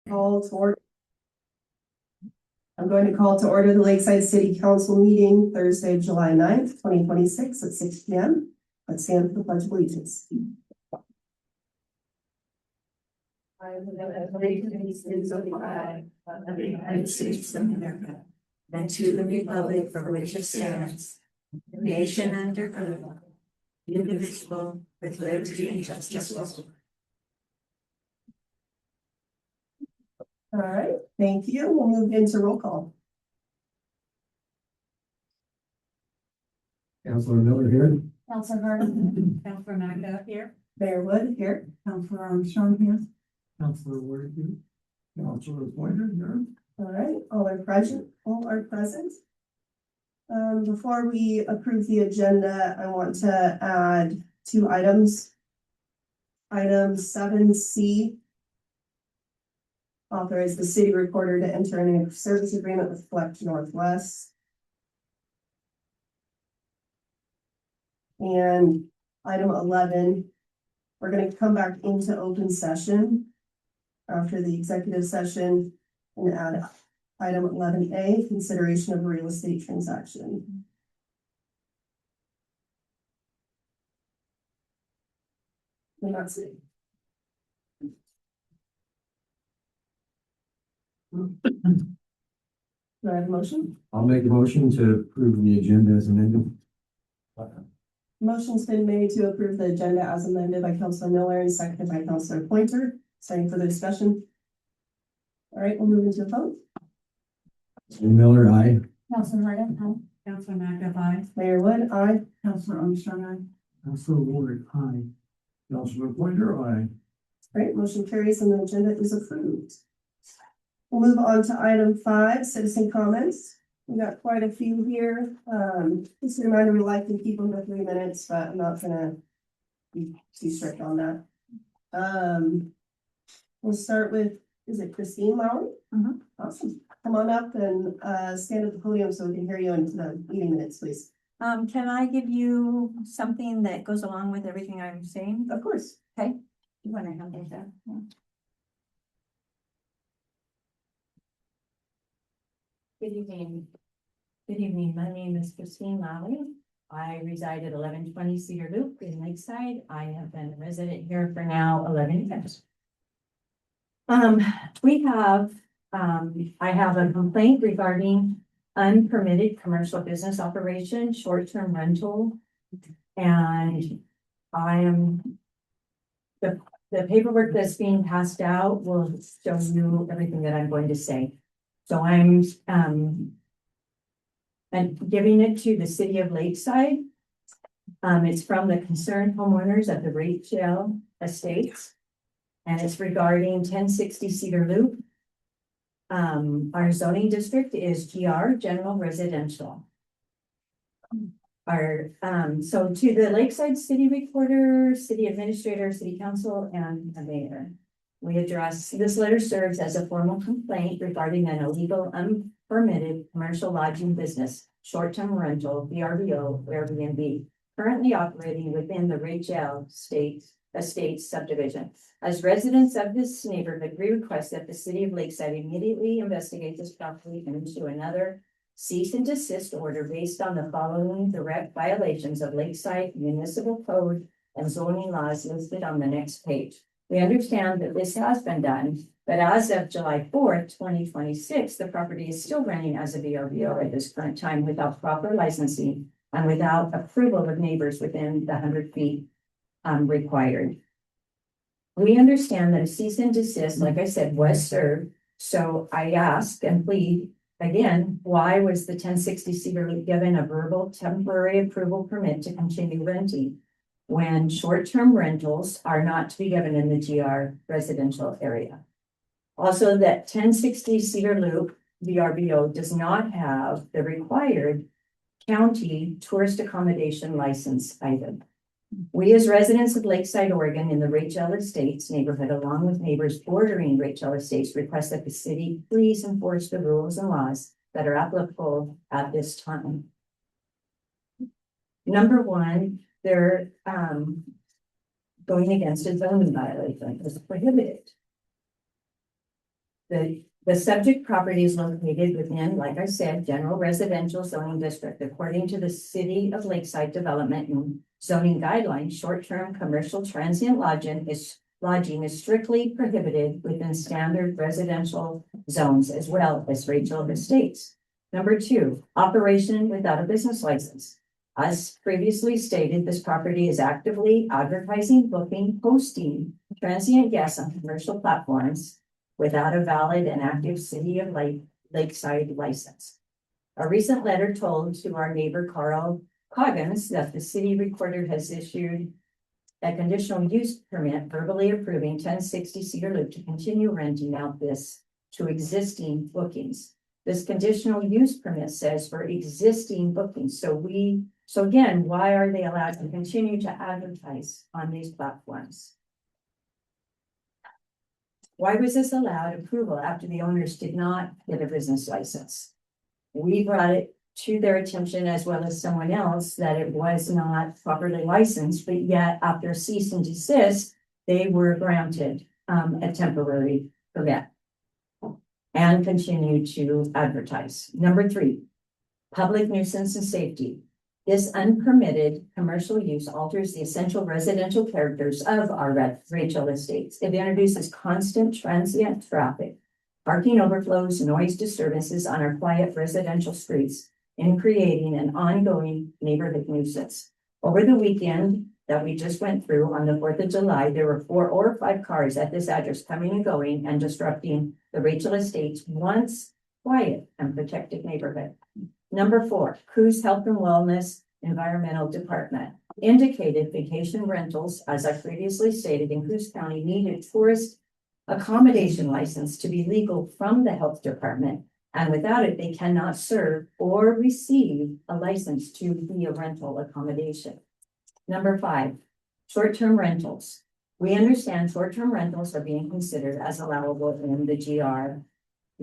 Call to order. I'm going to call to order the Lakeside City Council meeting Thursday, July 9th, 2026 at 6 p.m. Let's stand for the Pledge of Allegiance. I have allegiance to the flag of the United States of America, and to the republic for which it stands, a nation under God, indivisible, with liberty and justice for all. All right, thank you. We'll move into roll call. Councilor Miller here. Councilor Harden. Councilor Magda here. Mayor Wood here. Councilor Armstrong here. Councilor Ward here. Councilor Pointer here. All right, all are present. Before we approve the agenda, I want to add 2 items. Item 7C. Authorize the city recorder to enter into a service agreement with Flex Northwest. And item 11, we're going to come back into open session after the executive session and add item 11A, consideration of a real estate transaction. And that's it. Do I have a motion? I'll make a motion to approve the agenda as amended. Motion's been made to approve the agenda as amended by Councilor Miller and seconded by Councilor Pointer. Starting further discussion. All right, we'll move into a vote. Councilor Miller, aye. Councilor Harden, aye. Councilor Magda aye. Mayor Wood, aye. Councilor Armstrong aye. Councilor Ward, aye. Councilor Pointer, aye. Great, motion carries and the agenda is approved. We'll move on to item 5, citizen comments. We got quite a few here. Just a reminder, we like to keep them to 3 minutes, but I'm not gonna be too strict on that. We'll start with, is it Christine Lowry? Awesome. Come on up and stand at the podium so we can hear you into the meeting minutes, please. Can I give you something that goes along with everything I'm saying? Of course. Okay. You want to handle that? Yeah. Good evening. Good evening. My name is Christine Lally. I reside at 1120 Cedar Loop in Lakeside. I have been a resident here for now 11 years. I have a complaint regarding unpermitted commercial business operation, short-term rental. And the paperwork that's being passed out will show you everything that I'm going to say. So I'm giving it to the city of Lakeside. It's from the concerned homeowners at the Rachel Estates. And it's regarding 1060 Cedar Loop. Our zoning district is GR, General Residential. So to the Lakeside City Recorder, City Administrator, City Council, and the Mayor, we address, this letter serves as a formal complaint regarding an illegal, unpermitted commercial lodging business, short-term rental, VRBO, Airbnb, currently operating within the Rachel Estates subdivision. As residents of this neighborhood, we request that the city of Lakeside immediately investigate this property and issue another cease and desist order based on the following direct violations of Lakeside Municipal Code and zoning laws listed on the next page. We understand that this has been done, but as of July 4th, 2026, the property is still running as a VRBO at this current time without proper licensing and without approval of neighbors within the 100 feet required. We understand that a cease and desist, like I said, was served. So I ask and plead again, why was the 1060 Cedar Loop given a verbal temporary approval permit to continue renting when short-term rentals are not to be given in the GR residential area? Also, that 1060 Cedar Loop VRBO does not have the required county tourist accommodation license either. We, as residents of Lakeside, Oregon, in the Rachel Estates neighborhood, along with neighbors bordering Rachel Estates, request that the city please enforce the rules and laws that are applicable at this time. Number one, they're going against a zoning violation. It's prohibited. The subject property is located within, like I said, general residential zoning district. According to the City of Lakeside Development and Zoning Guidelines, short-term commercial transient lodging is strictly prohibited within standard residential zones as well as Rachel Estates. Number 2, operation without a business license. As previously stated, this property is actively advertising, booking, posting transient guests on commercial platforms without a valid and active City of Lakeside license. A recent letter told to our neighbor Carl Coggins that the city recorder has issued a conditional use permit verbally approving 1060 Cedar Loop to continue renting out this to existing bookings. This conditional use permit says for existing bookings. So again, why are they allowed to continue to advertise on these platforms? Why was this allowed approval after the owners did not get a business license? We brought it to their attention as well as someone else that it was not properly licensed, but yet after cease and desist, they were granted a temporary permit and continue to advertise. Number 3, public nuisance and safety. This unpermitted commercial use alters the essential residential characters of our Rachel Estates. It introduces constant transient traffic, parking overflows, noise disturbances on our quiet residential streets, and creating an ongoing neighborhood nuisance. Over the weekend that we just went through on the 4th of July, there were 4 or 5 cars at this address coming and going and disrupting the Rachel Estates once quiet and protected neighborhood. Number 4, Cruz Health and Wellness Environmental Department indicated vacation rentals, as I previously stated, in Cruz County needed tourist accommodation license to be legal from the health department. And without it, they cannot serve or receive a license to be a rental accommodation. Number 5, short-term rentals. We understand short-term rentals are being considered as allowable in the GR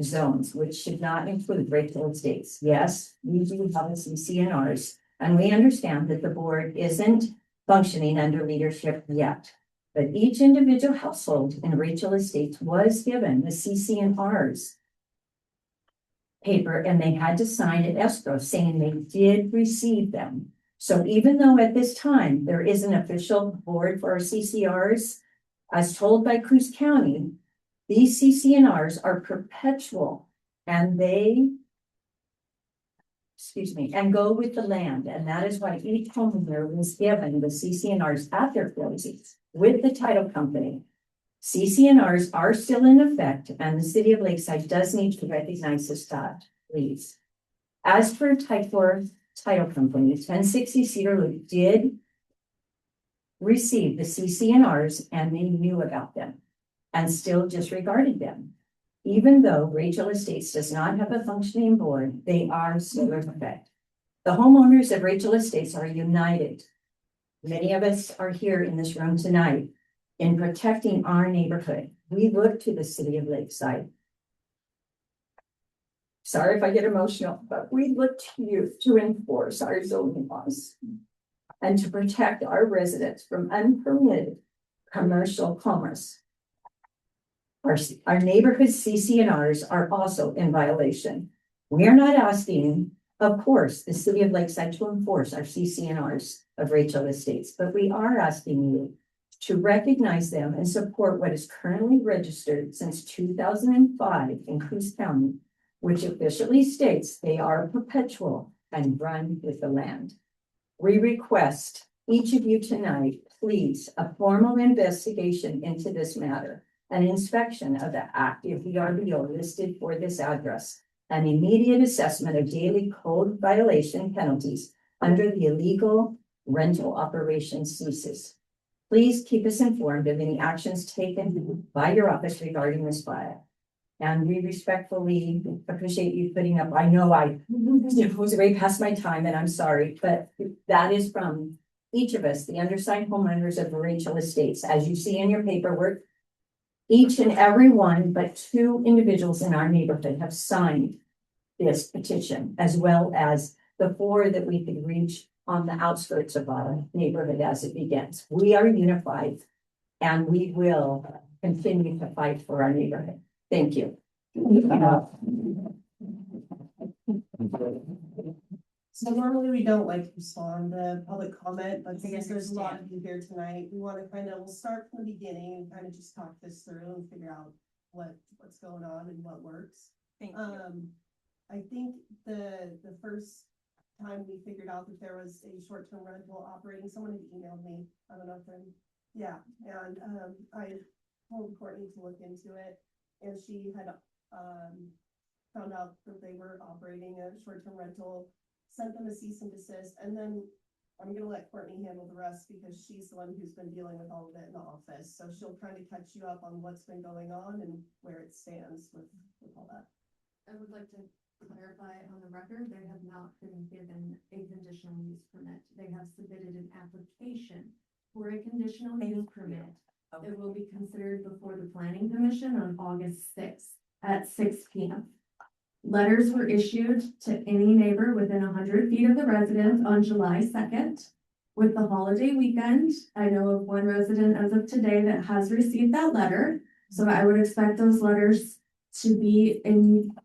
zones, which should not include Rachel Estates. Yes, we do have a CCNRs, and we understand that the board isn't functioning under leadership yet. But each individual household in Rachel Estates was given the CCNRs paper, and they had to sign an escrow saying they did receive them. So even though at this time there is an official board for our CCRs, as told by Cruz County, these CCNRs are perpetual and and go with the land. And that is why each homeowner was given the CCNRs at their closings with the title company. CCNRs are still in effect, and the City of Lakeside does need to recognize this fact, please. As for Type 4 title company, 1060 Cedar Loop did receive the CCNRs, and they knew about them and still disregarded them. Even though Rachel Estates does not have a functioning board, they are still in effect. The homeowners of Rachel Estates are united. Many of us are here in this room tonight in protecting our neighborhood. We look to the City of Lakeside. Sorry if I get emotional, but we look to you to enforce our zoning laws and to protect our residents from unpermitted commercial commerce. Our neighborhood CCNRs are also in violation. We are not asking, of course, the City of Lakeside to enforce our CCNRs of Rachel Estates, but we are asking you to recognize them and support what is currently registered since 2005 in Cruz County, which officially states they are perpetual and run with the land. We request each of you tonight, please, a formal investigation into this matter, an inspection of the active VRBO listed for this address, an immediate assessment of daily code violation penalties under the illegal rental operation ceases. Please keep us informed of any actions taken by your office regarding this file. And we respectfully appreciate you putting up. I know I was way past my time and I'm sorry, but that is from each of us, the undersigned homeowners of the Rachel Estates. As you see in your paperwork, each and every one but 2 individuals in our neighborhood have signed this petition, as well as the 4 that we could reach on the outskirts of our neighborhood as it begins. We are unified and we will continue to fight for our neighborhood. Thank you. So normally we don't like to respond to public comment, but since there's a lot of you here tonight, we want to we'll start from the beginning and kind of just talk this through and figure out what's going on and what works. Thank I think the first time we figured out that there was a short-term rental operating, someone had emailed me, I don't know if yeah, and I told Courtney to look into it, and she had found out that they were operating a short-term rental, sent them a cease and desist, and then I'm gonna let Courtney handle the rest because she's the one who's been dealing with all of it in the office, so she'll kind of catch you up on what's been going on and where it stands with all that. I would like to clarify on the record, they have not been given a conditional use permit. They have submitted an application for a conditional use permit. It will be considered before the planning commission on August 6th at 6 p.m. Letters were issued to any neighbor within 100 feet of the residence on July 2nd. With the holiday weekend, I know of one resident as of today that has received that letter. So I would expect those letters to be in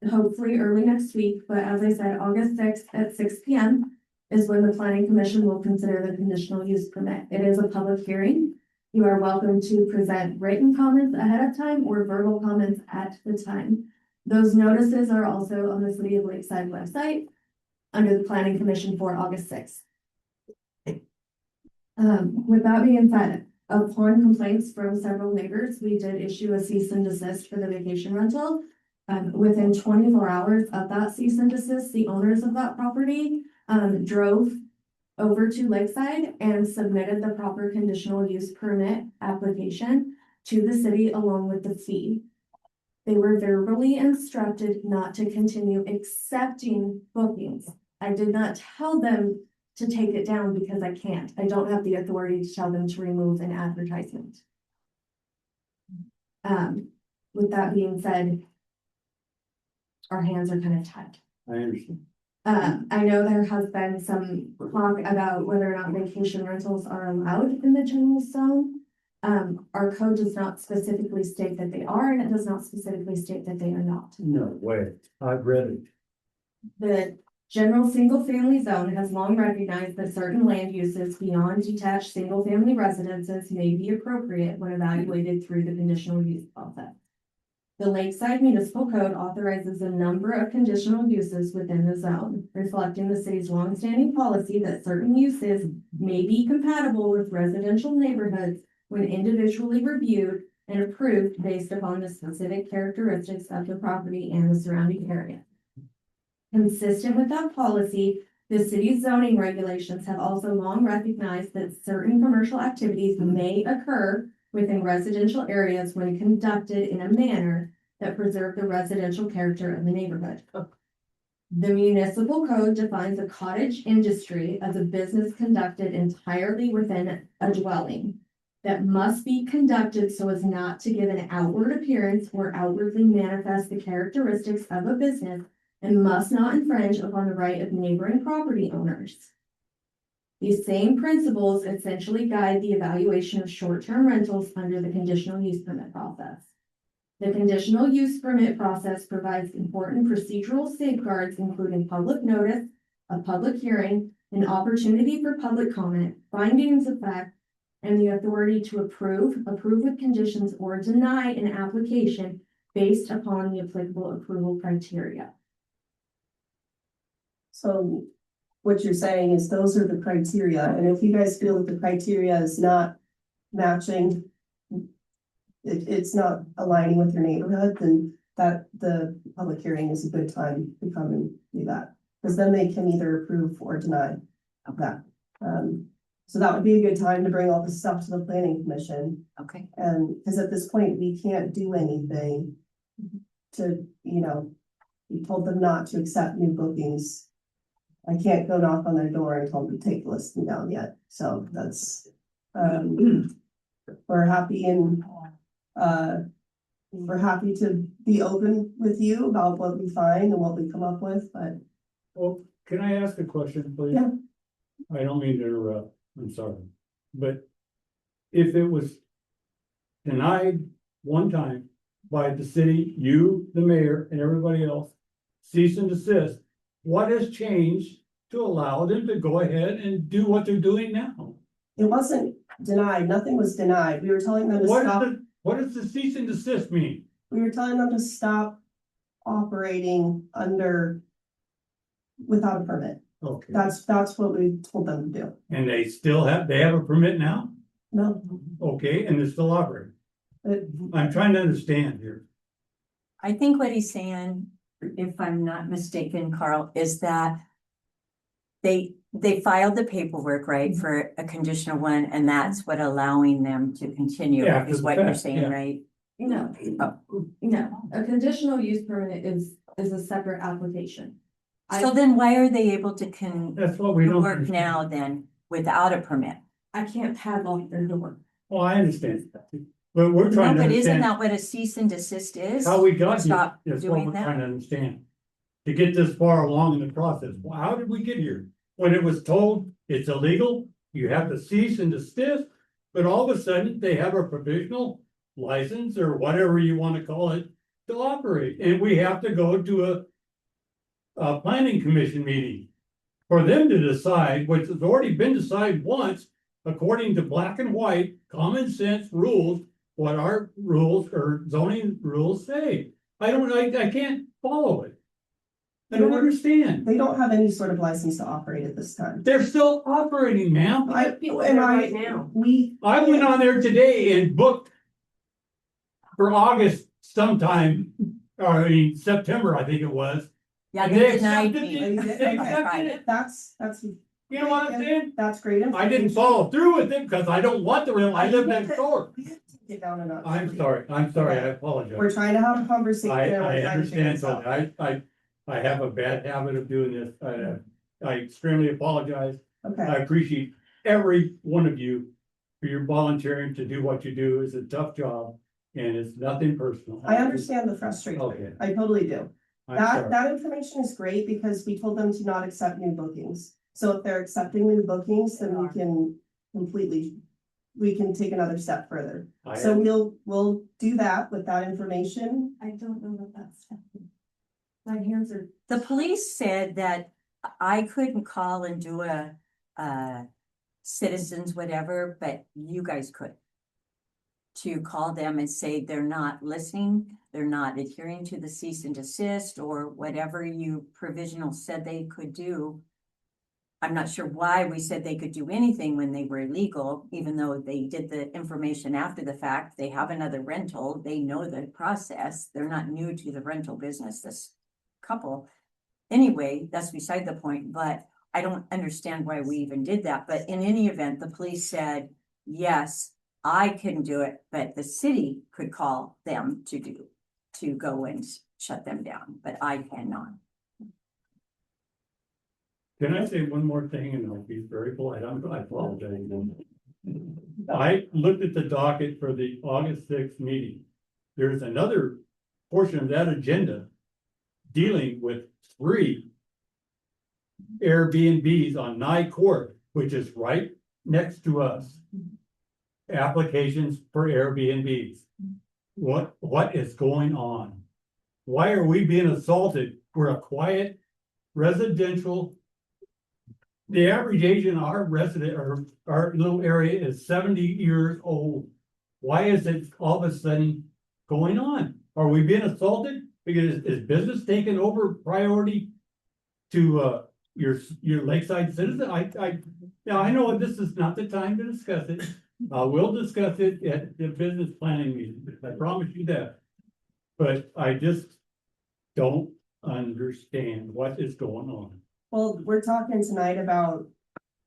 hopefully early next week. But as I said, August 6th at 6 p.m. is when the planning commission will consider the conditional use permit. It is a public hearing. You are welcome to present written comments ahead of time or verbal comments at the time. Those notices are also on the City of Lakeside website under the Planning Commission for August 6th. With that being said, upon complaints from several neighbors, we did issue a cease and desist for the vacation rental. Within 24 hours of that cease and desist, the owners of that property drove over to Lakeside and submitted the proper conditional use permit application to the city along with the fee. They were verbally instructed not to continue accepting bookings. I did not tell them to take it down because I can't. I don't have the authority to tell them to remove an advertisement. With that being said, our hands are kind of tied. I understand. I know there has been some talk about whether or not vacation rentals are allowed in the general zone. Our code does not specifically state that they are, and it does not specifically state that they are not. No way. I've read it. The general single-family zone has long recognized that certain land uses beyond detached single-family residences may be appropriate when evaluated through the conditional use process. The Lakeside Municipal Code authorizes a number of conditional uses within the zone, reflecting the city's longstanding policy that certain uses may be compatible with residential neighborhoods when individually reviewed and approved based upon the specific characteristics of the property and the surrounding area. Consistent with that policy, the city's zoning regulations have also long recognized that certain commercial activities may occur within residential areas when conducted in a manner that preserve the residential character of the neighborhood. The municipal code defines a cottage industry as a business conducted entirely within a dwelling that must be conducted so as not to give an outward appearance or outwardly manifest the characteristics of a business and must not infringe upon the right of neighboring property owners. These same principles essentially guide the evaluation of short-term rentals under the conditional use permit process. The conditional use permit process provides important procedural safeguards, including public notice, a public hearing, an opportunity for public comment, findings of fact, and the authority to approve with conditions, or deny an application based upon the applicable approval criteria. So what you're saying is those are the criteria, and if you guys feel that the criteria is not matching, it's not aligning with your neighborhood, then that the public hearing is a good time to come and do that. Because then they can either approve or deny that. So that would be a good time to bring all this stuff to the planning commission. Okay. And because at this point, we can't do anything to, we told them not to accept new bookings. I can't go knock on their door and tell them to take the listing down yet. So that's, we're happy to be open with you about what we find and what we come up with, but. Well, can I ask a question, please? Yeah. I don't mean to interrupt, I'm sorry, but if it was denied one time by the city, you, the mayor, and everybody else, cease and desist. What has changed to allow them to go ahead and do what they're doing now? It wasn't denied, nothing was denied. We were telling them to What stop, does the cease and desist mean? we were telling them to stop operating without a permit. Okay, That's what we told them to do. and they have a permit now? No, Okay, and they're still operating. it, I'm trying to understand here. I think what he's saying, if I'm not mistaken, Carl, is that they filed the paperwork, right, for a conditional one, and that's what allowing them to continue, Yeah, after is the what you're fact, saying, yeah. right? No, no, a conditional use permit is a separate application. So then why are they able to That's what we don't work understand. now then without a permit? I can't padlock their door. Well, I understand. But we're No, trying to but isn't understand that what a cease and desist is? how we got here. Stop That's what doing we're trying that. to understand. To get this far along in the process, well, how did we get here? When it was told it's illegal, you have to cease and desist, but all of a sudden they have a provisional license or whatever you want to call it to operate, and we have to go to a planning commission meeting for them to decide, which has already been decided once, according to black and white, common sense rules, what our rules or zoning rules say. I can't follow it. I don't understand. they don't have any sort of license to operate at this time. They're still operating, ma'am. We, I went on there today and booked for August sometime, or I mean, September, I think it was. Yeah, And they denied accepted me. it. They accepted it. that's, You know what I'm saying? that's great. I didn't follow through with it because I don't want the real, I live next door. Get down and up. I'm sorry, I apologize. We're trying to have a conversation. and we're I trying to figure understand, this so out. I have a bad habit of doing this. I extremely apologize. I Okay, appreciate every one of you for your volunteering to do what you do. It's a tough job and it's nothing personal. I understand the frustration. Okay. I totally do. I'm That, sorry. that information is great because we told them to not accept new bookings. So if they're accepting new bookings, then we can we can take another step further. I So am- we'll do that with that information. I don't know what that's. My hands are. The police said that I couldn't call and do a citizens whatever, but you guys could. To call them and say they're not listening, they're not adhering to the cease and desist or whatever you provisional said they could do. I'm not sure why we said they could do anything when they were illegal, even though they did the information after the fact. They have another rental, they know the process, they're not new to the rental business, this couple. Anyway, that's beside the point, but I don't understand why we even did that. But in any event, the police said, yes, I can do it, but the city could call them to go and shut them down, but I cannot. Can I say one more thing and I'll be very polite? I apologize. I looked at the docket for the August 6th meeting. There's another portion of that agenda dealing with 3 Airbnbs on Nye Court, which is right next to us. Applications for Airbnbs. What is going on? Why are we being assaulted? We're a quiet residential. The average age in our resident or our little area is 70 years old. Why is it all of a sudden going on? Are we being assaulted? Because is business taking over priority to your Lakeside citizen? Now I know this is not the time to discuss it. We'll discuss it at the business planning meeting. I promise you that. But I just don't understand what is going on. Well, we're talking tonight about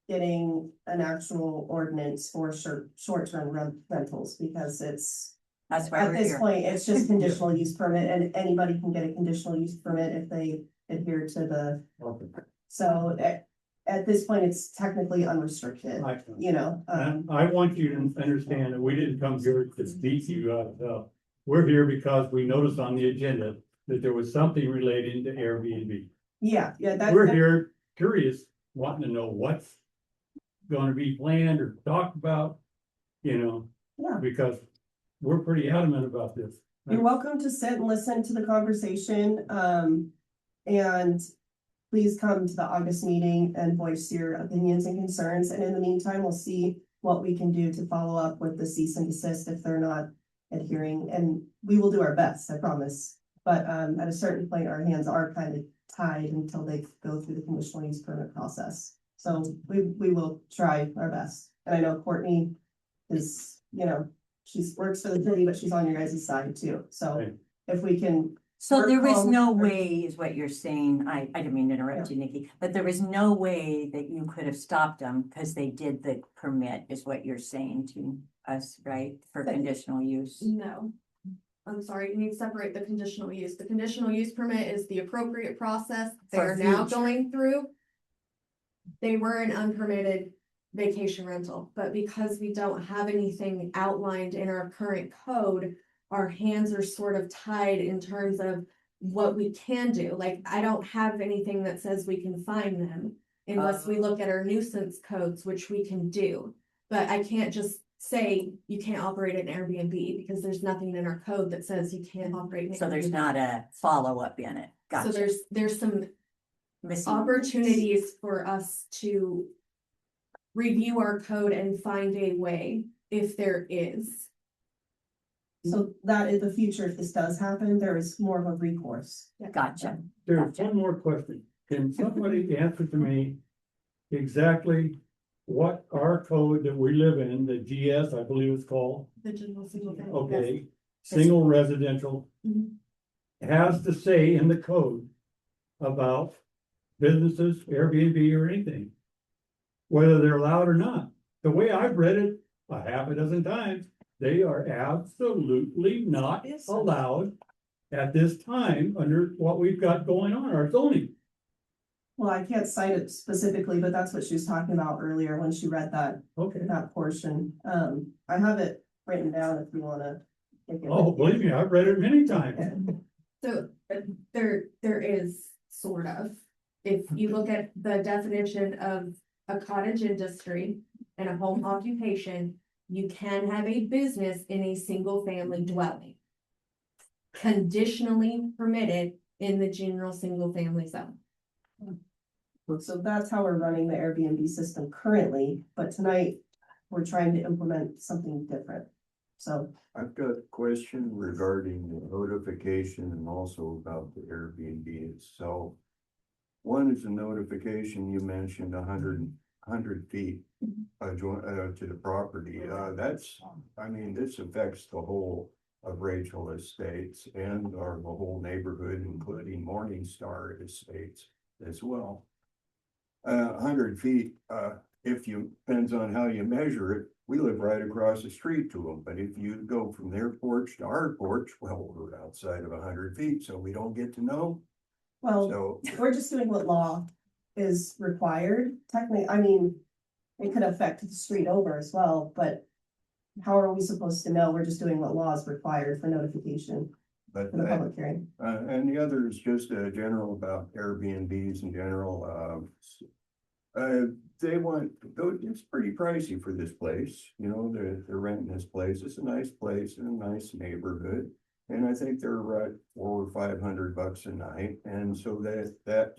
getting an actual ordinance for short-term rentals because it's, That's why at we're this here. point, it's just conditional use permit and anybody can get a conditional use permit if they adhere to the, Okay. so at this point, it's technically unrestricted, you know, And I want you to understand that we didn't come here to beat you up. We're here because we noticed on the agenda that there was something relating to Airbnb. yeah, We're here curious, wanting to know what's gonna be planned or talked about, Yeah. because we're pretty adamant about this. You're welcome to sit and listen to the conversation, and please come to the August meeting and voice your opinions and concerns, and in the meantime, we'll see what we can do to follow up with the cease and desist if they're not adhering, and we will do our best, I promise. But, at a certain point, our hands are kind of tied until they go through the conditional use permit process. So we will try our best, and I know Courtney is, she's works for the city, but she's on your guys' side too, so Right. if we can. So work there was on- no way, is what you're saying, I didn't mean to interrupt you, Nikki, but there was no way that you could have stopped them because they did the permit, is what you're saying to us, right? For conditional use. No. I'm sorry, you need to separate the conditional use. The conditional use permit is the appropriate process they For are now future. going through. They were an unpermitted vacation rental, but because we don't have anything outlined in our current code, our hands are sort of tied in terms of what we can do. Like, I don't have anything that says we can fine them unless we look at our nuisance codes, which we can do. But I can't just say you can't operate an Airbnb because there's nothing in our code that says you can't operate. an So there's Airbnb. not a follow-up in it. So Gotcha. there's some Missing. opportunities for us to review our code and find a way if there is. So that in the future, if this does happen, there is more of a recourse. Gotcha. There's one more question. Can somebody answer to me exactly what our code that we live in, the GS, I believe it's called, The general single family. okay, single residential, Mhm. has to say in the code about businesses, Airbnb or anything, whether they're allowed or not. The way I've read it a half a dozen times, they are absolutely not allowed at this time under what we've got going on, our zoning. Well, I can't cite it specifically, but that's what she was talking about earlier when she read Okay. that portion. I have it written down if you wanna. take it. Oh, believe me, I've read it many times. So there is sort of, if you look at the definition of a cottage industry and a home occupation, you can have a business in a single family dwelling. Conditionally permitted in the general single family zone. So that's how we're running the Airbnb system currently, but tonight we're trying to implement something different. So, I've got a question regarding the notification and also about the Airbnb itself. One is a notification, you mentioned 100 feet to the property. This affects the whole of Rachel Estates and the whole neighborhood, including Morningstar Estates as well. 100 feet, depends on how you measure it. We live right across the street to them, but if you go from their porch to our porch, well, we're outside of 100 feet, so we don't get to know. well, So, we're just doing what law is required. Technically, I mean, it could affect the street over as well, but how are we supposed to know? We're just doing what law is required for notification but for the public hearing. and the other is just a general about Airbnbs in general. They want, though it's pretty pricey for this place, they're renting this place. It's a nice place in a nice neighborhood. And I think they're right $400 or $500 a night. And so that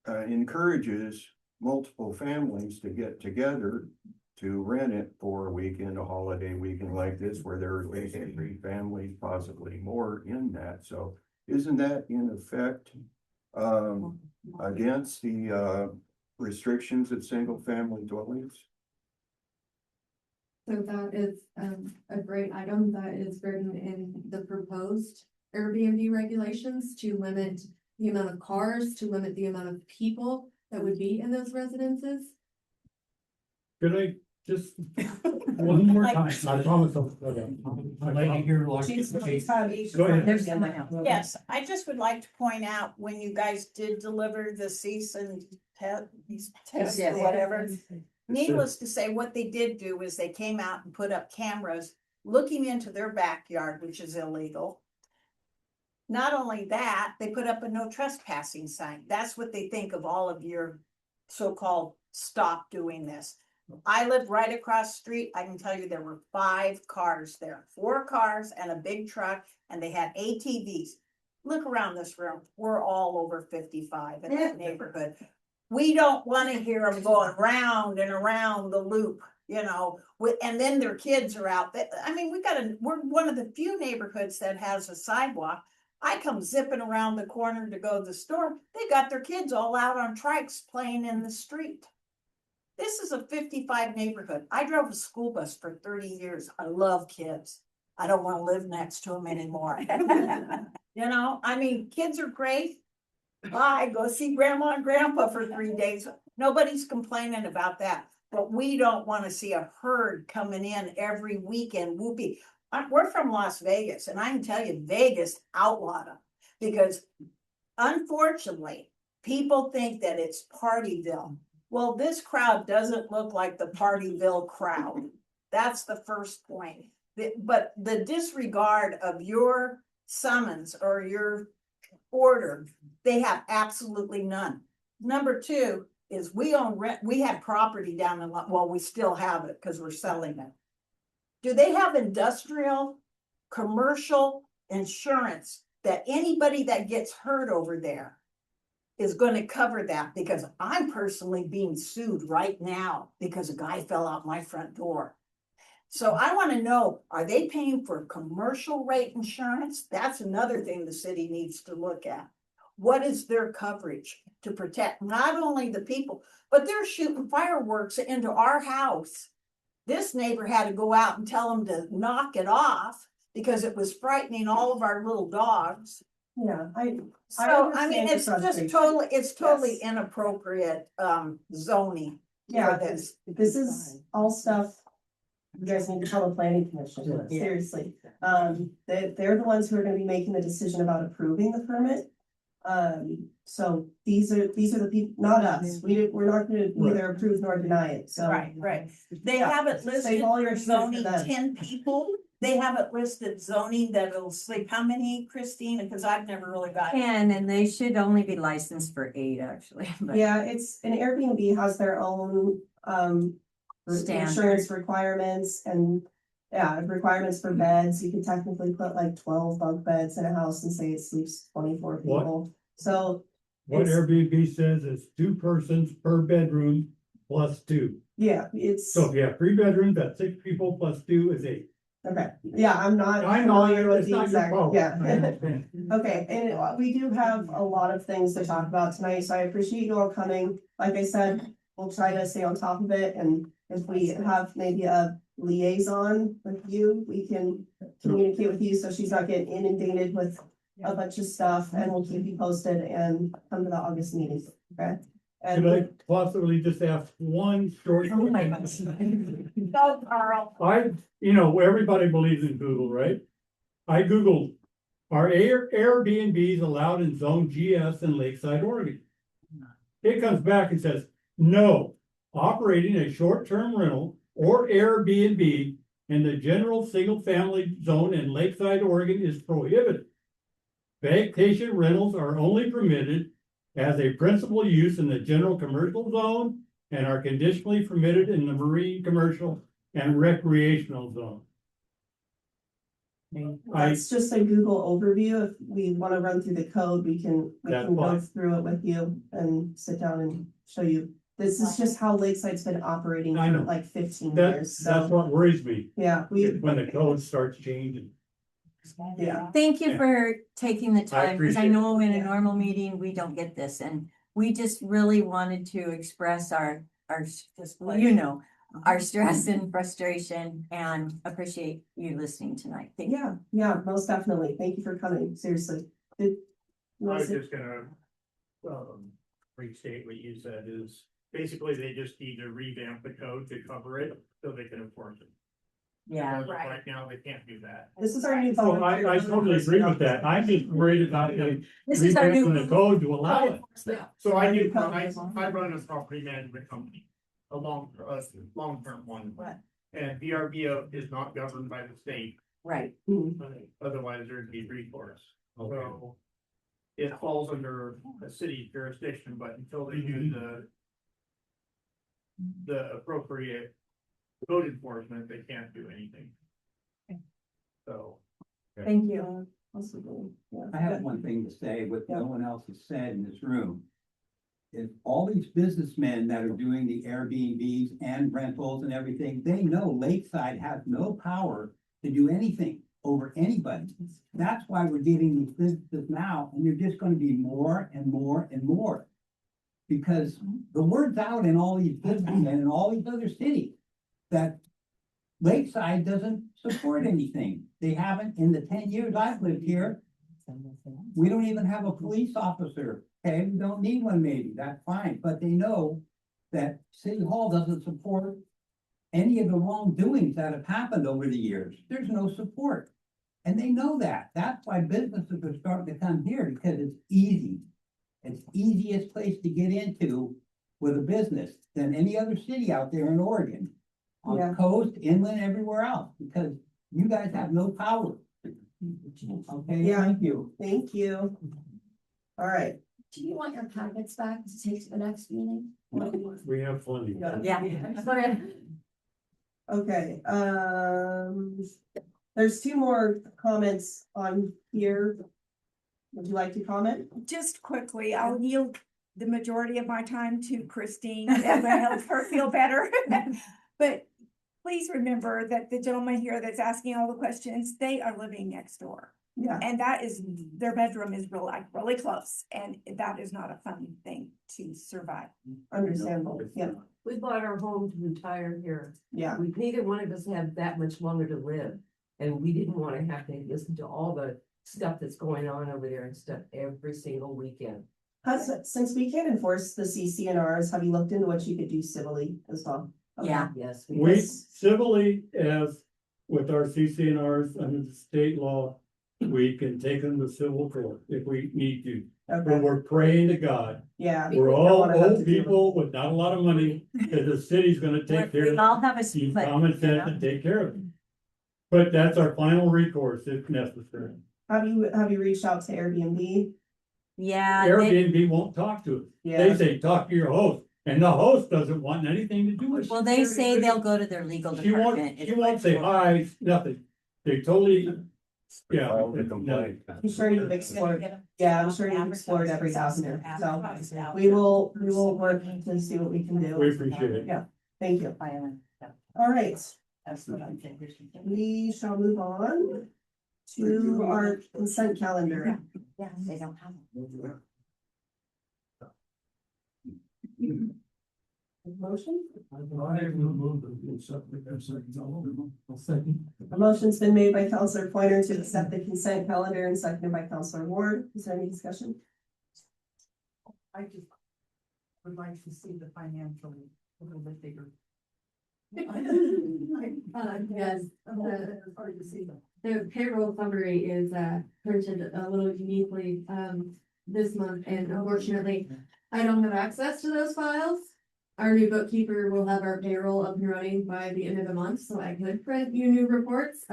encourages multiple families to get together to rent it for a weekend, a holiday weekend like this, where there are 3 families, possibly more in that. So isn't that in effect against the restrictions of single family dwellings? So that is a great item that is written in the proposed Airbnb regulations to limit the amount of cars, to limit the amount of people that would be in those residences. Could I just, one more time, I promise. Lady here, like. Go ahead. There's someone else. Yes, I just would like to point out when you guys did deliver the cease and test, Yes. whatever. Needless to say, what they did do is they came out and put up cameras looking into their backyard, which is illegal. Not only that, they put up a no trespassing sign. That's what they think of all of your so-called stop doing this. I lived right across the street. I can tell you there were 5 cars there, 4 cars and a big truck, and they had ATVs. Look around this room. We're all over 55 in that neighborhood. We don't want to hear them going round and around the loop, you know, and then their kids are out there. I mean, we're one of the few neighborhoods that has a sidewalk. I come zipping around the corner to go to the store. They got their kids all out on trikes playing in the street. This is a 55 neighborhood. I drove a school bus for 30 years. I love kids. I don't want to live next to them anymore. You know, I mean, kids are great. Bye, go see grandma and grandpa for 3 days. Nobody's complaining about that. But we don't want to see a herd coming in every weekend whoopee. We're from Las Vegas, and I can tell you, Vegas outlawed them. Because unfortunately, people think that it's Partyville. Well, this crowd doesn't look like the Partyville crowd. That's the first point. But the disregard of your summons or your order, they have absolutely none. Number 2 is we had property down in, well, we still have it because we're selling it. Do they have industrial, commercial insurance that anybody that gets hurt over there is going to cover that? Because I'm personally being sued right now because a guy fell out my front door. So I want to know, are they paying for commercial rate insurance? That's another thing the city needs to look at. What is their coverage to protect not only the people, but they're shooting fireworks into our house. This neighbor had to go out and tell them to knock it off because it was frightening all of our little dogs. Yeah, So, I mean, understand your it's frustration. just totally Yes. inappropriate, zoning. Yeah, for this. this is all stuff you guys need to tell the planning commission, seriously. They're the ones who are gonna be making the decision about approving the permit. So these are the people, not us. We're not gonna either approve nor deny it, so. Right. They Yeah, have it save listed all your for shit for zoning them. 10 people. They have it listed zoning that'll sleep, how many, Christine? Because I've never really got. 10, and they should only be licensed for 8, actually. But Yeah, it's, an Airbnb has their own, Standard. insurance requirements and, yeah, requirements for beds. You can technically put like 12 bunk beds in a house and say it sleeps 24 What? people. So, What It's- Airbnb says is 2 persons per bedroom plus 2. yeah, it's, So if you have 3 bedrooms, that's 6 people plus 2 is 8. okay, yeah, I'm not I know, familiar with it's the not your exact, fault. yeah. I understand. Okay, and we do have a lot of things to talk about tonight, so I appreciate you all coming. Like I said, we'll try to stay on top of it, and if we have maybe a liaison with you, we can communicate with you, so she's not getting inundated with a bunch of stuff, and we'll keep you posted and come to the August meeting, okay? Could I And possibly just ask one short? Oh my God. Go, Carl. Everybody believes in Google, right? I Googled, are Airbnbs allowed in zone GS in Lakeside, Oregon? It comes back and says, no, operating a short-term rental or Airbnb in the general single-family zone in Lakeside, Oregon is prohibited. Vacation rentals are only permitted as a principal use in the general commercial zone and are conditionally permitted in the marine, commercial, and recreational zone. that's just a Google overview. If we wanna run through the code, we can That's go fine. through it with you and sit down and show you. This is just how Lakeside's been operating I for know. like 15 That's, years, that's so, what worries me, yeah, is when the code starts changing. yeah. Thank you Yeah. for taking the time, because I appreciate it. know in a Yeah. normal meeting, we don't get this, and we just really wanted to express our, you know, our stress and frustration, and appreciate you listening tonight. Thank you. Yeah, most definitely. Thank you for coming, seriously. Did- you I wanna was say- just gonna, restate what you said is, basically, they just need to revamp the code to cover it, so they can enforce it. Yeah, As of Right. Right now, they can't do that. This is our new. So I totally agree with that. I'm just worried about the this is our revamping new. the code to allow it. So I do, Code. I run a property management company, a long-term one. What? And VRBO is not governed by the state, Right, otherwise there'd be recourse. Okay. So it falls under a city jurisdiction, but until they do the appropriate code enforcement, they can't do anything. So. Thank you. Possibly, yeah. I have one thing to say, what no one else has said in this room. If all these businessmen that are doing the Airbnbs and rentals and everything, they know Lakeside has no power to do anything over anybody. That's why we're getting these businesses now, and they're just gonna be more and more and more. Because the word's out in all these businessmen and all these other cities that Lakeside doesn't support anything. They haven't in the 10 years I've lived here. We don't even have a police officer. Okay, we don't need one maybe, that's fine, but they know that City Hall doesn't support any of the wrongdoings that have happened over the years. There's no support. And they know that. That's why businesses are starting to come here because it's easy. It's easiest place to get into with a business than any other city out there in Oregon. On Yeah. the coast, inland, everywhere else, because you guys have no power. Okay, Yeah. thank you. Thank you. All right. Do you want your packets back to take to the next meeting? We have plenty. Yeah. Okay, there's two more comments on here. Would you like to comment? Just quickly, I'll yield the majority of my time to Christine, and that will help her feel better. But please remember that the gentleman here that's asking all the questions, they are living next door. Yeah, And that is, their bedroom is really close, and that is not a fun thing to survive. understandable. Yeah, We bought our home to retire here. yeah, We neither one of us have that much longer to live. And we didn't want to have to listen to all the stuff that's going on over there and stuff every single weekend. since we can't enforce the CCNRs, have you looked into what you could do civilly as well? Okay. Yeah. Yes. We civilly, as with our CCNRs under the state law, we can take them to civil court if we need to. But Okay, we're praying to God. yeah. We're Don't all wanna have to old deal people with not a lot of money, that the city's gonna take care We of. all have a Use split. common you sense know? and take care of it. But that's our final recourse if necessary. Have you reached out to Airbnb? Yeah, they, Airbnb won't talk to us. They Yeah, say, talk to your host, and the host doesn't want anything to do with it. well, they say they'll go to their legal She won't, department. she won't say hi, nothing. They totally, yeah. File the complaint. I'm sure you've explored, yeah, I'm sure you've explored every avenue, so we will work to see what we can do. We appreciate it. Yeah, thank you. All right, That's what I'm thinking. we shall move on to our consent calendar. Yeah, they don't have. Motion? I will move the consent, I'll second. A motion's been made by Counselor Pointer to accept the consent calendar and seconded by Counselor Ward. Is there any discussion? I just would like to see the financial a little bit bigger. Yes, the payroll summary is printed a little uniquely this month, and unfortunately, I don't have access to those files. Our new bookkeeper will have our payroll up and running by the end of the month, so I could print you new reports.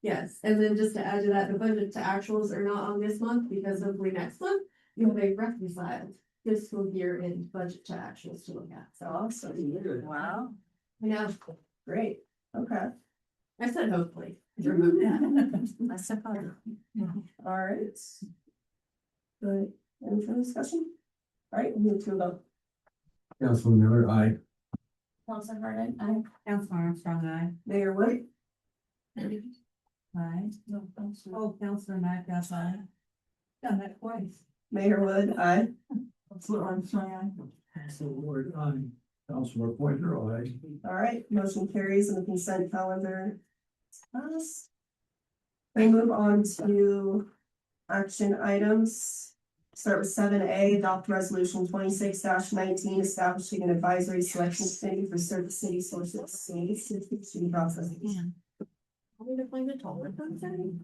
Yes, and then just to add to that, the budget to actuals are not on this month because hopefully next month you'll be reconciled fiscal year end budget to actuals to look at. So Awesome. Wow. I know, Great, okay, I said hopefully. That's so fun. all right. Good, any further discussion? All right, we'll move to a vote. Council Miller, aye. Counselor Harden, I. Counselor Armstrong, aye. Mayor Wood? Aye. Oh, Counselor Mack, that's aye. Done that twice. Mayor Wood, aye. Counselor Armstrong, aye. Council Ward, aye. Councilor Pointer, aye. All right, motion carries and the consent calendar. Pass. We move on to action items. Start with 7A, adopt resolution 26-19, establishing an advisory selection committee for certain city sources. City process. Want me to find the taller person?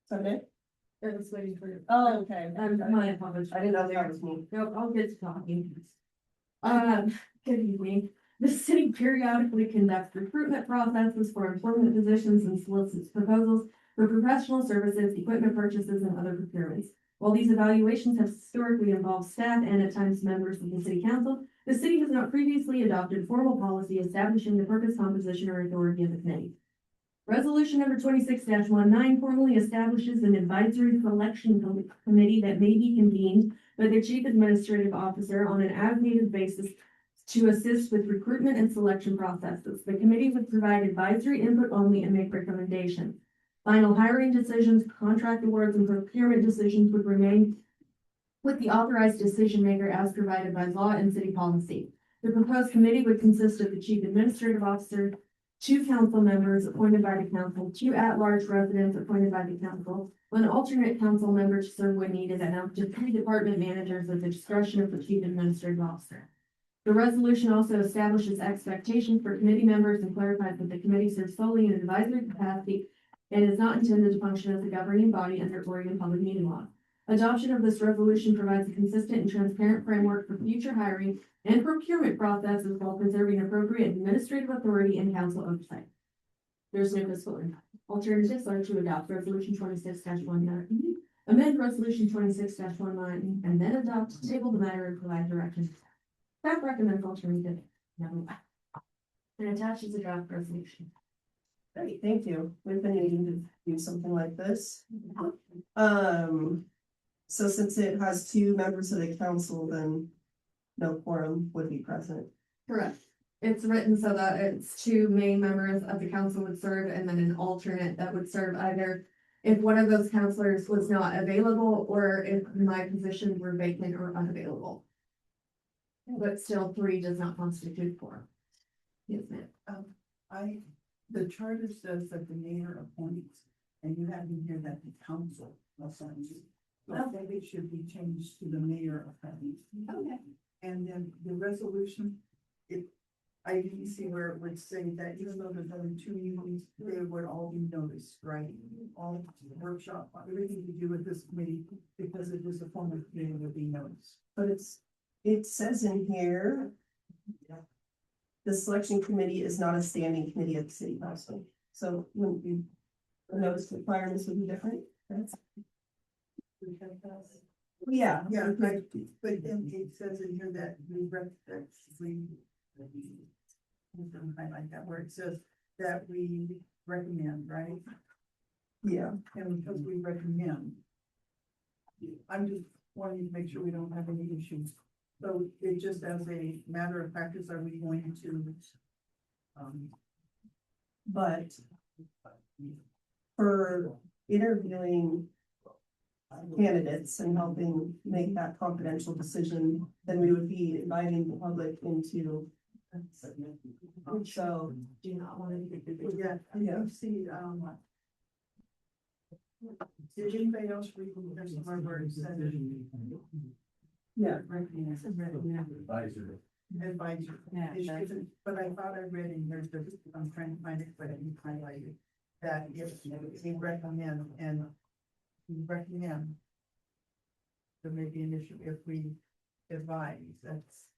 Sunday? I was waiting for you. Oh, okay. My apologies. I didn't know that was me. Nope, I'll get to talking. Good evening. The city periodically conducts recruitment processes for employment positions and solicits proposals for professional services, equipment purchases, and other procurements. While these evaluations have historically involved staff and at times members of the city council, the city has not previously adopted formal policy establishing the purpose, composition, or authority of the committee. Resolution number 26-19 formally establishes an advisory selection committee that may be convened by the chief administrative officer on an as-needed basis to assist with recruitment and selection processes. The committee would provide advisory input only and make recommendations. Final hiring decisions, contract awards, and procurement decisions would remain with the authorized decision maker as provided by law and city policy. The proposed committee would consist of the chief administrative officer, 2 council members appointed by the council, 2 at-large residents appointed by the council, 1 alternate council member to serve when needed, and up to 3 department managers at the discretion of the chief administrative officer. The resolution also establishes expectations for committee members and clarifies that the committee serves solely in an advisory capacity and is not intended to function as a governing body under Oregon Public Meeting Law. Adoption of this resolution provides a consistent and transparent framework for future hiring and procurement processes while preserving appropriate administrative authority and council oversight. There's no fiscal impact. Alternatives are to adopt resolution 26-19, amend resolution 26-19, and then adopt, table the matter, and provide direction. Staff recommends alternative number 1. And attaches a draft resolution. Great, thank you. We've been needing to do something like this. So since it has 2 members of the council, then no quorum would be present. Correct. It's written so that it's 2 main members of the council would serve and then an alternate that would serve either if one of those counselors was not available or if my position were vacant or unavailable. But still 3 does not constitute quorum. Yes, ma'am. The charter says that the mayor appoints, and you have in here that the council assigns. So I think it should be changed to the mayor appoints. Okay. And then the resolution, I didn't see where it would say that even though there's only 2 meetings, they would all be noticed, right? All workshop, everything to do with this committee, because it is a form of committee would be noticed. But it says in here, the selection committee is not a standing committee of the city council. So wouldn't you, the notice requirements would be different? Yeah. Yeah, but then it says in here that highlight that where it says that we recommend, right? Yeah. And because we recommend, I'm just wanting to make sure we don't have any issues. So it just as a matter of practice, are we going to? But for interviewing candidates and helping make that confidential decision, then we would be inviting the public into. So Do not want to. Yeah. See, did anybody else read this somewhere where it said? yeah, Advisory. Advisor. But I thought I read in here, I'm trying to find it, but I didn't highlight it, that if we recommend and we recommend, there may be an issue if we advise, that's.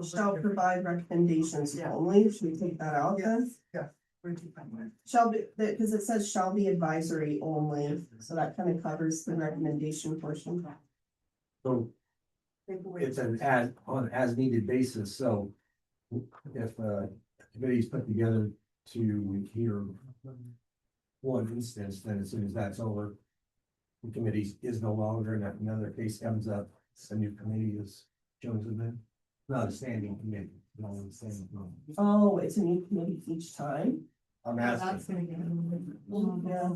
shall provide recommendations only. Should we take that out then? Yeah. Where'd you find that? Shall be, because it says shall be advisory only, so that kind of covers the recommendation portion. So it's an on as needed basis, so if a committee's put together to hear one instance, then as soon as that's over, the committee is no longer, and if another case comes up, a new committee is chosen then. Not a standing committee, not a standing committee. Oh, it's a new committee each time? I'm That's asking. gonna get a little bit. Yeah.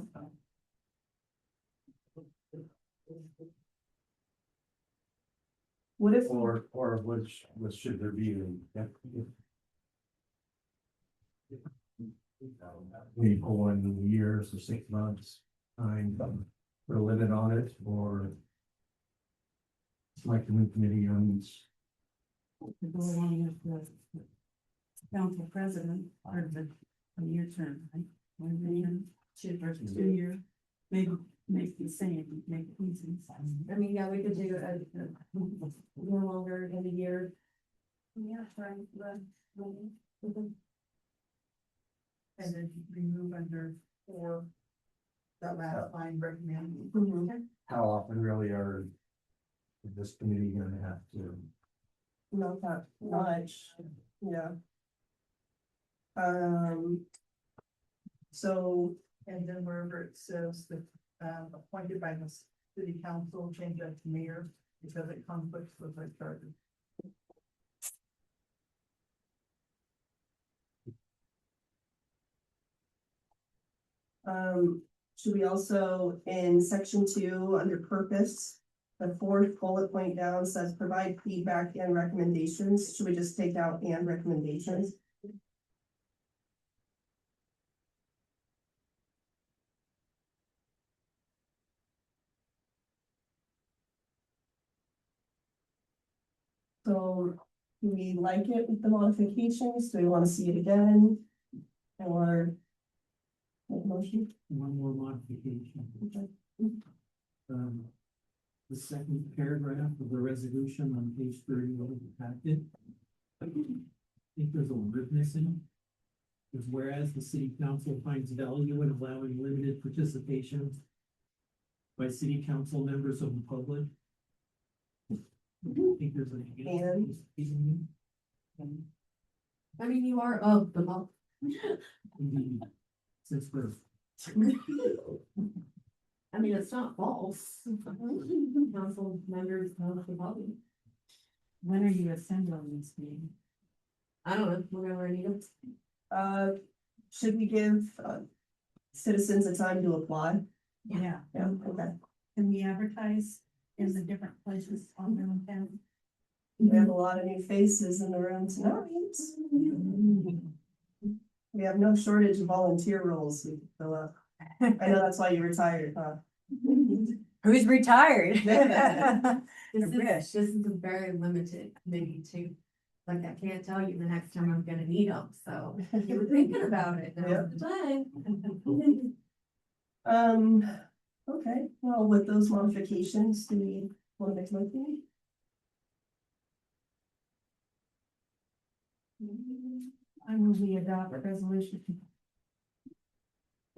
What if, Or which should there be? Maybe for 1 year or 6 months time, put a limit on it, or like the new committee on Council president, part of a year term, right? 1 year, 2 year, maybe make the same, make it easy. I mean, yeah, we could do a no longer than a year. Yeah, right, And then remove under four, that last line recommend. How often really are this committee gonna have to? Not that much, yeah. So, And then wherever it says that, appointed by the city council, change that to mayor, because it conflicts with our charter. should we also, in section 2, under purpose, the fourth bullet point down says provide feedback and recommendations. Should we just take out and recommendations? So, do we like it with the modifications? Do we want to see it again? Or make a motion? One more modification. Okay. The second paragraph of the resolution on page 30 of the packet. I think there's a word missing. Because whereas the city council finds value in allowing limited participation by city council members of the public. I think there's an and. I mean, you are of the month. Indeed. Since birth. I mean, it's not false. Council members of the public. When are you assembling this meeting? I don't know, whenever I need them. Should we give citizens a time to apply? Yeah, Yeah, okay. can we advertise in the different places on their own town? We have a lot of new faces in the room tonight. We have no shortage of volunteer roles we can fill up. I know that's why you retired, huh? Who's retired? This is a very limited committee too. Like, I can't tell you the next time I'm gonna need them, so you were thinking about it. Now's the time. Okay, well, with those modifications, do we want to make a motion? I move we adopt resolution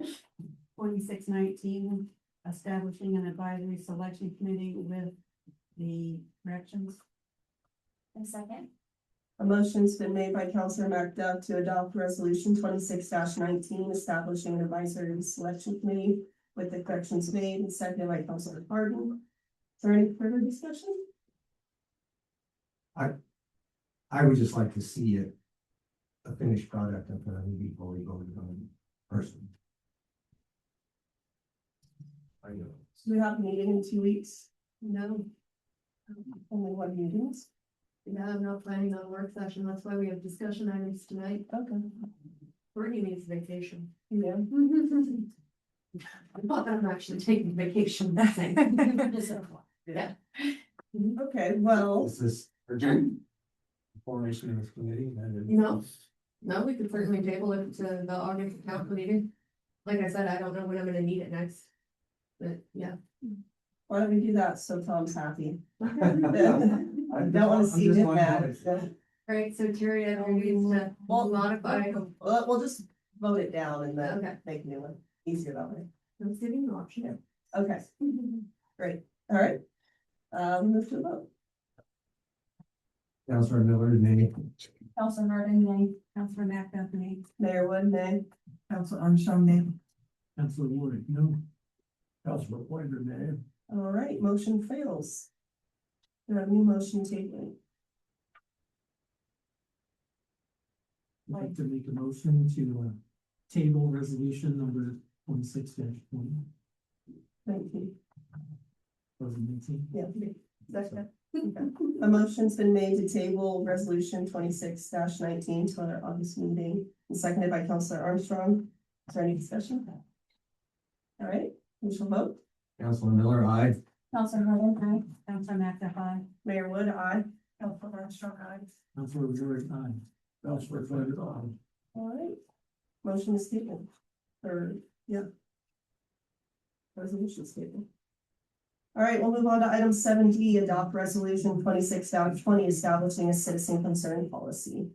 2619, establishing an advisory selection committee with the corrections. A second. A motion's been made by Councilor MacDuff to adopt resolution 26-19, establishing an advisory selection committee with the corrections made, and seconded by Councilor Harden. Is there any further discussion? I would just like to see it, a finished product in front of me before we vote on it personally. I know. Do we have a meeting in 2 weeks? No, Only one meetings? no, I'm not planning on a work session. That's why we have discussion items tonight. Okay. Brittany needs vacation. Yeah. Not that I'm actually taking vacation, that's it. Yeah. Okay, well, Is this urgent? Formation of this committee? No, we could certainly table it to the August council meeting. Like I said, I don't know when I'm gonna need it next. But yeah. why don't we do that so Tom's happy? I Don't want to see him mad. Right, so Terry, I will need to modify. We'll just vote it down and then Okay. make a new one. Easier that way. I'm giving an option. Okay, great. All right. Move to a vote. Councilor Miller, nay. Councilor Harden, nay. Councilor MacDuff, nay. Mayor Wood, nay. Council Armstrong, name. Councilor Ward, no. Councilor Pointer, nay. All right, motion fails. We have a new motion taken. I'd like to make a motion to table resolution number 26-20. Thank you. 2018. Yeah. Second. A motion's been made to table resolution 26-19 to our August meeting, and seconded by Councilor Armstrong. Is there any discussion? All right, we shall vote. Councilor Miller, aye. Councilor Harden, aye. Councilor MacDuff, aye. Mayor Wood, aye. Councilor Armstrong, aye. Councilor Ward, aye. Councilor Pointer, aye. All right, motion is taken. Or, yeah. Resolution statement. All right, we'll move on to item 7D, adopt resolution 26-20, establishing a citizen concern policy.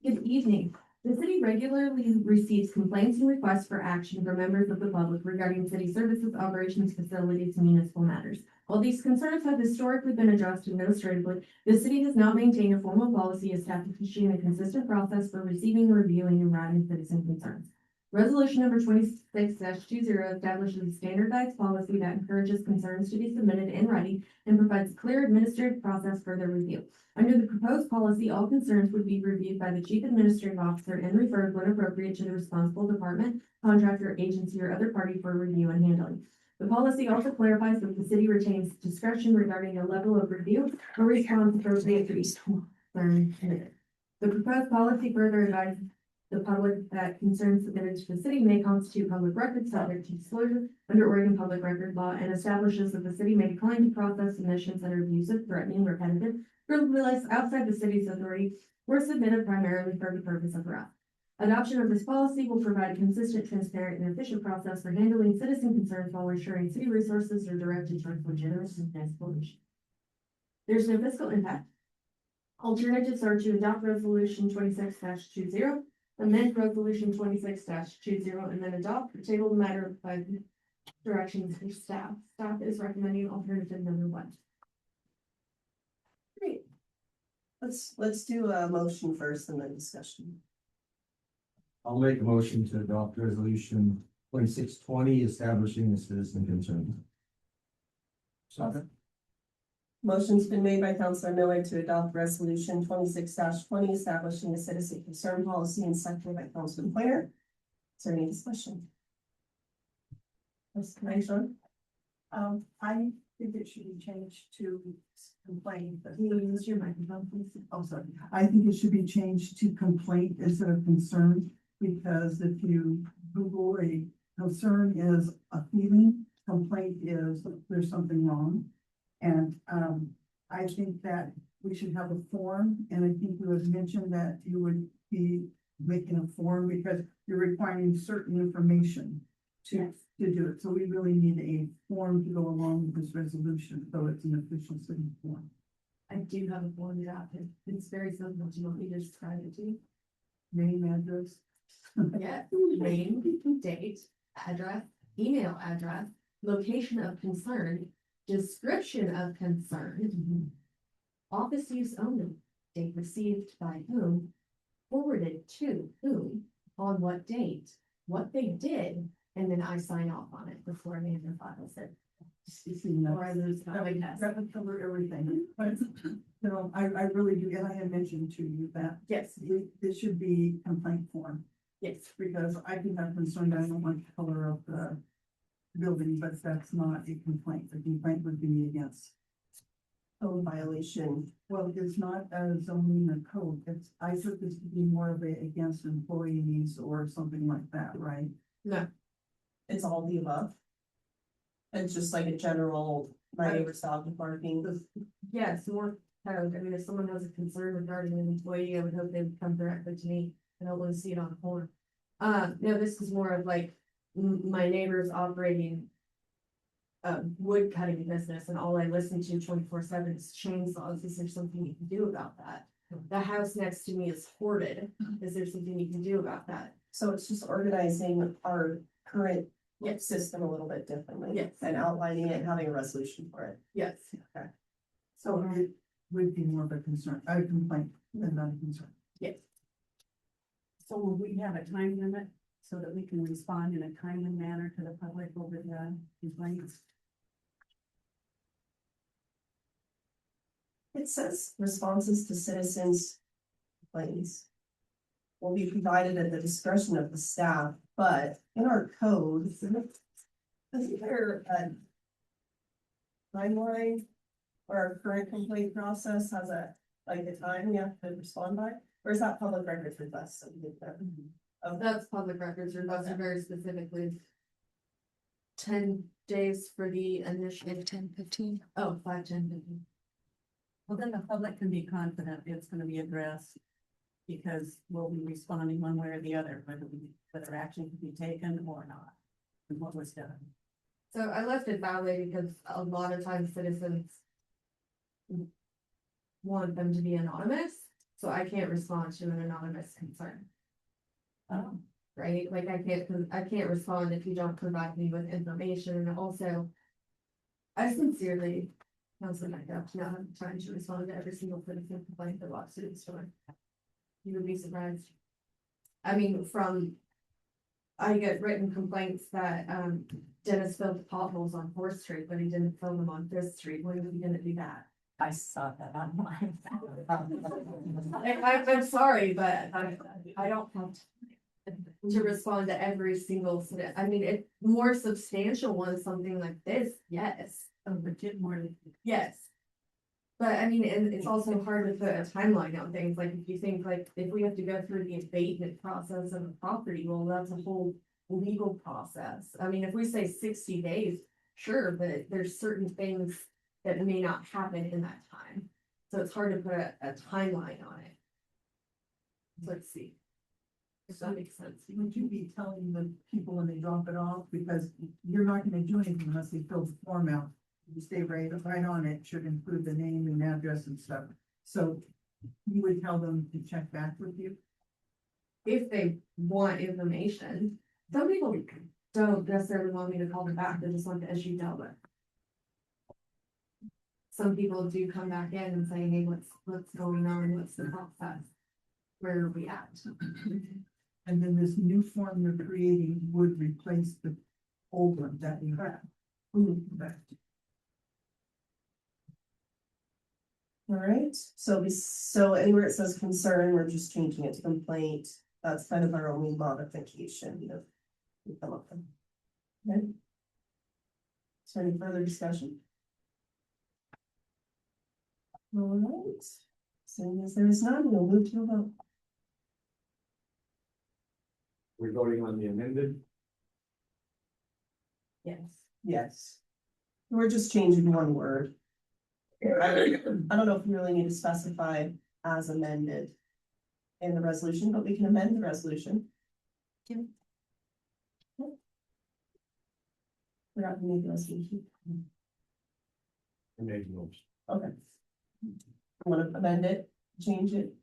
Good evening. The city regularly receives complaints and requests for action from members of the public regarding city services, operations, facilities, and municipal matters. While these concerns have historically been addressed administratively, the city does not maintain a formal policy establishing a consistent process for receiving, reviewing, and routing citizen concerns. Resolution number 26-20 establishes a standardized policy that encourages concerns to be submitted in writing and provides a clear administrative process for their review. Under the proposed policy, all concerns would be reviewed by the chief administrative officer and referred when appropriate to the responsible department, contractor, agency, or other party for review and handling. The policy also clarifies that the city retains discretion regarding the level of review or response appropriate to each concern submitted. The proposed policy further advises the public that concerns submitted to the city may constitute public records subject to disclosure under Oregon Public Record Law, and establishes that the city may decline to process submissions that are abusive, threatening, repetitive, frivolous, outside the city's authority, or submitted primarily for the purpose of harassment. Adoption of this policy will provide a consistent, transparent, and efficient process for handling citizen concerns while ensuring city resources are directed towards legitimate municipal issues. There's no fiscal impact. Alternatives are to adopt resolution 26-20, amend resolution 26-20, and then adopt or table the matter by directions for staff. Staff is recommending alternative number 1. Great. Let's do a motion first and then discussion. I'll make a motion to adopt resolution 2620 establishing the citizen concern. Second. Motion's been made by Councilor Miller to adopt resolution 26-20 establishing a citizen concern policy, and seconded by Councilman Pointer. Is there any discussion? I think it should be changed to complaint. Use your microphone, please. Oh, sorry. I think it should be changed to complaint instead of concern, because if you Google a concern is a feeling, complaint is there's something wrong. And I think that we should have a form, and I think it was mentioned that you would be making a form because you're requiring certain information to do it. So we really need a form to go along with this resolution, so it's an official city form. I do have a form drafted. It's very simple. Do you want me to describe it to you? Name, address. Yeah, name, date, address, email address, location of concern, description of concern, office use only, date received by whom, forwarded to whom, on what date, what they did, and then I sign off on it before manager files it. Or I lose my witness. That would cover everything, but, I really do, and I had mentioned to you that Yes, this should be complaint form, yes. because I can have concern that I don't like the color of the building, but that's not a complaint. The complaint would be against Code violation. well, it's not a zoning or code. It's, I took this to be more of a against employees or something like that, right? No, It's all of the above. It's just like a general, my neighbor's dog is barking. yes, more code. I mean, if someone has a concern regarding an employee, I would hope they would come directly to me. I don't want to see it on a form. No, this is more of like my neighbor's operating wood cutting business, and all I listen to 24/7 is chainsaws. Is there something you can do about that? The house next to me is hoarded. Is there something you can do about that? So it's just organizing our current system a little bit differently. Yes. And outlining it, and having a resolution for it. Yes. Okay. So it would be more of a concern, a complaint than not a concern. Yes. So will we have a time limit so that we can respond in a timely manner to the public over the complaints? It says responses to citizens' complaints will be provided at the discretion of the staff, but in our code, isn't there a timeline where our current complaint process has a, like the time we have to respond by? Or is that public records request? So we get that? Oh, That's public records, or those are very specifically 10 days for the initial. 10-15. Oh, 5, 10, 15. Well, then the public can be confident it's gonna be addressed. Because we'll be responding one way or the other, whether action can be taken or not, and what was done. So I left it that way because a lot of times citizens want them to be anonymous. So so I can't respond to an anonymous concern. Oh. Right, like I can't respond if you don't provide me with information, and also. I sincerely, Councilor Mecca, do not have time to respond to every single citizen complaint that walks through the store. You would be surprised. I mean, I get written complaints that, Dennis filled potholes on Fourth Street, but he didn't fill them on Fifth Street. When are we gonna do that? I saw that online. I'm sorry, but I don't have to respond to every single, I mean, it, more substantial ones, something like this, yes. Oh, legit more. Yes. But I mean, and it's also hard to put a timeline on things, like if you think like, if we have to go through the abatement process of a property, well, that's a whole legal process. I mean, if we say 60 days, sure, but there's certain things that may not happen in that time. So it's hard to put a timeline on it. Let's see. If that makes sense. Would you be telling the people when they drop it off, because you're not gonna do anything unless they fill the form out. You stay right on it, should include the name and address and stuff. So you would tell them to check back with you? If they want information, some people don't necessarily want me to call them back, they just want the issue dealt with. Some people do come back in and say, hey, what's going on, what's the process? Where are we at? And then this new form you're creating would replace the old one that you have. Correct. All right, so anywhere it says concern, we're just changing it to complaint. That's kind of our only modification, you know. We come up with. Okay. Is there any further discussion? All right, seeing as there is none, we'll move to a vote. We're voting on the amended. Yes. Yes. We're just changing one word. I don't know if we really need to specify as amended in the resolution, but we can amend the resolution. We're not gonna make the resolution. Okay. Want to amend it, change it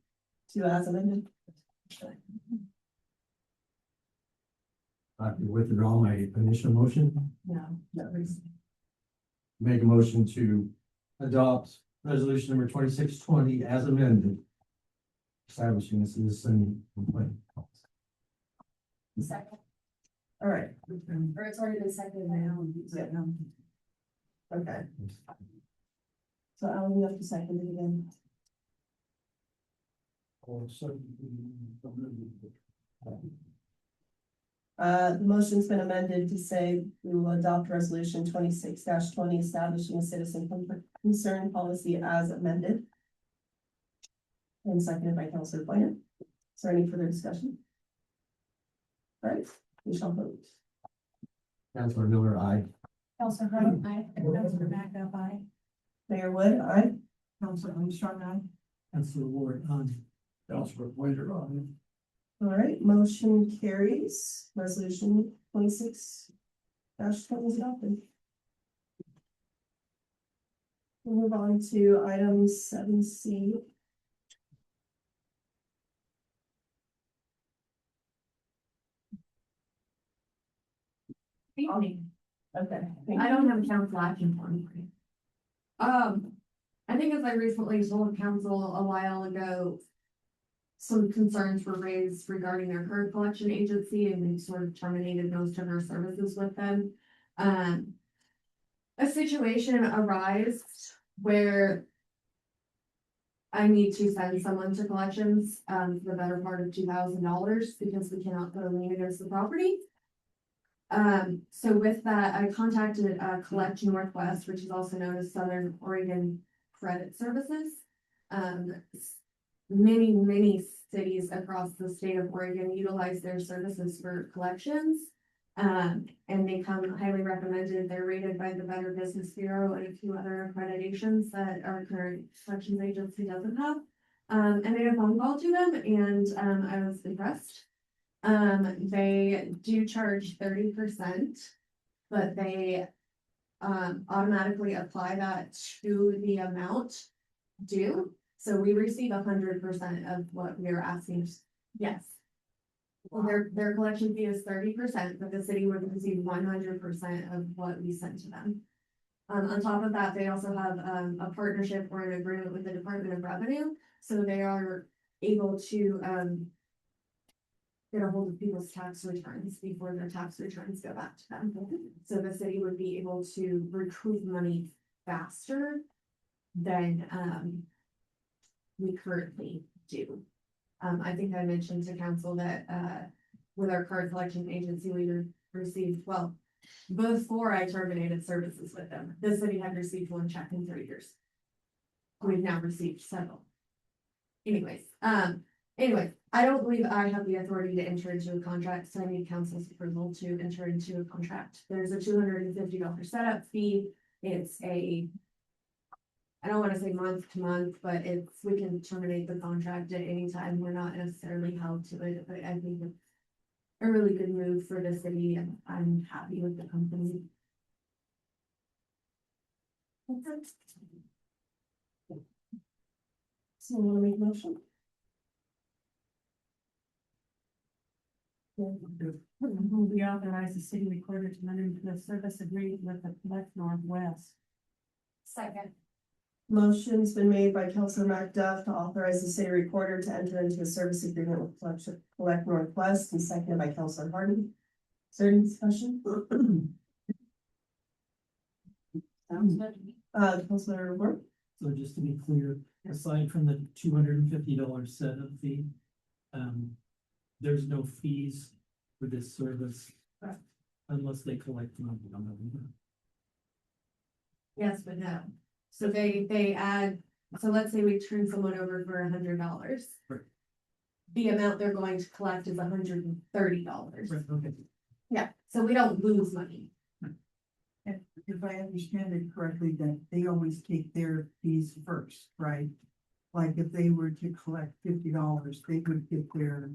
to as amended? I have to withdraw my initial motion. No. Make a motion to adopt resolution number 2620 as amended. Establishing a citizen complaint. Second, All right, or it's already been seconded now. okay. So Alan, you have to second it again. The motion's been amended to say we will adopt resolution 26-20 establishing a citizen concern policy as amended. And seconded by Councilor Boyer. Is there any further discussion? All right, we shall vote. Councilor Miller, aye. Councilor Hart, aye. Councilor Macca, aye. Mayor Wood, aye. Councilor Armstrong, aye. Councilor Ward, Councilor Winter, aye. All right, motion carries. Resolution 26-20 is adopted. We'll move on to item 7C. Okay. I don't have a council action plan. I think as I recently told council a while ago, some concerns were raised regarding their current collection agency, and we sort of terminated most of our services with them. A situation arose where I need to send someone to collections, for the better part of $2,000 because we cannot put a lien against the property. So with that, I contacted Collect Northwest, which is also known as Southern Oregon Credit Services. Many cities across the state of Oregon utilize their services for collections. And they come highly recommended. They're rated by the Better Business Bureau and a few other accreditations that our current collections agency doesn't have. And I made a phone call to them, and I was impressed. They do charge 30%, but they automatically apply that to the amount due. So we receive 100% of what we are asking. Yes. Their collection fee is 30%, but the city would receive 100% of what we send to them. On top of that, they also have a partnership or an agreement with the Department of Revenue, so they are able to get a hold of people's tax returns before their tax returns go back to them. So the city would be able to recoup money faster than we currently do. I think I mentioned to council that with our card collection agency, we received, well, before I terminated services with them, the city had received 1 check in 3 years. We've now received several. Anyways, I don't believe I have the authority to enter into a contract, so I need council's approval to enter into a contract. There's a $250 setup fee. It's I don't want to say month to month, but we can terminate the contract at any time. We're not necessarily held to it, but I think it's a really good move for the city, and I'm happy with the company. So want to make a motion? We authorize the city recorder to enter into a service agreement with the Collect Northwest. Second. Motion's been made by Councilor MacDuff to authorize the city recorder to enter into a service agreement with Collect Northwest, and seconded by Councilor Harden. Is there any discussion? Sounds good. Councilor Ward? So just to be clear, aside from the $250 setup fee, there's no fees for this service unless they collect money on them. Yes, but no. So they add, so let's say we turn someone over for $100. Right. The amount they're going to collect is $130. Right, okay. Yeah, so we don't lose money. If I understand it correctly, that they always take their fees first, right? Like if they were to collect $50, they would get their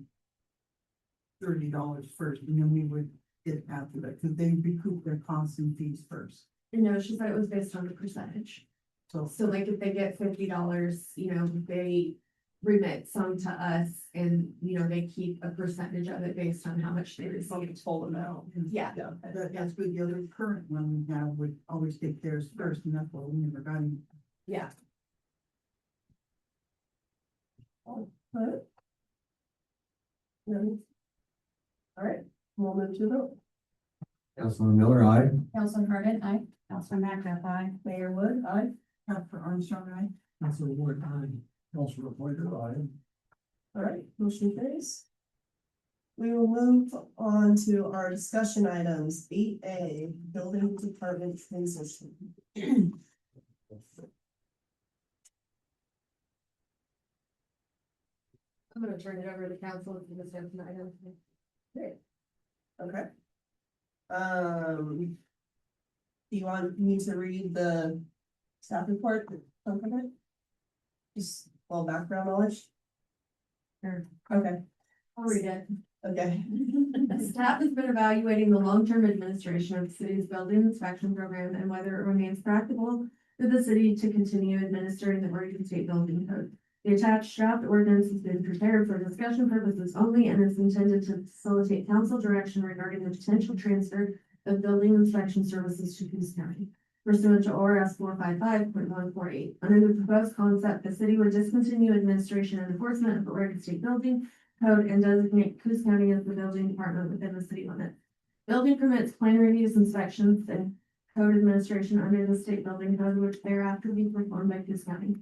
$30 first, and then we would get after that, because they recoup their costs and fees first. No, she said it was based on the percentage. So like if they get $50, they remit some to us, and they keep a percentage of it based on how much they receive. Full amount. Yeah. That's good. The other current one we have would always take theirs first, and that's what we never got any. Yeah. No. All right, we'll move to a vote. Councilman Miller, aye. Councilor Harden, aye. Councilor MacDuff, aye. Mayor Wood, aye. For Armstrong, right? Councilor Ward, aye. Councilor Pointer, aye. All right, motion carries. We will move on to our discussion items, 8A, building department transition. I'm gonna turn it over to council for this next item. Okay. Do you want me to read the staff report? Just background knowledge? Sure. Okay, I'll read it. okay. Staff has been evaluating the long-term administration of the city's building inspection program and whether it remains practical for the city to continue administering the Oregon State Building Code. The attached draft ordinance has been prepared for discussion purposes only and is intended to facilitate council direction regarding the potential transfer of building inspection services to Coos County. Pursuant to ORS 455.148, under the proposed concept, the city would discontinue administration and enforcement of the Oregon State Building Code and designate Coos County as the building department within the city limits. Building permits, plan reviews, inspections, and code administration under the state building code, which thereafter be performed by Coos County.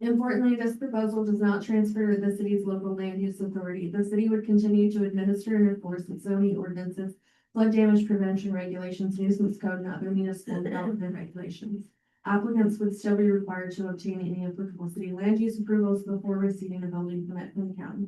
Importantly, this proposal does not transfer the city's local land use authority. The city would continue to administer and enforce its zoning ordinances, flood damage prevention regulations, nuisance code, and other municipal development regulations. Applicants would still be required to obtain any applicable city land use approvals before receiving a building permit from the county.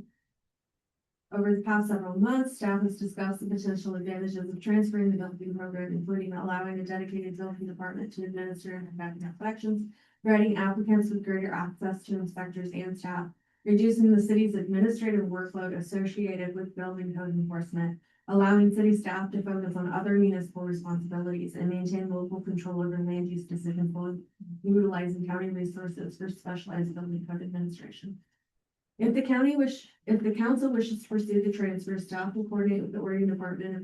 Over the past several months, staff has discussed the potential advantages of transferring the building program, including allowing a dedicated building department to administer and conduct inspections, providing applicants with greater access to inspectors and staff, reducing the city's administrative workload associated with building code enforcement, allowing city staff to focus on other municipal responsibilities and maintain local control over land use decisions while utilizing county resources for specialized building code administration. If the council wishes to pursue the transfer, staff will coordinate with the Oregon Department of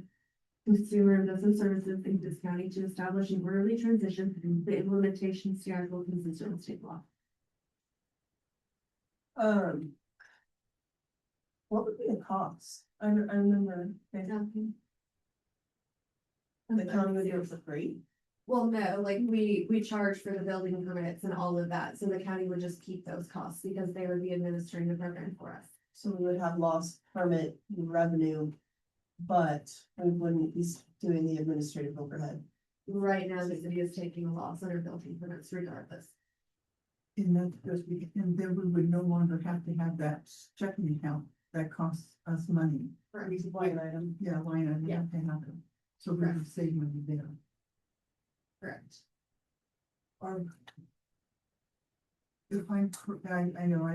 Consumer and Business Services in this county to establish an orderly transition through the implementation schedule consistent with state law. What would be the cost? I remember. The county would do it for free. Well, no, like we charge for the building permits and all of that, so the county would just keep those costs because they would be administering the program for us. So we would have lost permit revenue, but we wouldn't be doing the administrative overhead. Right now, the city is taking a loss on our building permits regardless. And that's just, and then we would no longer have to have that checking account that costs us money. Correct. Line item. Yeah, line item, Yeah. have to have it. So we would save money there. Correct. Or if I'm, I know,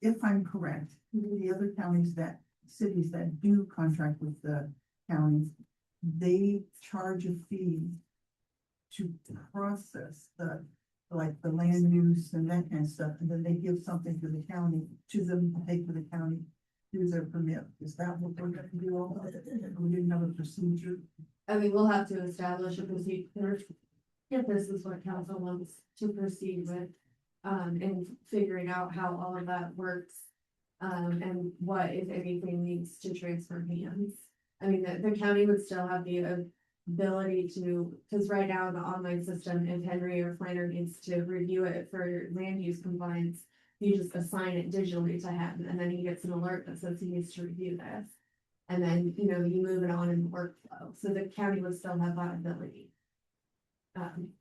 if I'm correct, the other counties cities that do contract with the counties, they charge a fee to process like the land use and that kind of stuff, and then they give something to the county, to them to take to the county, do their permit. Is that what we're gonna do all of it? We didn't have a procedure. I mean, we'll have to establish a procedure if this is what council wants to proceed with. And figuring out how all of that works. And what, if anything, needs to transfer hands. I mean, the county would still have the ability to, because right now in the online system, if Henry or Flanner needs to review it for land use compliance, you just assign it digitally to him, and then he gets an alert that says he needs to review this. And then, you move it on in the workflow, so the county would still have that ability.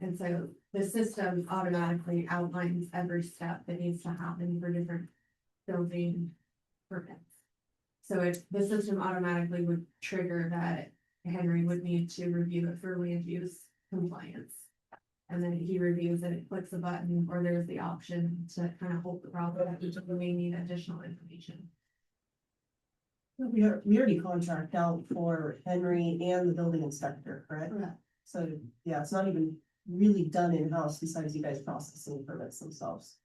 And so the system automatically outlines every step that needs to happen for different building permits. So if the system automatically would trigger that Henry would need to review it for land use compliance. And then he reviews it, clicks a button, or there's the option to kind of hold the problem, which we may need additional information. We already contract out for Henry and the building inspector, correct? Correct. So, yeah, it's not even really done in-house besides you guys processing permits themselves.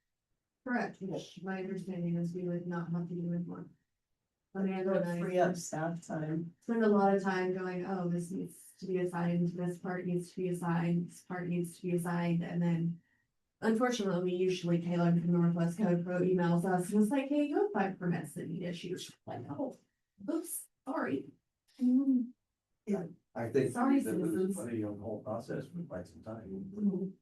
Correct, which my understanding is we would not have to do it more. I mean, It would free up staff time. spend a lot of time going, oh, this needs to be assigned, this part needs to be assigned, this part needs to be assigned, and then. Unfortunately, we usually Taylor from Northwest Code Pro emails us and it's like, hey, you have 5 permits that need issues. Like, oh, oops, sorry. I think Sorry, that loses citizens. money on the whole process for quite some time.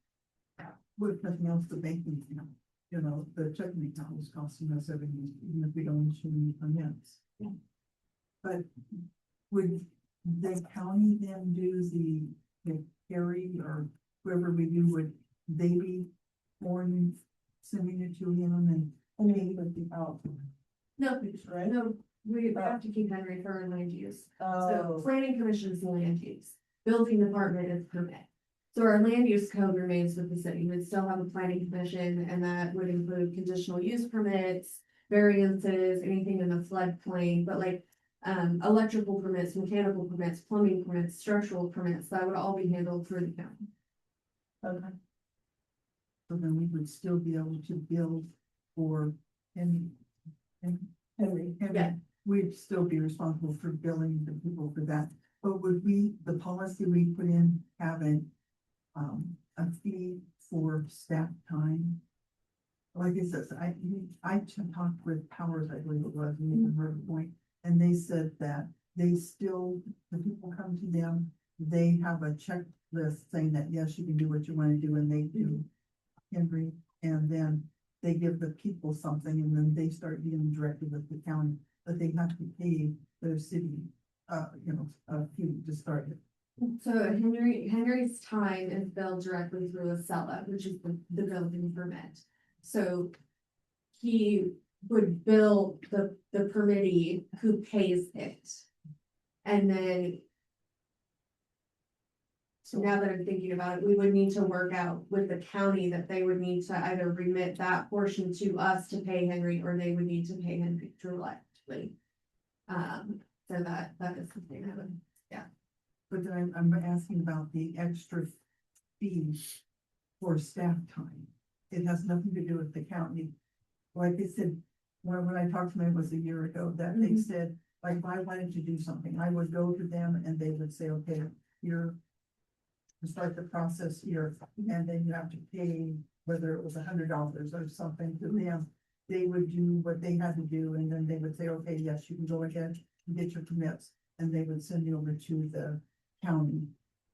With nothing else, the banking account, the checking account was costing us everything, even if we don't issue any permits. Yeah. But would the county then do the Harry or whoever we do, would they be sending it to him and he would be out? No, Right? no, we have to keep Henry for our land use. So Oh, planning commission is the land use, building department is permit. So our land use code remains with the city, we'd still have a planning commission, and that would include conditional use permits, variances, anything in the floodplain, but like. Electrical permits, mechanical permits, plumbing permits, structural permits, that would all be handled through the county. okay. So then we would still be able to build for Henry. Yeah. We'd still be responsible for billing the people for that, but would the policy we put in have a fee for staff time? Like I said, I talked with Powers, I believe it was, in River Point, and they said that the people come to them, they have a checklist saying that, yes, you can do what you want to do, and they do. Henry, and then they give the people something, and then they start dealing directly with the county, but they have to pay their city, a fee to start it. So Henry's time is billed directly through Acela, which is the building permit. So he would bill the permittee who pays it. And then. So now that I'm thinking about it, we would need to work out with the county that they would need to either remit that portion to us to pay Henry, or they would need to pay Henry directly. So that is something I would, But then I'm asking about the extra fees for staff time. It has nothing to do with the county. Like I said, when I talked to them, it was a year ago, that they said, like, if I wanted to do something, I would go to them and they would say, okay, you're to start the process here, and then you have to pay, whether it was $100 or something to them. They would do what they had to do, and then they would say, okay, yes, you can go ahead and get your permits, and they would send you over to the county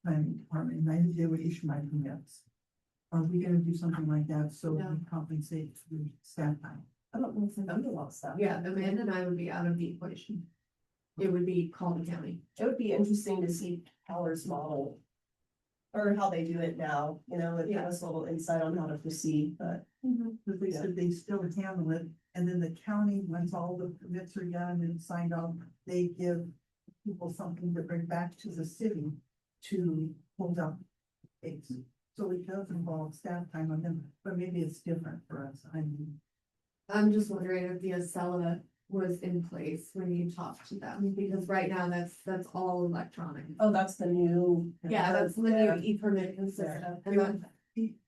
planning department, and then they would issue my permits. Are we gonna do something like that, so we No. compensate for staff time? I don't know if they've done a lot of stuff. yeah, Amanda and I would be out of the equation. It would be Colton County. It would be interesting to see Powers model. Or how they do it now, you know, it give us a little insight on how to proceed, but. But they said they still handle it, and then the county, once all the permits are done and signed off, they give people something to bring back to the city to hold up case. So it does involve staff time on them, but maybe it's different for us, I mean. I'm just wondering if the Acela was in place when you talked to them, because right now that's all electronic. Oh, that's the new. Yeah, that's the new e-permit system. And then,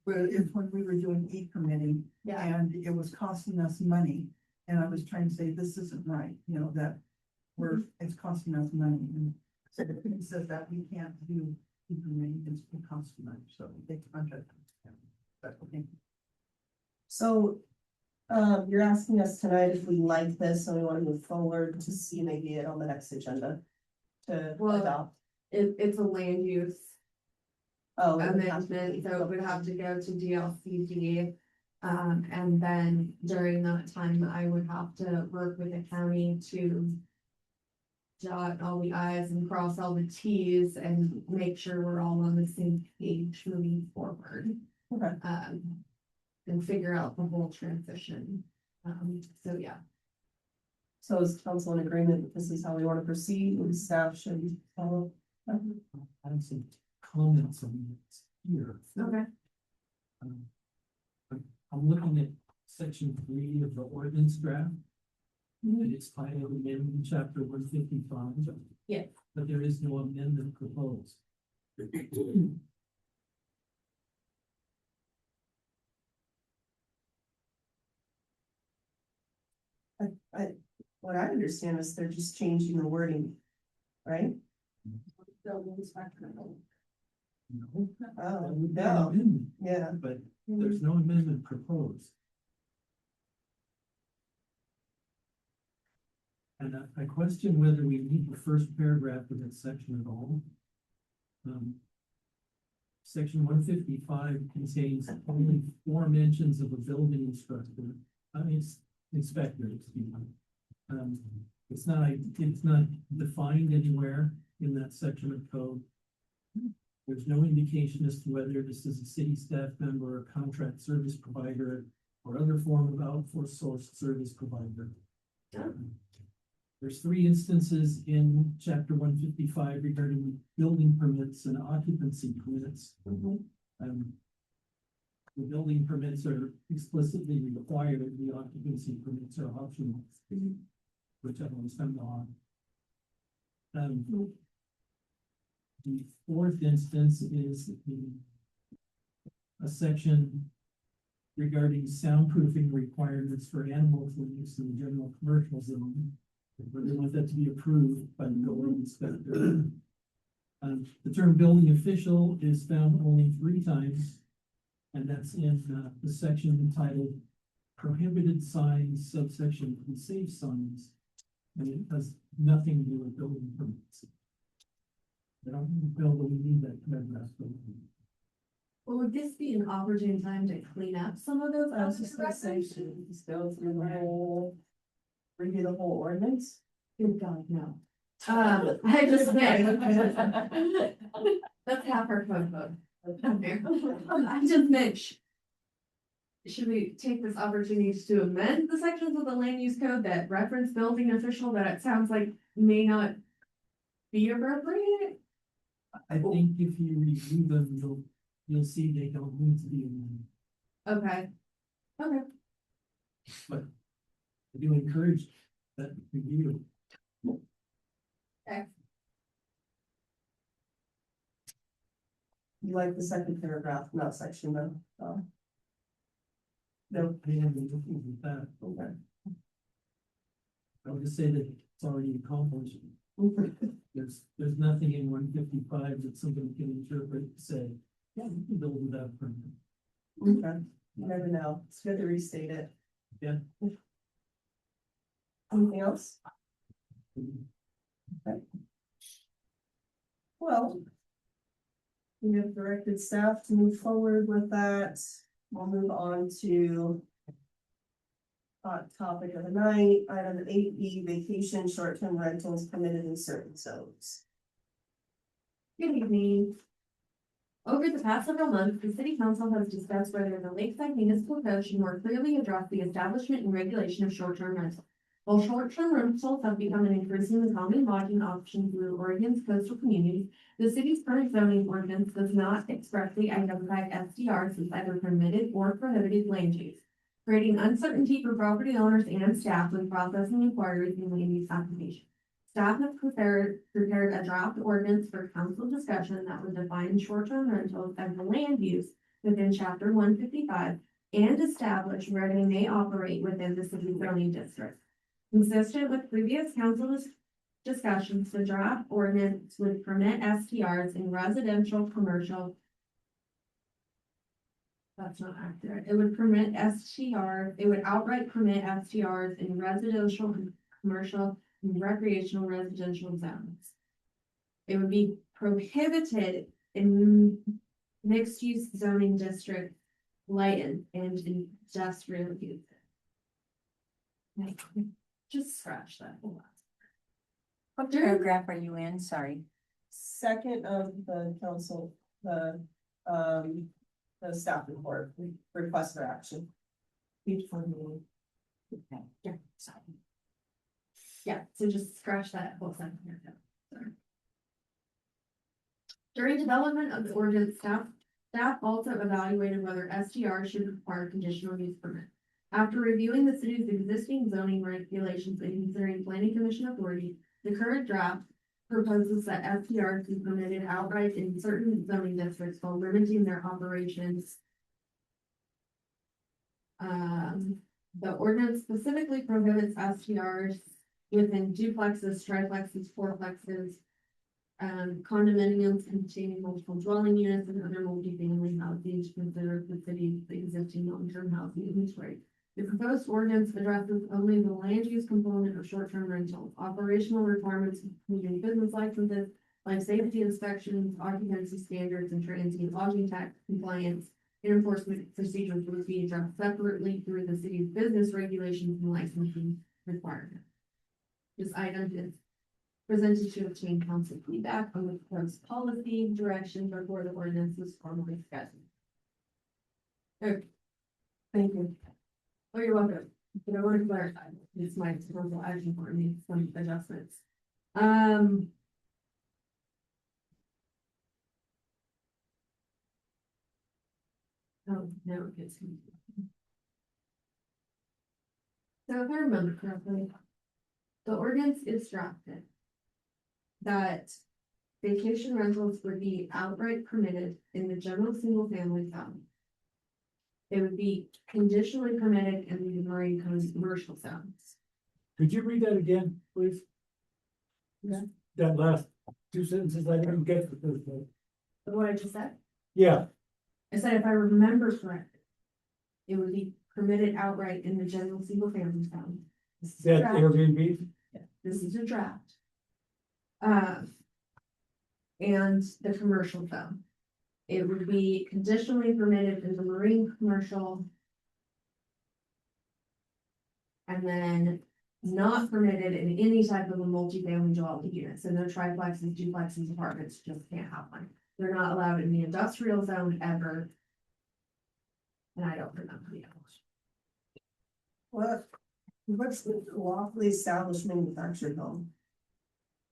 Well, it's when we were doing e-permitting, yeah, and it was costing us money, and I was trying to say, this isn't right, you know, that it's costing us money, and so the thing says that we can't do e-permitting, it's it costs money, so they contract. But okay. So, you're asking us tonight if we like this and we want to move forward to see maybe it on the next agenda. To Well, adopt. it's a land use Oh. amendment, so it would have to go to DLCD. And then during that time, I would have to work with the county to dot all the i's and cross all the t's and make sure we're all on the same page moving forward. Okay. And figure out the whole transition. So yeah. So is council in agreement that this is how we want to proceed, and staff should follow? I have some comments on this here. Okay. I'm looking at section 3 of the ordinance draft. And it's titled amendment chapter 155. Yeah. But there is no amendment proposed. What I understand is they're just changing the wording, right? No, Oh, that would be an no, amendment, yeah. but there's no amendment proposed. And I question whether we need the first paragraph of that section at all. Section 155 contains only 4 mentions of a building inspector, inspector, excuse me. It's not defined anywhere in that section of code. There's no indication as to whether this is a city staff member, a contract service provider, or other form of outsourced service provider. There's 3 instances in chapter 155 regarding building permits and occupancy permits. The building permits are explicitly required, the occupancy permits are optional, which I've always found odd. The 4th instance is a section regarding soundproofing requirements for animal use in the general commercial zone. Where they want that to be approved by the building inspector. The term building official is found only 3 times. And that's in the section entitled prohibited signs, subsection unsafe signs. And it has nothing to do with building permits. I don't feel that we need that paragraph. Well, would this be an opportune time to clean up some of those? I was just gonna say, should we just go through the whole, review the whole ordinance? Good God, no. I just meant. That's half our code book. I just meant. Should we take this opportunity to amend the sections of the land use code that reference building official that it sounds like may not be appropriate? I think if you review them, you'll see they don't need to be amended. Okay. But I do encourage that review. You like the second paragraph, not section though? Oh. No, I haven't looked at that. okay. I would just say that it's already accomplished. There's nothing in 155 that somebody can interpret to say, yeah, you can build without a permit. Okay, you never know. It's good to restate it. Yeah. Anything else? Okay. Well. We have directed staff to move forward with that. We'll move on to. Hot topic of the night, item 8B, vacation short-term rentals permitted in certain zones. Good evening. Over the past several months, the city council has discussed whether the Lakeside Municipal Code should more clearly address the establishment and regulation of short-term rentals. While short-term rentals have become an increasingly common lodging option through Oregon's coastal communities, the city's current zoning ordinance does not expressly identify SDRs as either permitted or prohibited land use, creating uncertainty for property owners and staff when processing inquiries in land use applications. Staff have prepared a draft ordinance for council discussion that would define short-term rentals as the land use within chapter 155 and establish where they may operate within the city zoning district. Consistent with previous council discussions, the draft ordinance would permit STRs in residential, commercial. That's not accurate. It would permit it would outright permit STRs in residential, commercial, and recreational residential zones. It would be prohibited in mixed-use zoning district, light and industrial use. Just scratch that. What paragraph are you in? Sorry. Second of the council, the staff report, request for action. Page 41. Okay, yeah, sorry. Yeah, so just scratch that whole sentence here. Sorry. During development of the ordinance, staff also evaluated whether SDR should require conditional use permit. After reviewing the city's existing zoning regulations and considering planning commission authority, the current draft proposes that SDRs be permitted outright in certain zoning districts while limiting their operations. The ordinance specifically prohibits STRs within duplexes, triplexes, fourplexes, condominiums containing multiple dwelling units and other multifamily housing to consider the city's existing long-term housing inventory. The proposed ordinance addresses only the land use component of short-term rentals. Operational requirements, including business licenses, life safety inspections, occupancy standards, and transient lodging tax compliance and enforcement procedures would be addressed separately through the city's business regulations and licensing requirements. This item is presented to obtain council feedback on the proposed policy direction before the ordinance is formally scheduled. Okay. Thank you. Oh, you're welcome. But I want to clarify, it's my council action for me, some adjustments. Oh, now it gets confusing. So if I remember correctly, the ordinance is drafted that vacation rentals would be outright permitted in the general single family zone. It would be conditionally permitted in the marine commercial zones. Could you read that again, please? Yeah. That last two sentences, I didn't get the first one. What I just said, Yeah, I said if I remember correctly, it would be permitted outright in the general single family zone. This is a that draft. Airbnb, This is a draft. And the commercial zone. It would be conditionally permitted in the marine commercial. And then not permitted in any type of a multi-family dwelling unit, so no triplexes, duplexes, apartments, just can't have one. They're not allowed in the industrial zone ever. And I don't remember the others. What's the lawfully established manufactured home?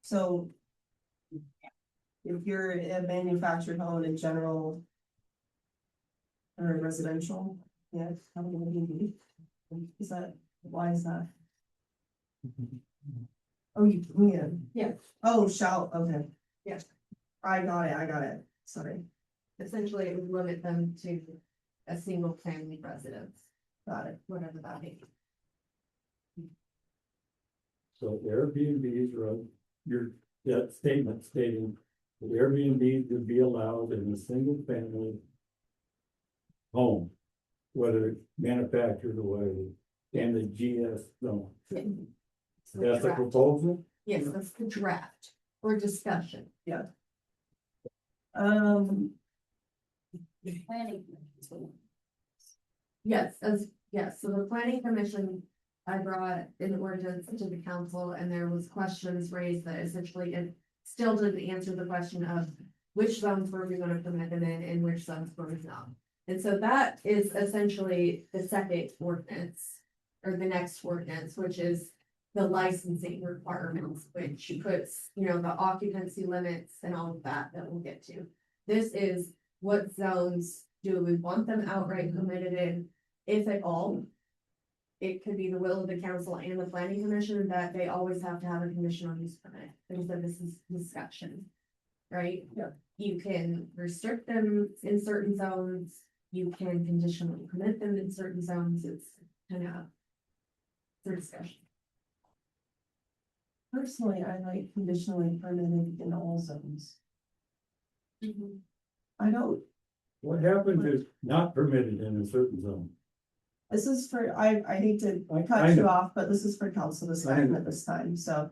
So. If you're a manufactured home in general. Or residential, yes, how would it be? Is that, why is that? Oh, you can. Yes. Oh, shall, okay. Yes. I got it. Sorry, Essentially, it would limit them to a single family residence, got it. whatever that is. So Airbnbs are, your, that statement stating that Airbnbs would be allowed in a single family home, whether it's manufactured or whatever, and the GS zone. That's the proposal? Yes, that's the draft or discussion. Yes, so the planning commission, I brought an ordinance to the council and there was questions raised that essentially it still didn't answer the question of which zones were we gonna permit them in and which zones were we not. And so that is essentially the second ordinance or the next ordinance, which is the licensing requirements, which puts, you know, the occupancy limits and all of that we'll get to. This is what zones do we want them outright permitted in, if at all. It could be the will of the council and the planning commission that they always have to have a conditional use permit, because of this is discussion. Right? Yeah. You can restrict them in certain zones, you can conditionally permit them in certain zones, it's kind of for discussion. Personally, I like conditionally permitted in all zones. I don't, What happens is not permitted in a certain zone? this is for, I hate to I cut you know. off, but this is for council discussion at this time, so.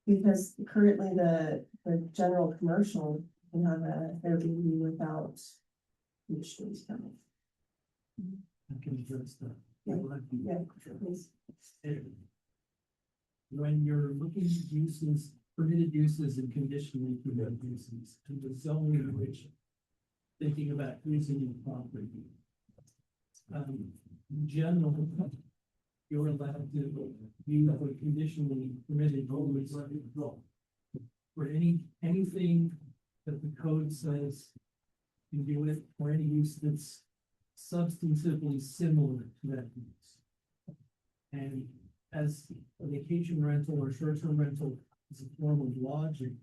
Because currently the general commercial can have a Airbnb without conditions coming. I can address that. Yeah, please. When you're looking at uses, permitted uses and conditionally permitted uses, to the zone in which thinking about using your property. In general, you're allowed to use a conditionally permitted use for anything that the code says you do it, or any use that's substantively similar to that use. And as a vacation rental or short-term rental is a form of lodging,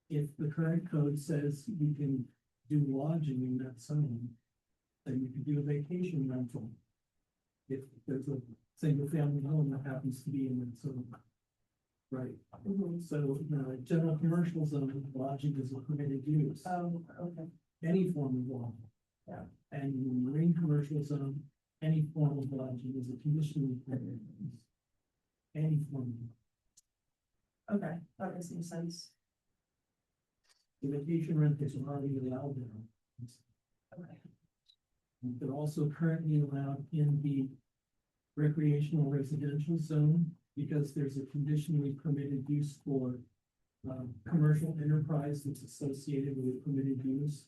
if the current code says you can do lodging in that zone, then you can do a vacation rental. If there's a single family home that happens to be in that zone. Right, so, general commercial zone, lodging is a permitted use. Oh, okay. Any form of lodging. Yeah. And in the marine commercial zone, any form of lodging is a conditionally permitted use. Any form of. Okay, that makes some sense. The vacation rentals are already allowed now. Okay. They're also currently allowed in the recreational residential zone, because there's a conditionally permitted use for commercial enterprise that's associated with permitted use.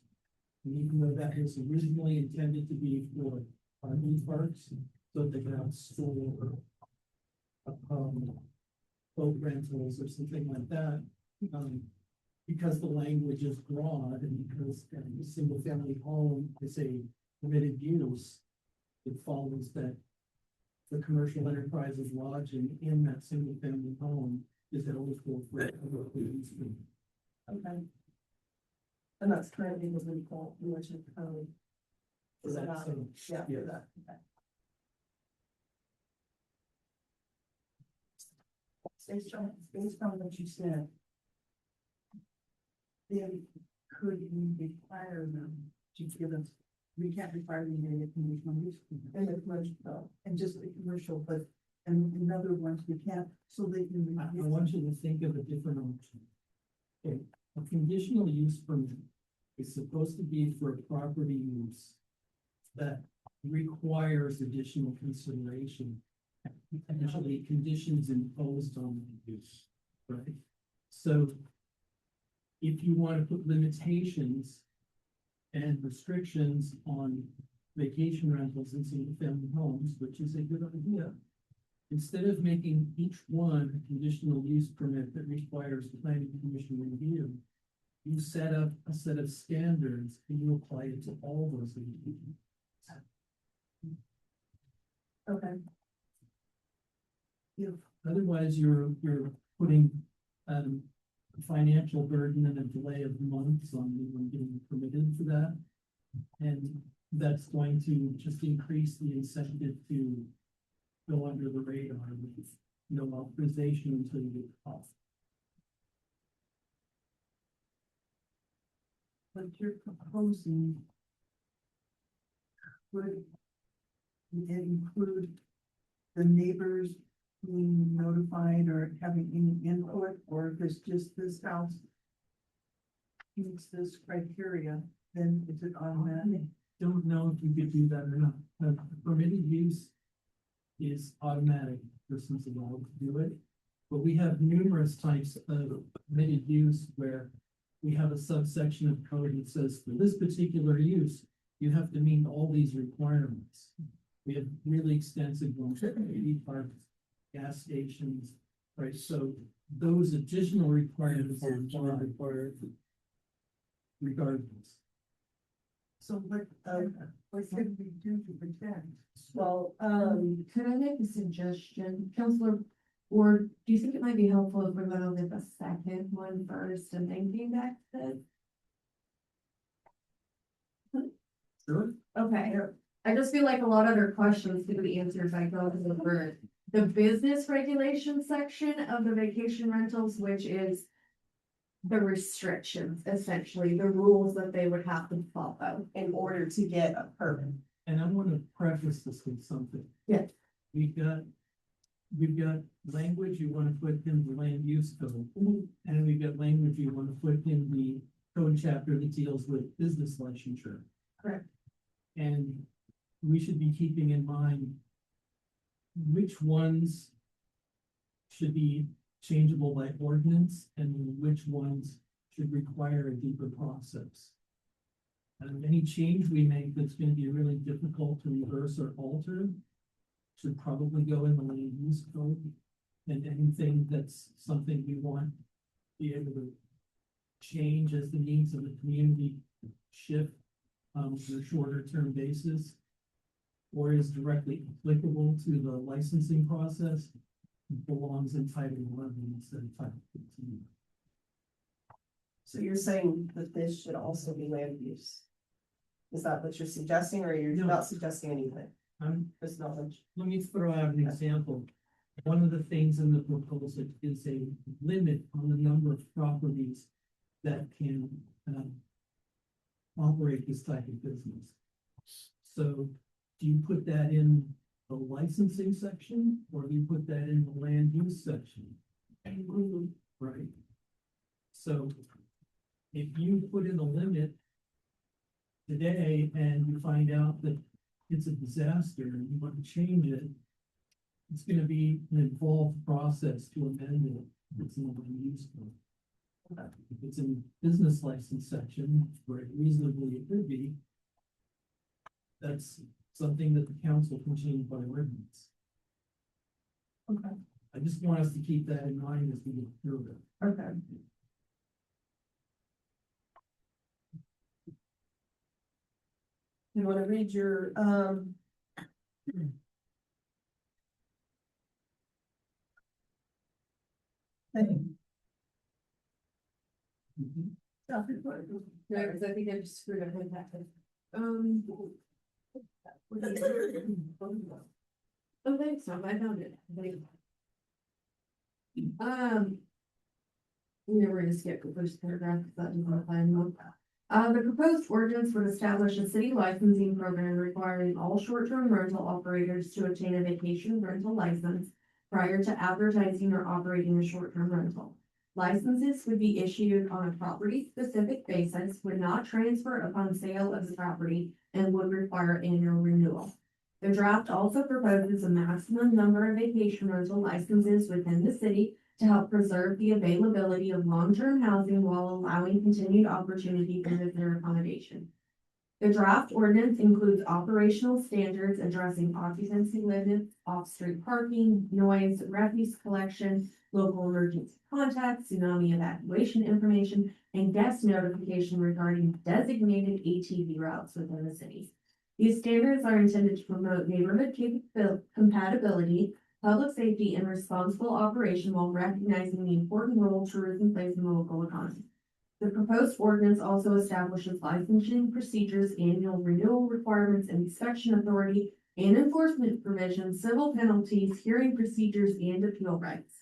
And even though that was originally intended to be for RV parks, so they can have store boat rentals or something like that, because the language is broad and because a single family home is a permitted use, it follows that the commercial enterprise of lodging in that single family home is eligible for a use. Okay. And that's currently the legal, which is code. For that zone. Yeah, Yeah. for that, okay. Based on what you said. Then could we require them to give us, we can't require them to get a conditional use permit. In the commercial, And just the commercial, but, and in other ones, we can't, so they can. I want you to think of a different option. Okay, a conditional use permit is supposed to be for a property use that requires additional consideration. Potentially conditions imposed on the use, right? So if you want to put limitations and restrictions on vacation rentals in single family homes, which is a good idea, instead of making each one a conditional use permit that requires planning commission review, you set up a set of standards and you apply it to all those. okay. Otherwise, you're putting, a financial burden and a delay of months on anyone getting permitted for that. And that's going to just increase the incentive to go under the radar with no authorization until you get caught. But you're proposing. Would it include the neighbors being notified or having any input, or if it's just this house meets this criteria, then is it automatic? Don't know if you could do that or not. Permitted use is automatic, person's allowed to do it. But we have numerous types of permitted use where we have a subsection of code that says for this particular use, you have to meet all these requirements. We have really extensive ones, AV parks, gas stations, right? So those additional requirements are required regardless. So what could we do to protect? Well, could I make a suggestion, Counselor? Or do you think it might be helpful if we went over the second one first and then came back to this? Sure. Okay, I just feel like a lot of their questions could be answered if I go over the business regulation section of the vacation rentals, which is the restrictions, essentially, the rules that they would have to follow in order to get a permit. And I want to preface this with something. Yeah. We've got language you want to put in the land use code, and we've got language you want to put in the code chapter that deals with business licensure. Correct. And we should be keeping in mind which ones should be changeable by ordinance and which ones should require a deeper process. And any change we make that's going to be really difficult to reverse or alter should probably go in the land use code. And anything that's something we want to be able to change as the needs of the community shift on a shorter term basis, or is directly applicable to the licensing process, belongs in Title 11 instead of Title 15. So you're saying that this should also be land use? Is that what you're suggesting, or you're No. not suggesting anything? Just knowledge. Let me throw out an example. One of the things in the proposal is a limit on the number of properties that can operate this type of business. So do you put that in the licensing section, or do you put that in the land use section? Right. So if you put in a limit today and you find out that it's a disaster and you want to change it, it's going to be an involved process to amend it. If it's in the land use code. If it's in business license section, where reasonably it could be, that's something that the council can change by ordinance. Okay. I just want us to keep that in mind as we get through it. Okay. You want to read your, thing? Self-report. No, because I think I just screwed up with that. Oh, thanks, Tom, I found it. We're gonna skip the first paragraph, because that doesn't apply anymore. The proposed ordinance would establish a city licensing program requiring all short-term rental operators to obtain a vacation rental license prior to advertising or operating a short-term rental. Licenses would be issued on a property-specific basis, would not transfer upon sale of the property, and would require annual renewal. The draft also proposes a maximum number of vacation rental licenses within the city to help preserve the availability of long-term housing while allowing continued opportunity for visitor accommodation. The draft ordinance includes operational standards addressing occupancy limits, off-street parking, noise, refuse collection, local emergency contacts, tsunami evacuation information, and guest notification regarding designated ATV routes within the city. These standards are intended to promote neighborhood compatibility, public safety, and responsible operation while recognizing the important role tourism plays in the local economy. The proposed ordinance also establishes licensing procedures, annual renewal requirements, inspection authority, and enforcement provisions, civil penalties, hearing procedures, and appeal rights.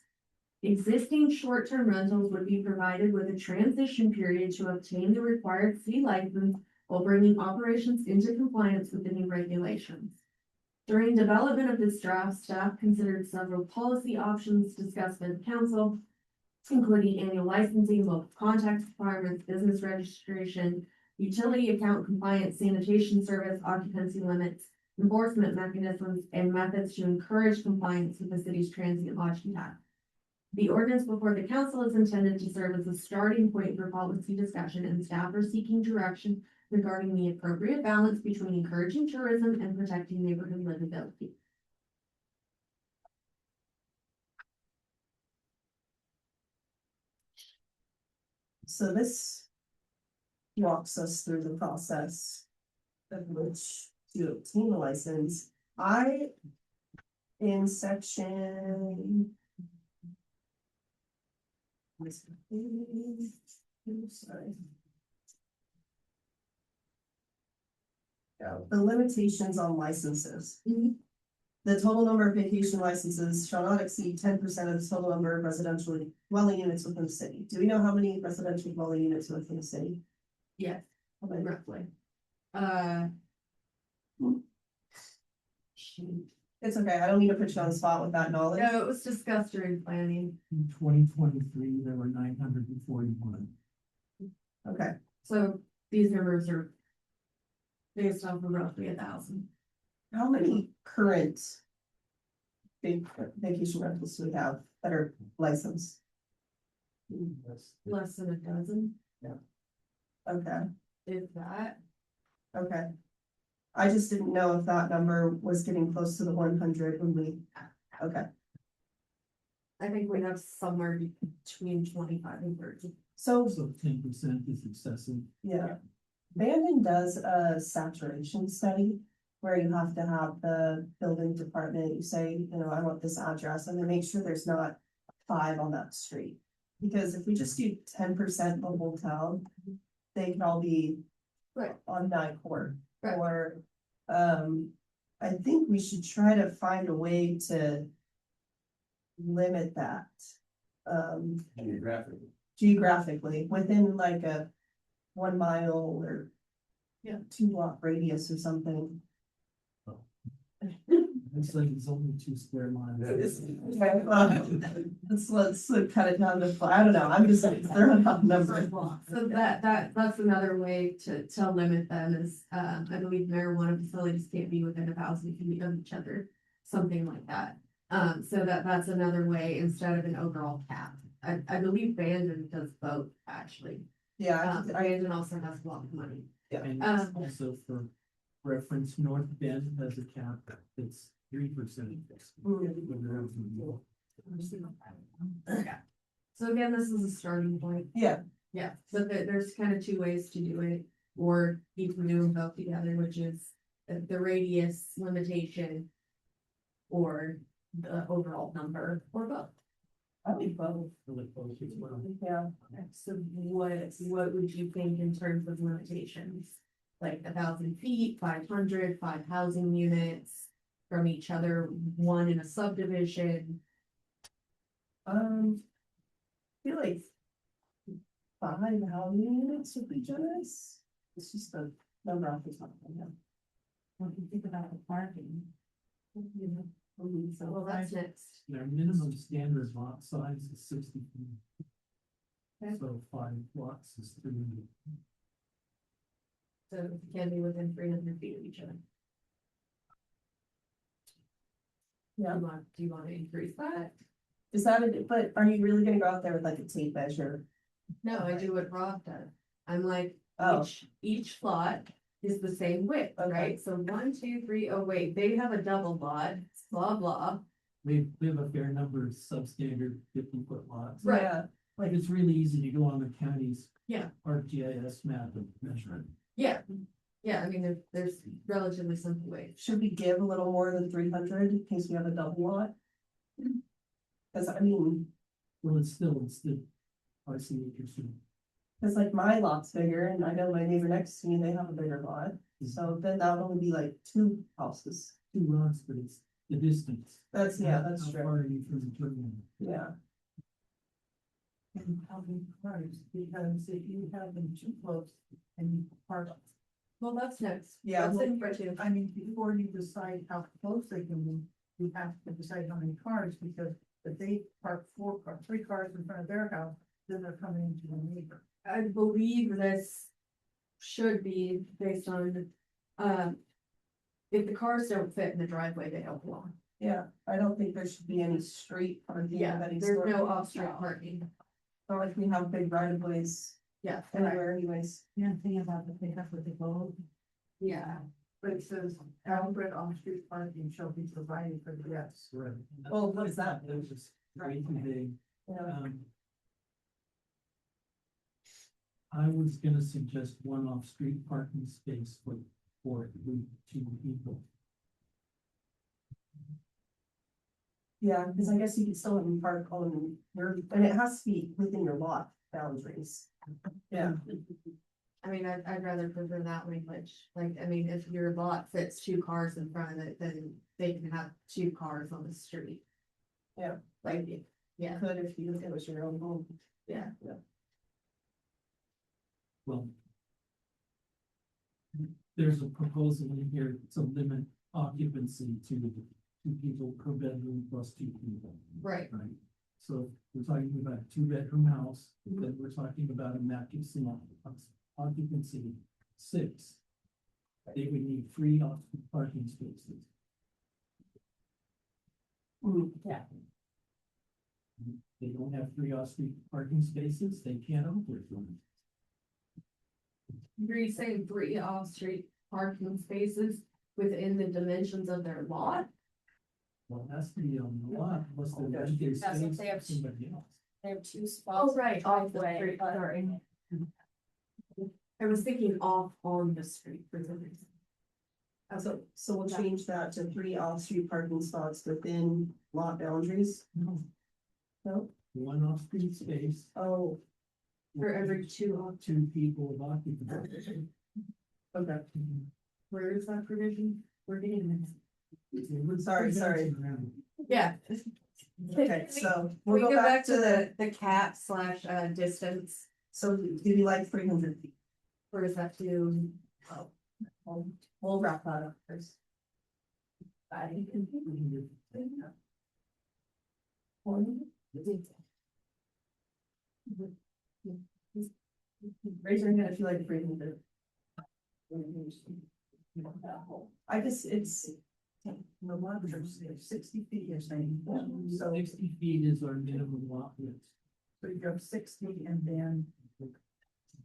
Existing short-term rentals would be provided with a transition period to obtain the required city license while bringing operations into compliance with the new regulations. During development of this draft, staff considered several policy options discussed by the council, including annual licensing, local contact requirements, business registration, utility account compliance, sanitation service, occupancy limits, enforcement mechanisms, and methods to encourage compliance with the city's transient lodging tax. The ordinance before the council is intended to serve as a starting point for policy discussion, and staff are seeking direction regarding the appropriate balance between encouraging tourism and protecting neighborhood livability. So this walks us through the process of which to obtain a license. In section. Sorry. Yeah, the limitations on licenses. The total number of vacation licenses shall not exceed 10% of the total number of residential dwelling units within the city. Do we know how many residential dwelling units within the city? Yes, roughly. It's okay, I don't need to put you on the spot with that knowledge. No, it was discussed during planning. In 2023, there were 941. Okay, So these numbers are based off of roughly 1,000. how many current vacation rentals do we have that are licensed? Less than a dozen, Okay, if that. okay. I just didn't know if that number was getting close to the 100 when we, okay. I think we have somewhere between 25 and 30. So, 10% is excessive. yeah. Bandon does a saturation study where you have to have the building department, you say, you know, I want this address, and then make sure there's not 5 on that street. Because if we just do 10% the whole town, they can all be Right. on Night Court. Right. Or, I think we should try to find a way to limit that. Geographically, within like a 1 mile or 2 block radius or something. It's like it's only 2 square miles. Let's cut it down to, I don't know, I'm just throwing out numbers. So that's another way to limit them is, I believe marijuana facilities can't be within 1,000 feet of each other, something like that. So that's another way instead of an overall cap. I believe Bandon does both, actually. Yeah, Bandon also has a lot of money. And also for reference, North Bend has a cap that's 3%. So again, this is a starting point. Yeah. Yeah, so there's kind of 2 ways to do it, or you can do them both together, which is the radius limitation or the overall number, or both. I think both. Yeah. So what would you think in terms of limitations? Like 1,000 feet, 500, 5 housing units from each other, 1 in a subdivision? I feel like 5 housing units would be generous. It's just a number off the top of my head. What do you think about the parking? So, well, that's next. Their minimum standard lot size is 60 feet. Okay. So 5 lots is 300. So it can be within 300 feet of each other. Yeah. Do you want to increase that? Is that but are you really gonna go out there with like a tape measure? No, I do what Rob does. I'm like, Oh. each lot is the same width, Okay. right? So 1, 2, 3, oh wait, they have a double lot, blah, blah. We have a fair number of substandard 50-foot lots. Right. Yeah. Like it's really easy to go on the county's Yeah. ArcGIS map and measure it. Yeah. Yeah, I mean, there's relatively simple ways. Should we give a little more than 300 in case we have a double lot? Cause I mean, Well, it's the, I see what you're saying. cause like my lot's bigger and I know my neighbor next to me, they have a bigger lot. So then that would only be like 2 houses. 2 lots, but it's the distance. That's, yeah, that's How true. far are you from the terminal? Yeah. And how many cars, because if you have them too close and you park. Well, that's next. Yeah. That's in here too. I mean, before you decide how close they can be, you have to decide how many cars, because if they park 3 cars in front of their house, then they're coming into the neighbor. I believe this should be based on, if the cars don't fit in the driveway, they don't belong. Yeah, I don't think there should be any street parking. Yeah, of any there's sort. no off-street parking. Not like we have big right of ways Yeah, anywhere anyways. Yeah, thing about the pickup with the gold. yeah. But it says, Alfred on-street parking shall be provided for the guests. Right. Oh, what is that? It was just way too big. Yeah. I was gonna suggest 1 off-street parking space for 2 people. Yeah, because I guess you can still have them park on your, and it has to be within your lot boundaries. Yeah. I mean, I'd rather prefer that language. Like, I mean, if your lot fits 2 cars in front of it, then they can have 2 cars on the street. Yeah. Like, yeah, Could if you, it was your own home. yeah. Well, there's a proposal in here to limit occupancy to 2 people per bedroom plus 2 people. Right. Right, so we're talking about a 2-bedroom house, then we're talking about a maximum occupancy 6. They would need 3 parking spaces. Yeah. They don't have 3 off-street parking spaces, they can't operate one. Are you saying 3 off-street parking spaces within the dimensions of their lot? Well, it has to be on the lot, unless they're renting space That's what they for have. somebody else. They have 2 spots. Oh, right, off the street, sorry. I was thinking off on the street for some reason. So we'll change that to 3 off-street parking spots within lot boundaries. No. No? 1 off-street space. Oh, For every 2 2 people of occupancy. okay. Where is that provision? We're getting this. Sorry. Yeah. Okay, so We we'll go back to the cap slash distance, so do you like 300 feet? or is that too? We'll wrap that up first. Raise your hand if you like 300. I guess it's. No longer 60 feet, you're saying. So 60 feet is our minimum lot width. So you go 60 and then.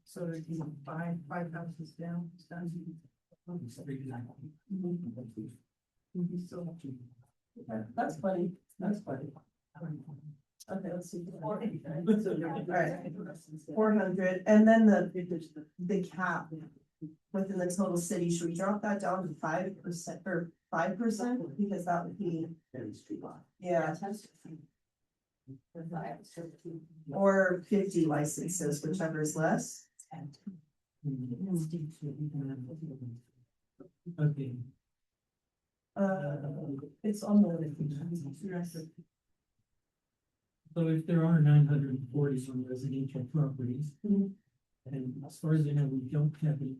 So there's 5 houses down, it's done. That's funny, that's funny. Okay, let's see. Alright, 400, and then the cap within the total city, should we drop that down to 5% or 5%? Because that would be. Yeah. Or 50 licenses, whichever is less. Okay. It's on the. So if there are 940 some residential properties. And as far as I know, we don't have any.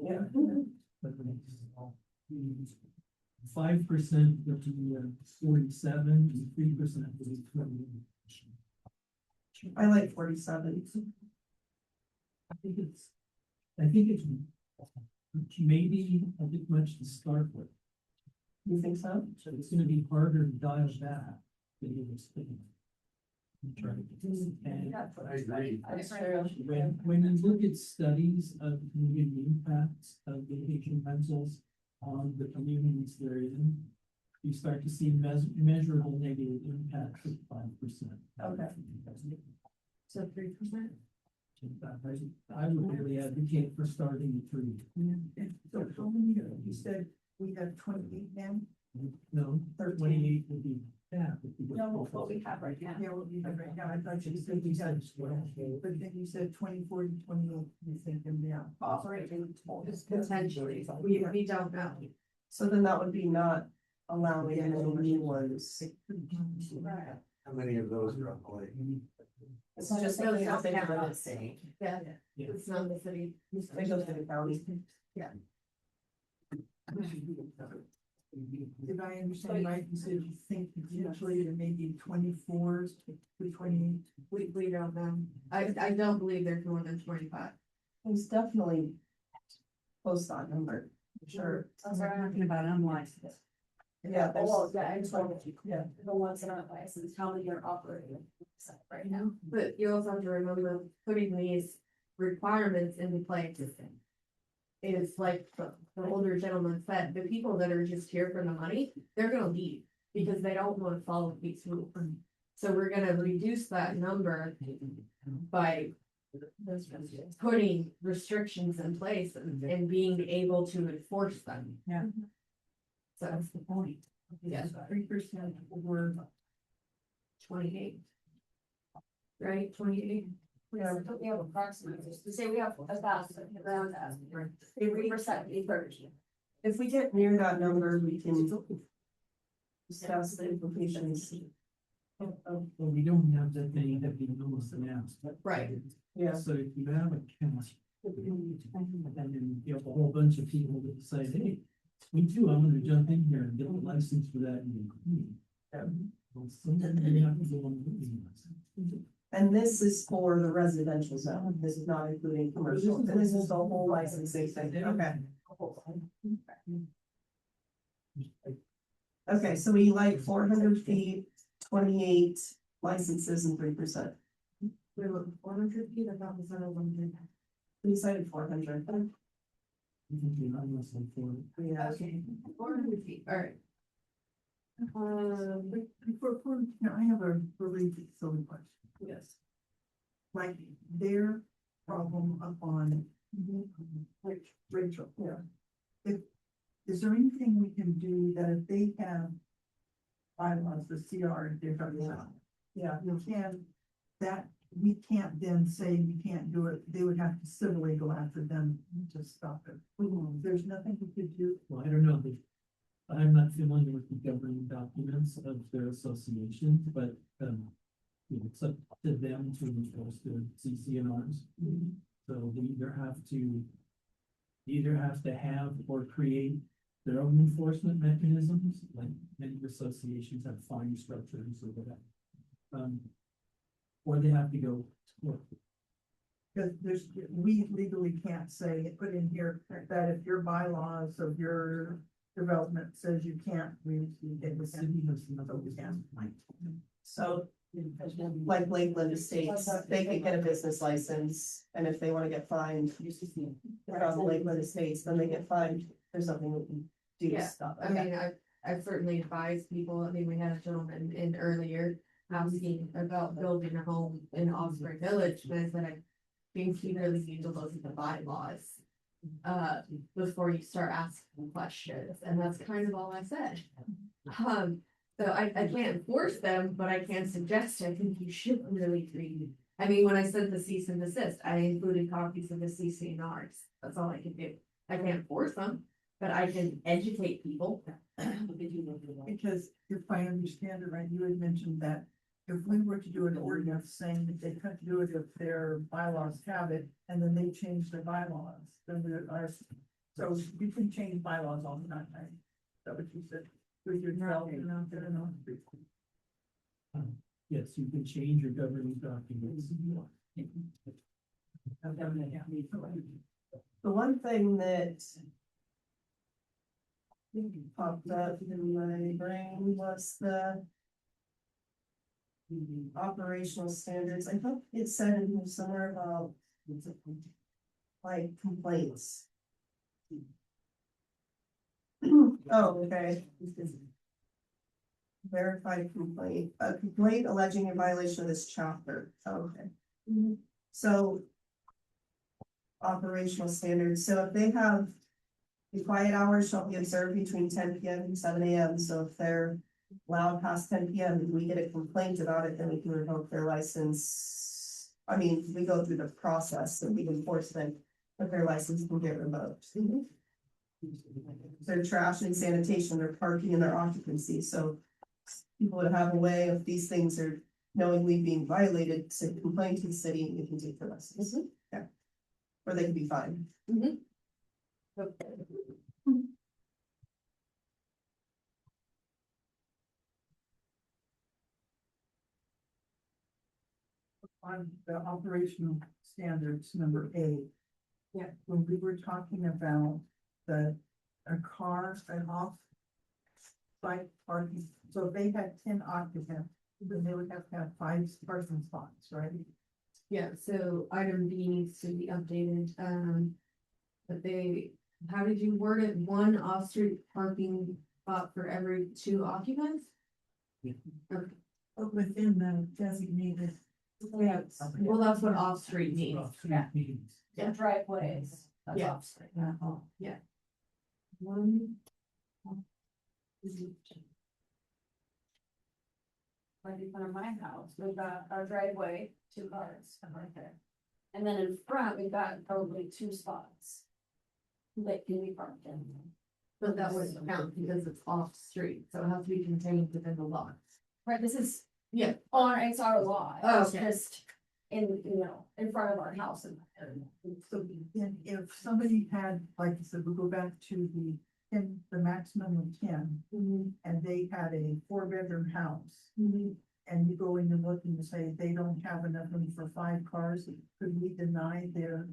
Yeah. 5% would be 47, and 3% would be 20. I like 47. I think it's maybe a bit much to start with. You think so? So it's gonna be harder to dial back than it was thinking. I agree. When you look at studies of community impacts of vacation rentals on the communities they're in, you start to see measurable negative impacts of 5%. Okay. So 3%? I would really advocate for starting at 3. So how many, you said we have 28 now? No, 28 would be half. if you No, go what we have right now. Yeah, what we have right now, I thought you said we had, but then you said 24 to 28, you think, and yeah. Operating potentially, we don't know. So then that would be not allowing any new ones. How many of those are on the lake? It's just Those something don't that they count have as city. Yeah, Yeah. it's not the city. They go to the county. Did I understand right? You said you think potentially there may be 24s to 28. We don't know. I don't believe there's more than 25. There's definitely close to that number, for sure. Talking about unlicensed. Yeah, there's, Yeah, the ones that aren't licensed, how many are operating right now? But you also have to remember putting these requirements into place. Is like the older gentleman said, the people that are just here for the money, they're gonna leave because they don't wanna follow these rules. So we're gonna reduce that number by putting restrictions in place and being able to enforce them. Yeah. So That's the point. Yeah. 3% were 28. Right, 28. We have approximately, say we have 1,000, around that, 3% diversion. if we get near that number, we can discuss the implications. Well, we don't have that many that we almost announced. Right. Yeah. So if you have a count, and then you have a whole bunch of people that decide, hey, me too, I'm gonna jump in here and get a license for that. Well, something you have to go on the license. And this is for the residential zone, this is not including commercial, and this is the whole licensing thing, okay. Okay, so we like 400 feet, 28 licenses and 3%. We were 400 feet, I thought was 100. We decided 400. You can be honest and for it. Yeah. Okay, 400 feet, all right. I have a really silly question. Yes. Like their problem up on Rachel, yeah. Is there anything we can do that if they have bylaws, the CR, if they're coming out? Yeah, you can, that, we can't then say you can't do it, they would have to civilly go after them to stop it. There's nothing we could do. Well, I don't know, I'm not familiar with the governing documents of their association, but, you know, it's up to them to enforce the CCNRs. So they either have to have or create their own enforcement mechanisms, like many associations have fine structures or whatever. Or they have to go to court. Because we legally can't say, put in here that if your bylaws of your development says you can't, The city has nothing to do. So, like Lakeland Estates, they could get a business license, and if they wanna get fined, from Lakeland Estates, then they get fined, there's nothing we can do to Yeah, stop I it. mean, I've certainly advised people, I mean, we had a gentleman in earlier asking about building a home in Osprey Village, but I said, I think you really need to look at the bylaws. Before you start asking questions, and that's kind of all I said. So I can't enforce them, but I can suggest, I think you should really read. I mean, when I sent the cease and desist, I included copies of the CCNRs, that's all I can do. I can't force them, but I can educate people. because if I understand it right, you had mentioned that if we were to do an ordinance saying that they couldn't do it if their bylaws have it, and then they change their bylaws, then so you can change bylaws all the time, right? Is that what you said? With your job, you know, I don't know. Yes, you can change your governing documents. The one thing that popped up in my brain was the operational standards. I thought it said in here somewhere about like complaints. Oh, okay. Verified complaint, a complaint alleging a violation of this chapter. Oh, okay. So operational standards, so if they have. The quiet hours shall be observed between 10 p.m. and 7 a.m., so if they're loud past 10 p.m. and we get a complaint about it, then we can revoke their license. I mean, we go through the process, so we enforce them, but their license will get revoked. Their trash and sanitation, their parking and their occupancy, so. People would have a way if these things are knowingly being violated to complain to the city and we can take their license. Yeah. Or they can be fined. On the operational standards, number 8. Yeah. When we were talking about a car and off. Site parking, so if they had 10 occupants, then they would have to have 5 parking spots, right? Yeah, so item B needs to be updated, but how did you word it? One off-street parking spot for every 2 occupants? Okay. But within the designated. Yeah, well, that's what off-street means. Off-street meetings. Yeah, driveways. That's Yeah. off-street. Yeah. One. Right in front of my house, we've got our driveway, 2 cars right there. And then in front, we've got probably 2 spots. That can be parked in. But that wouldn't count because it's off-street, so it has to be contained within the lots. Right, this is Yeah. it's our lot, Oh, it's okay. just in front of our house. So if somebody had, like I said, we go back to the maximum of 10, and they had a 4-bedroom house. And you go in and look and you say they don't have enough room for 5 cars, could we deny their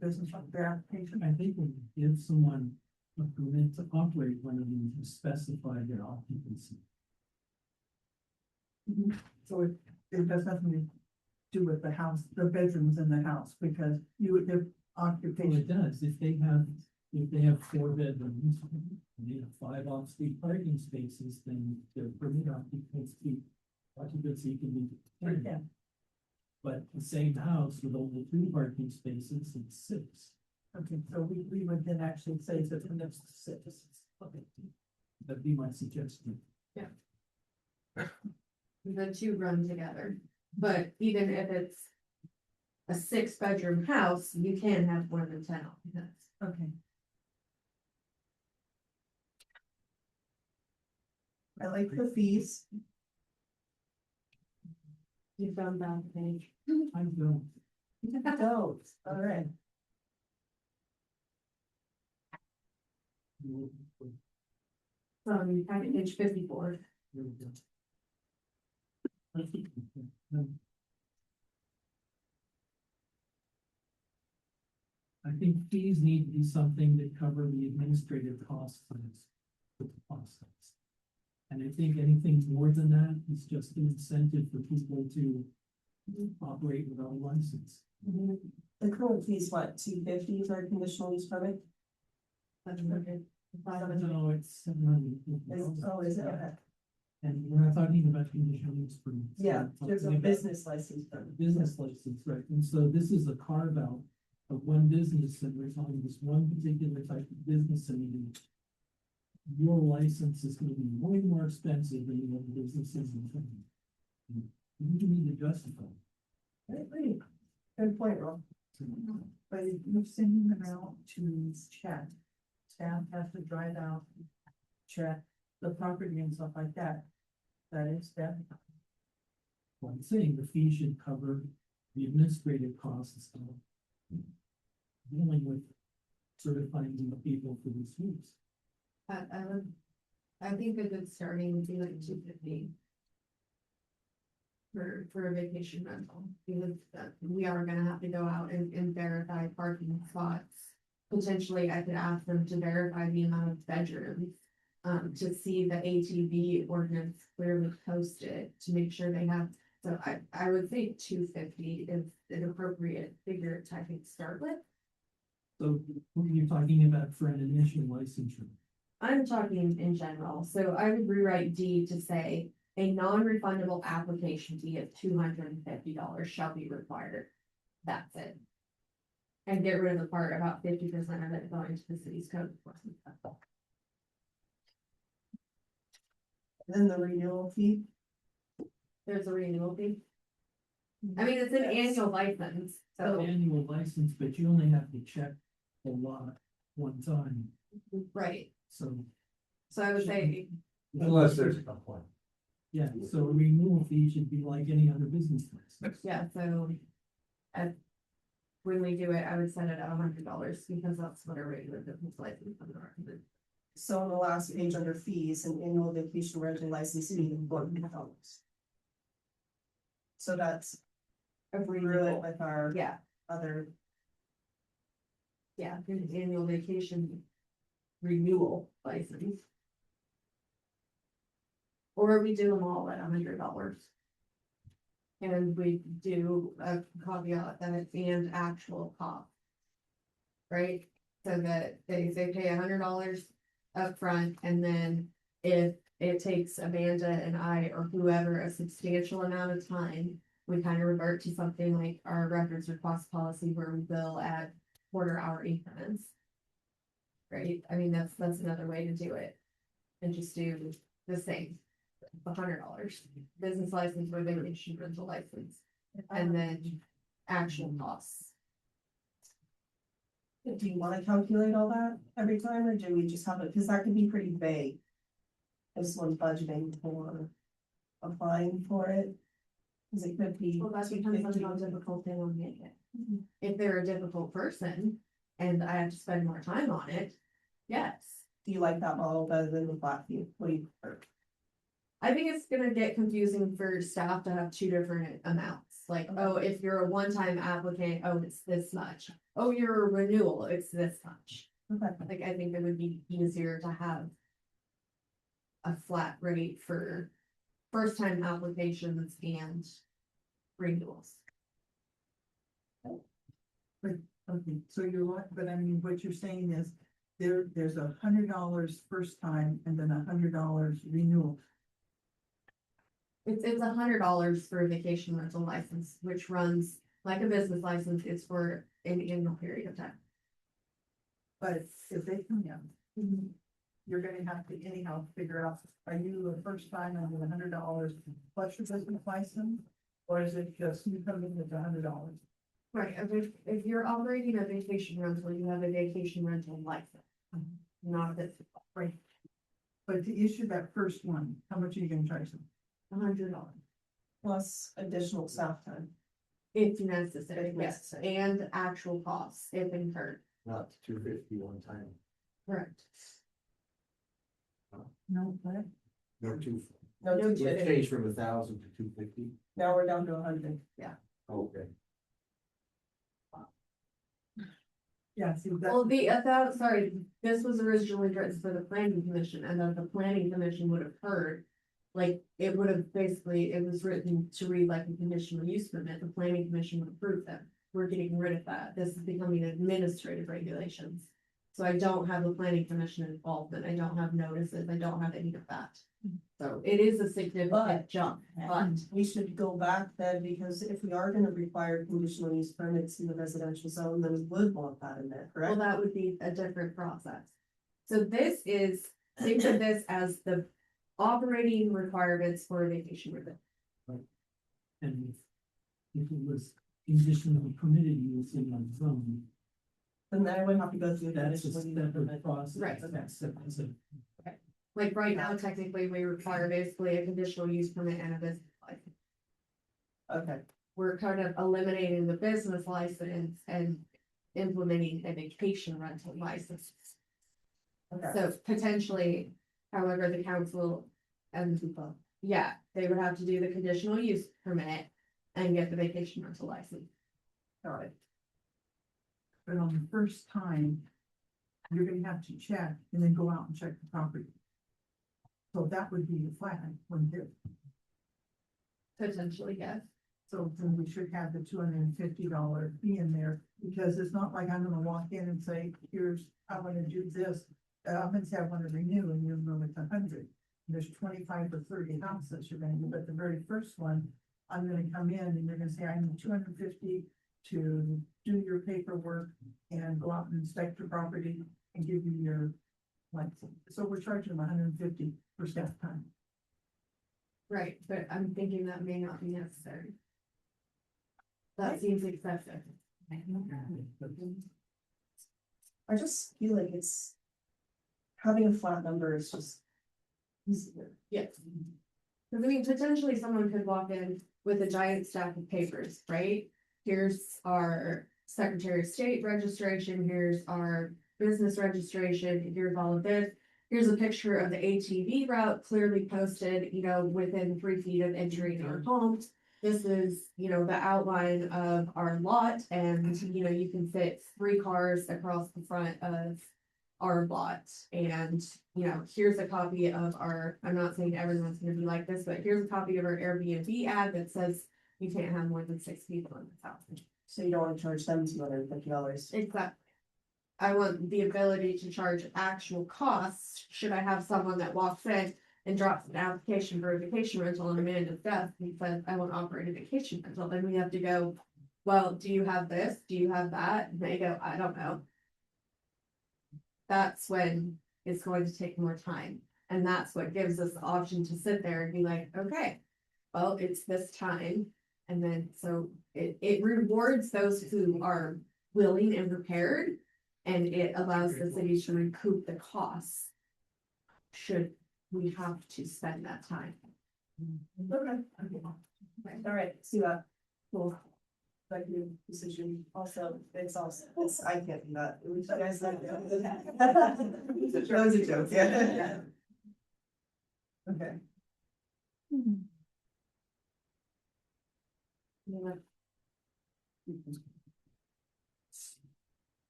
business, their application? I think when you give someone a permit to operate one of them, to specify their occupancy. So it has nothing to do with the house, the bedrooms in the house, because their Well, occupation. it does, if they have 4 bedrooms, and they have 5 off-street parking spaces, then their permit occupancy can be 10. Yeah. But the same house with only 2 parking spaces, it's 6. Okay, so we would then actually say that the next 6. Okay. That'd be my suggestion. The 2 run together, but even if it's a 6-bedroom house, you can have more than 10 occupants. Okay. I like the fees. You found that page. I don't. Don't, all right. Page 54. There we go. I think fees need to be something that cover the administrative costs for the process. And I think anything more than that is just an incentive for people to operate without a license. The current fee is what, $250 for a conditional use permit? No, it's $750. Oh, is it? Okay. And we're not talking about conditional use permits. Yeah, We're there's a talking about business license permit. business license, right? And so this is a carve out of one business, and we're talking this one particular type of business, and your license is gonna be way more expensive than the other businesses in town. You need to justify. I agree. Good point, Rob. But if you're sending them out to check, staff has to drive out, check the property and stuff like that. That is that. Well, I'm saying the fee should cover the administrative costs of dealing with certifying the people for these use. I think a good starting would be like 250. For a vacation rental, because we are gonna have to go out and verify parking spots. Potentially, I could ask them to verify the amount of bedrooms. To see the ATV ordinance clearly posted, to make sure they have, so I would say 250 is an appropriate figure to, I think, start with. So what are you talking about for an initial licensure? I'm talking in general, so I would rewrite D to say a non-refundable application fee of $250 shall be required. That's it. And get rid of the part about 50% of it going to the city's code enforcement. Then the renewal fee. There's a renewal fee. I mean, it's an annual license, so, Annual license, but you only have to check a lot one time, right, so. so I would say, Unless there's a complaint. Yeah, so a renewal fee should be like any other business license. yeah, so. When we do it, I would set it at $100 because that's what a regular business license would recommend. So on the last page under fees, an annual vacation rental license fee of $100. So that's A really renewal, with our yeah, other, yeah, an annual vacation renewal license. Or we do them all at $100. And we do a caveat that it's and actual cost. Right, so that they pay $100 upfront, and then if it takes Amanda and I or whoever a substantial amount of time, we kind of revert to something like our records request policy where we bill at quarter-hour increments. Right, I mean, that's another way to do it. And just do the same, $100, business license or vacation rental license, and then actual costs. do you want to calculate all that every time, or do we just have it, because that could be pretty vague. This one's budgeting for applying for it. Cause it could be. Well, that depends on how difficult they will make it. If they're a difficult person and I have to spend more time on it, yes. Do you like that model better than the flat fee? What do you prefer? I think it's gonna get confusing for staff to have two different amounts, like, oh, if you're a one-time applicant, oh, it's this much. Oh, you're a renewal, it's this much. Okay. Like, I think it would be easier to have a flat rate for first-time applications and renewals. Okay, so you're right, but I mean, what you're saying is there's $100 first time and then $100 renewal. It's $100 for a vacation rental license, which runs like a business license, it's for an annual period of time. But if they come in, you're gonna have to anyhow figure out, are you a first time under $100 plus your business license? Or is it just you come in with $100? Right, if you're operating a vacation rental, you have a vacation rental license, not a business, Right. But to issue that first one, how much are you gonna charge them? $100. Plus additional staff time. If necessary, If yes, necessary. and actual costs if incurred, Not 250 one time. correct. No, what? No, two. No, No, two- It changed from 1,000 to 250. now we're down to 100. Okay. Yeah, see, that, Well, sorry, this was originally written for the planning commission, and then the planning commission would have heard. Like, it would have basically, it was written to read like a conditional use permit, the planning commission would approve them. We're getting rid of that, this is becoming administrative regulations. So I don't have the planning commission involvement, I don't have notices, I don't have any of that. So it is a significant But- jump, but We should go back then, because if we are gonna require conditional use permits in the residential zone, then we would want that in there, well, correct? that would be a different process. So this is, think of this as the operating requirements for a vacation rental. And if it was conditionally permitted use in one zone, Then I would have to go through that. that's a separate process. Right. That's a. Like right now, technically, we require basically a conditional use permit and a business license. Okay, We're kind of eliminating the business license and implementing a vacation rental license. okay. So potentially, however, the council and the people, yeah, they would have to do the conditional use permit and get the vacation rental license. Got it. but on the first time, you're gonna have to check and then go out and check the property. So that would be the flag when there, Potentially, yes. so then we should have the $250 fee in there, because it's not like I'm gonna walk in and say, here's, I wanna do this. I'm gonna say I wanna renew, and you'll know it's 100. There's 25 or 30 houses you're gonna do, but the very first one, I'm gonna come in and you're gonna say, I need 250 to do your paperwork and go out and inspect your property and give you your license. So we're charging them $150 for staff time. Right, but I'm thinking that may not be necessary. That seems excessive. I just feel like it's having a flat number is just easier. Yes. Cause I mean, potentially someone could walk in with a giant stack of papers, right? Here's our Secretary of State registration, here's our business registration, here's all of this. Here's a picture of the ATV route clearly posted, you know, within 3 feet of entering our home. This is, you know, the outline of our lot and, you know, you can fit 3 cars across the front of our lot. And, you know, here's a copy of our, I'm not saying everyone's gonna be like this, but here's a copy of our Airbnb ad that says you can't have more than 6 people in the house. So you don't want to charge them $250. Exactly. I want the ability to charge actual costs, should I have someone that walks in and drops an application for a vacation rental on a man's desk, and says, I want to operate a vacation rental, then we have to go, well, do you have this, do you have that, and they go, I don't know. That's when it's going to take more time, and that's what gives us the option to sit there and be like, okay, well, it's this time, and then, so it rewards those who are willing and prepared. And it allows the city to recoup the costs. Should we have to spend that time? Okay. All right, see that. Cool. Like your decision also, it's I can't do that. You guys like that? That was a joke, yeah. Okay.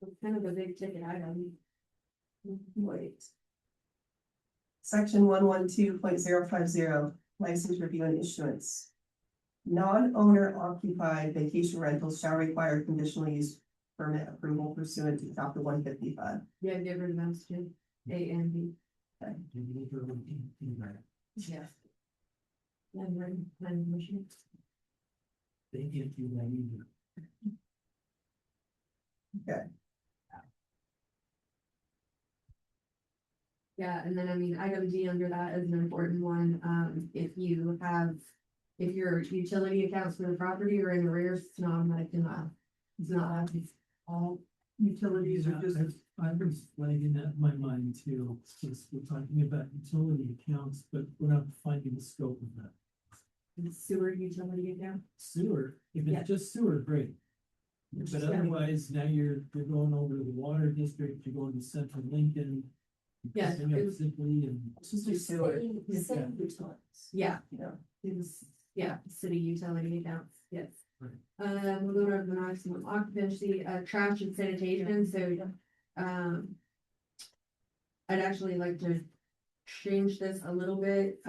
It's kind of a big ticket item. Wait. Section 112.050, license review and issuance. Non-owner occupied vacation rentals shall require conditional use permit approval pursuant to chapter 155. Yeah, give her those two, A and B. Yes. Planning commission. They can't do that either. Okay. Yeah, and then I mean, item D under that is an important one, if your utility accounts for the property are in arrears, it's not automatic denial. It's not, it's all, Utilities are just, I was flagging that in my mind too, since we're talking about utility accounts, but we're not finding the scope of that. sewer utility account. Sewer, if Yeah. it's just sewer, great. But otherwise, now you're going over to the water district, you're going to central Lincoln. Yeah, picking up it was- Sibley and. It's just a sewer. Yeah, Yeah. it was, yeah, city utility accounts, yes. Right. We'll go to the maximum occupancy, trash and sanitation, so, I'd actually like to change this a little bit,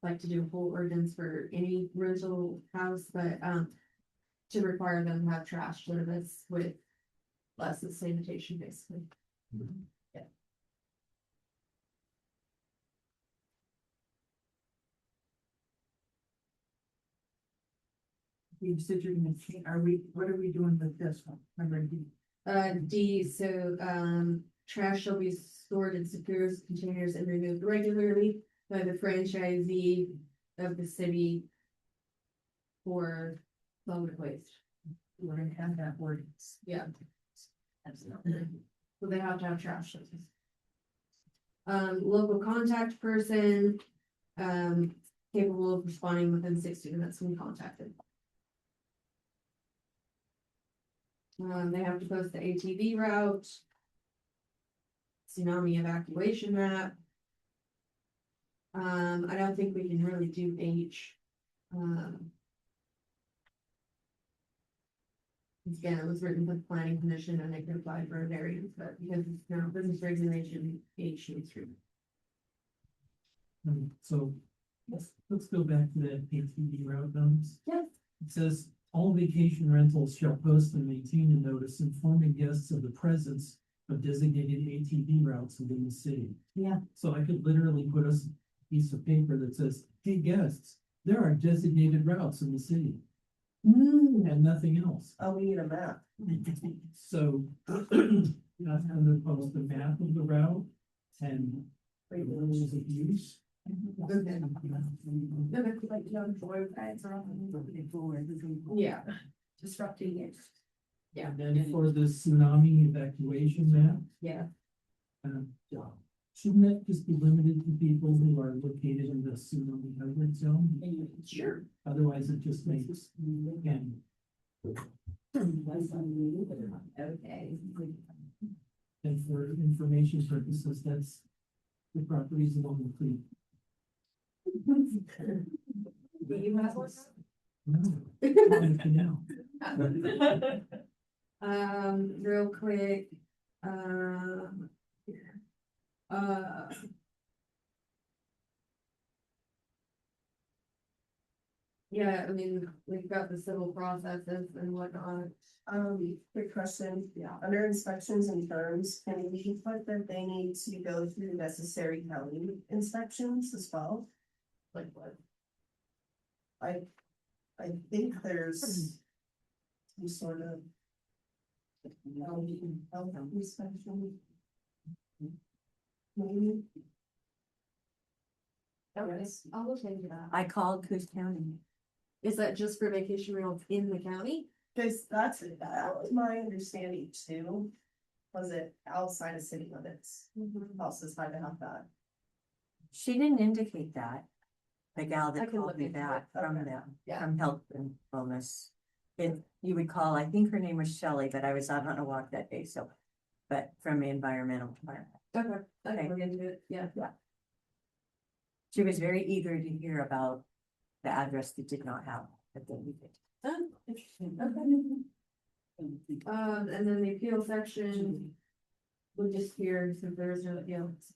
like to do a whole ordinance for any rental house, but, to require them to have trash service with less of sanitation, basically. Yeah. you said you're gonna change, what are we doing with this one? Number D. D, so, trash shall be stored in secure containers and removed regularly by the franchisee of the city for solid waste. We're gonna have that word. Yeah. So they have to have trash service. Local contact person, capable of responding within 60 minutes when contacted. They have to post the ATV route. Tsunami evacuation map. I don't think we can really do H. Again, it was written with planning commission and they could apply for a variance, but because it's now business regulation, H needs to. So let's go back to that ATV route numbers. Yes. It says all vacation rentals shall post and maintain a notice informing guests of the presence of designated ATV routes within the city. Yeah. So I could literally put a piece of paper that says, hey guests, there are designated routes in the city. and nothing else. Oh, we need a map. So that's gonna post the map of the route and rules of use. Yeah, disrupting it. Yeah. And then for the tsunami evacuation map, Yeah. um, shouldn't that just be limited to people who are located in the tsunami hazard zone? Sure. Otherwise, it just makes, again, Okay. and for information purposes, that's the properties along the creek. Do you have one? No, not for now. Real quick, yeah, I mean, we've got the civil processes and whatnot. Quick question, under inspections and terms, can we put that they need to go through necessary county inspections as well? Like what? I think there's some sort of. Health inspection. Maybe. Okay, I'll look into that. I called Coos County. Is that just for vacation rentals in the county? Cause that was my understanding too. Was it outside of city limits? Houses had to have that. She didn't indicate that. The gal I that can called look me into back it. from Okay. them, Yeah. from Health and Wellness. If you recall, I think her name was Shelley, but I was out on a walk that day, so. But from the environmental department. Okay, I can look into it, yeah. She was very eager to hear about the address that did not have it. That we did. Oh, interesting, okay. And then the appeal section. We'll just hear since there's no appeals.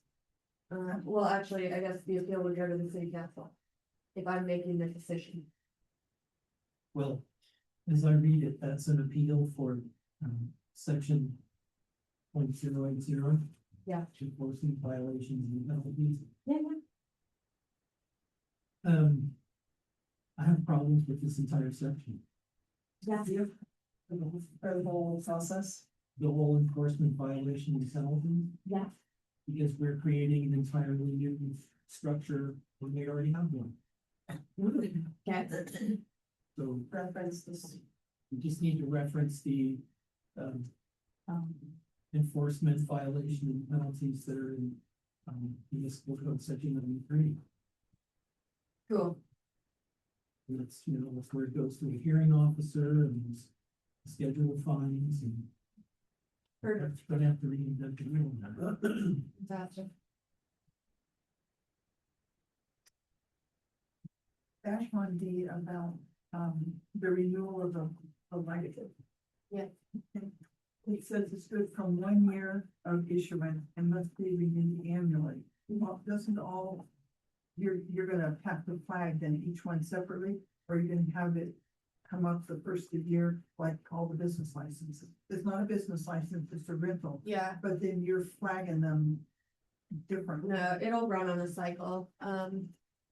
Well, actually, I guess the appeal would go to the city council. If I'm making the decision. Well, as I read it, that's an appeal for, section 0.080. Yeah. Enforcing violations and penalties. Yeah. I have problems with this entire section. Yeah. For the whole process. The whole enforcement violation and penalty, Yeah. because we're creating an entirely new structure when we already have one. Okay. So Reference this. we just need to reference the, enforcement violation and penalties that are in, municipal code section 93. Cool. And that's, that's where it goes to a hearing officer and schedule of fines and. Perfect. Gonna have to reinvent the wheel now. Gotcha. Dash one D about, the renewal of the license. Yeah. It says it's good from 1 year of issuance and must be renewed annually. Well, doesn't all, you're gonna have to flag then each one separately, or you're gonna have it come up the first of the year, like all the business licenses. It's not a business license, it's a rental, Yeah. but then you're flagging them differently. No, it'll run on a cycle. I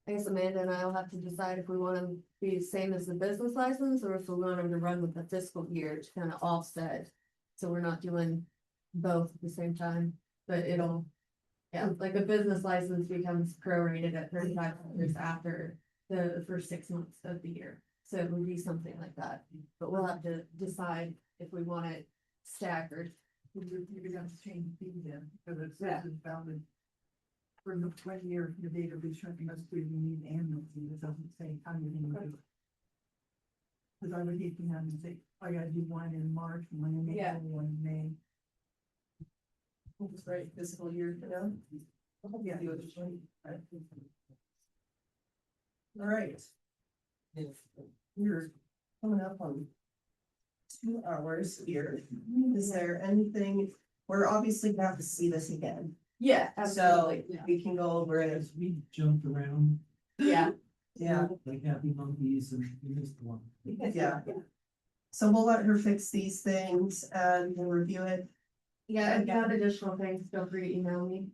guess Amanda and I will have to decide if we want to be the same as the business license or if we want them to run with the fiscal year to kind of offset. So we're not doing both at the same time, but it'll, yeah, like a business license becomes prorated at $35 after the first 6 months of the year. So it would be something like that, but we'll have to decide if we want it staggered. You're gonna have to change the fee then, because it Yeah. says it's valid. For the 20 year, the date of issuance must be renewed annually, it doesn't say how you're gonna do it. Cause I would hate to have to say, I gotta do one in March, one in Yeah. April, one in May. It's right, fiscal year, Yeah. All right. We're coming up on 2 hours here. Is there anything, we're obviously gonna have to see this again, Yeah, so absolutely. we can go over it. As we jumped around. Yeah. Yeah. Like happy monkeys and we missed one. Yeah. So we'll let her fix these things and we'll review it. Yeah, if you have additional things, feel free to email me,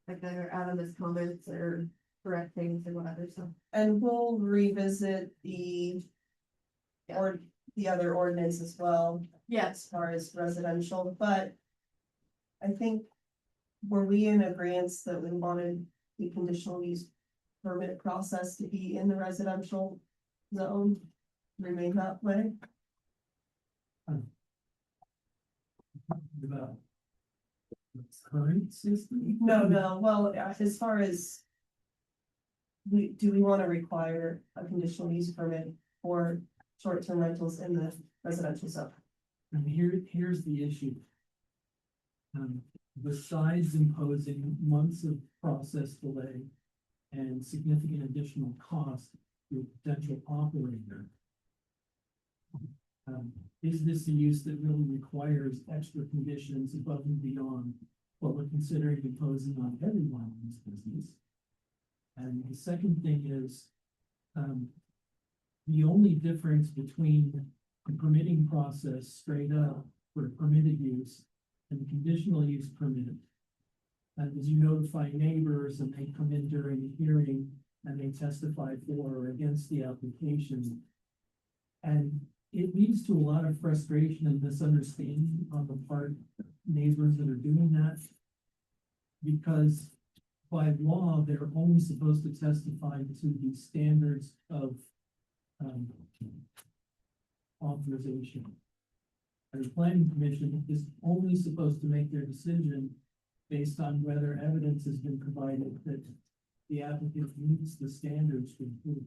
like either add them as comments or correct things or whatever, so. And we'll revisit the the other ordinance as well, as Yes, far as residential, but I think, were we in agreement that we wanted the conditional use permit process to be in the residential zone, remain that way? About its current system? No, well, as far as do we want to require a conditional use permit for short-term rentals in the residential zone? And here's the issue. Besides imposing months of process delay and significant additional cost to a potential operator. Is this a use that really requires extra conditions above and beyond what we're considering imposing on everyone in this business? And the second thing is, the only difference between the permitting process straight up for permitted use and the conditional use permit. Is you notify neighbors and they come in during the hearing and they testify for or against the application. And it leads to a lot of frustration and misunderstanding on the part of neighbors that are doing that. Because by law, they're only supposed to testify to the standards of authorization. And the planning commission is only supposed to make their decision based on whether evidence has been provided that the applicant meets the standards to approve.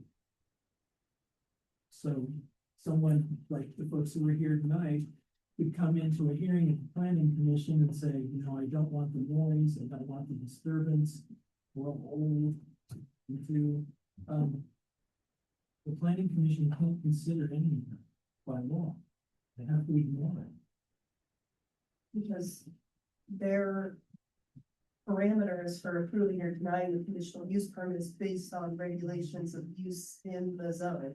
So someone like the folks who were here tonight could come into a hearing at the planning commission and say, you know, I don't want the noise, I don't want the disturbance, we're old, into, the planning commission can't consider any of that by law. They have to ignore it. Because their parameters for approving or denying the conditional use permit is based on regulations of use in the zone.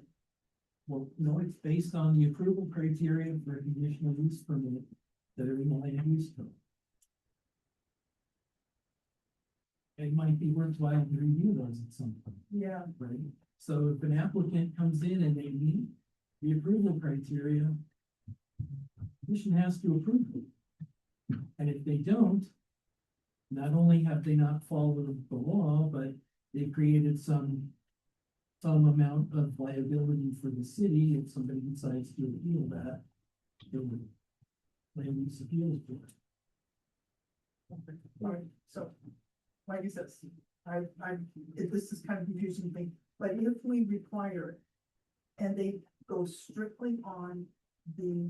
Well, no, it's based on the approval criteria for a conditional use permit that are in the land use code. It might be worthwhile to review those at some point. Yeah. Right? So if an applicant comes in and they meet the approval criteria, the commission has to approve it. And if they don't, not only have they not followed the law, but they've created some amount of liability for the city if somebody decides to appeal that. There would land use appeals board. Alright, so, like I said, this is kind of confusing thing, but if we require it and they go strictly on the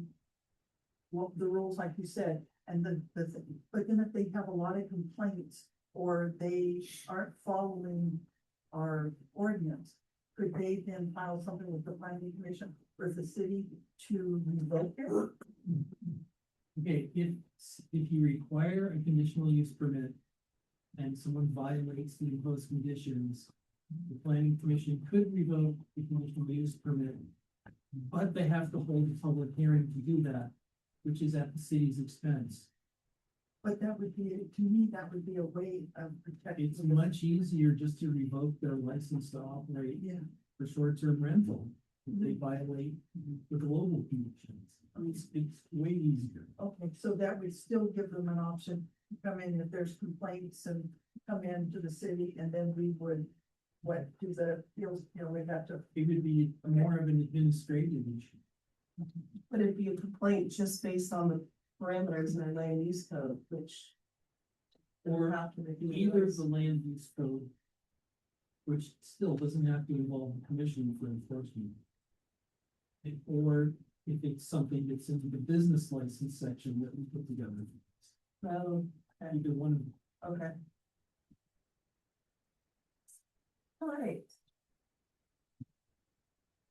rules, like you said, and but then if they have a lot of complaints or they aren't following our ordinance, could they then file something with the planning commission or the city to revoke it? Okay, if you require a conditional use permit and someone violates the imposed conditions, the planning commission could revoke the conditional use permit, but they have to hold a public hearing to do that, which is at the city's expense. But that would be, to me, that would be a way of protecting. It's much easier just to revoke their license to operate for short-term rental. If they violate the global conditions. I mean, it's way easier. Okay, so that would still give them an option to come in if there's complaints and come in to the city and then we would, do the appeals, we'd have to. It would be more of an administrative issue. But it'd be a complaint just based on the parameters in our land use code, which. Or have to review either those. the land use code, which still doesn't have to involve the commission for enforcement. Or if it's something that's in the business license section that we put together. Oh, Either one of them. okay. All right.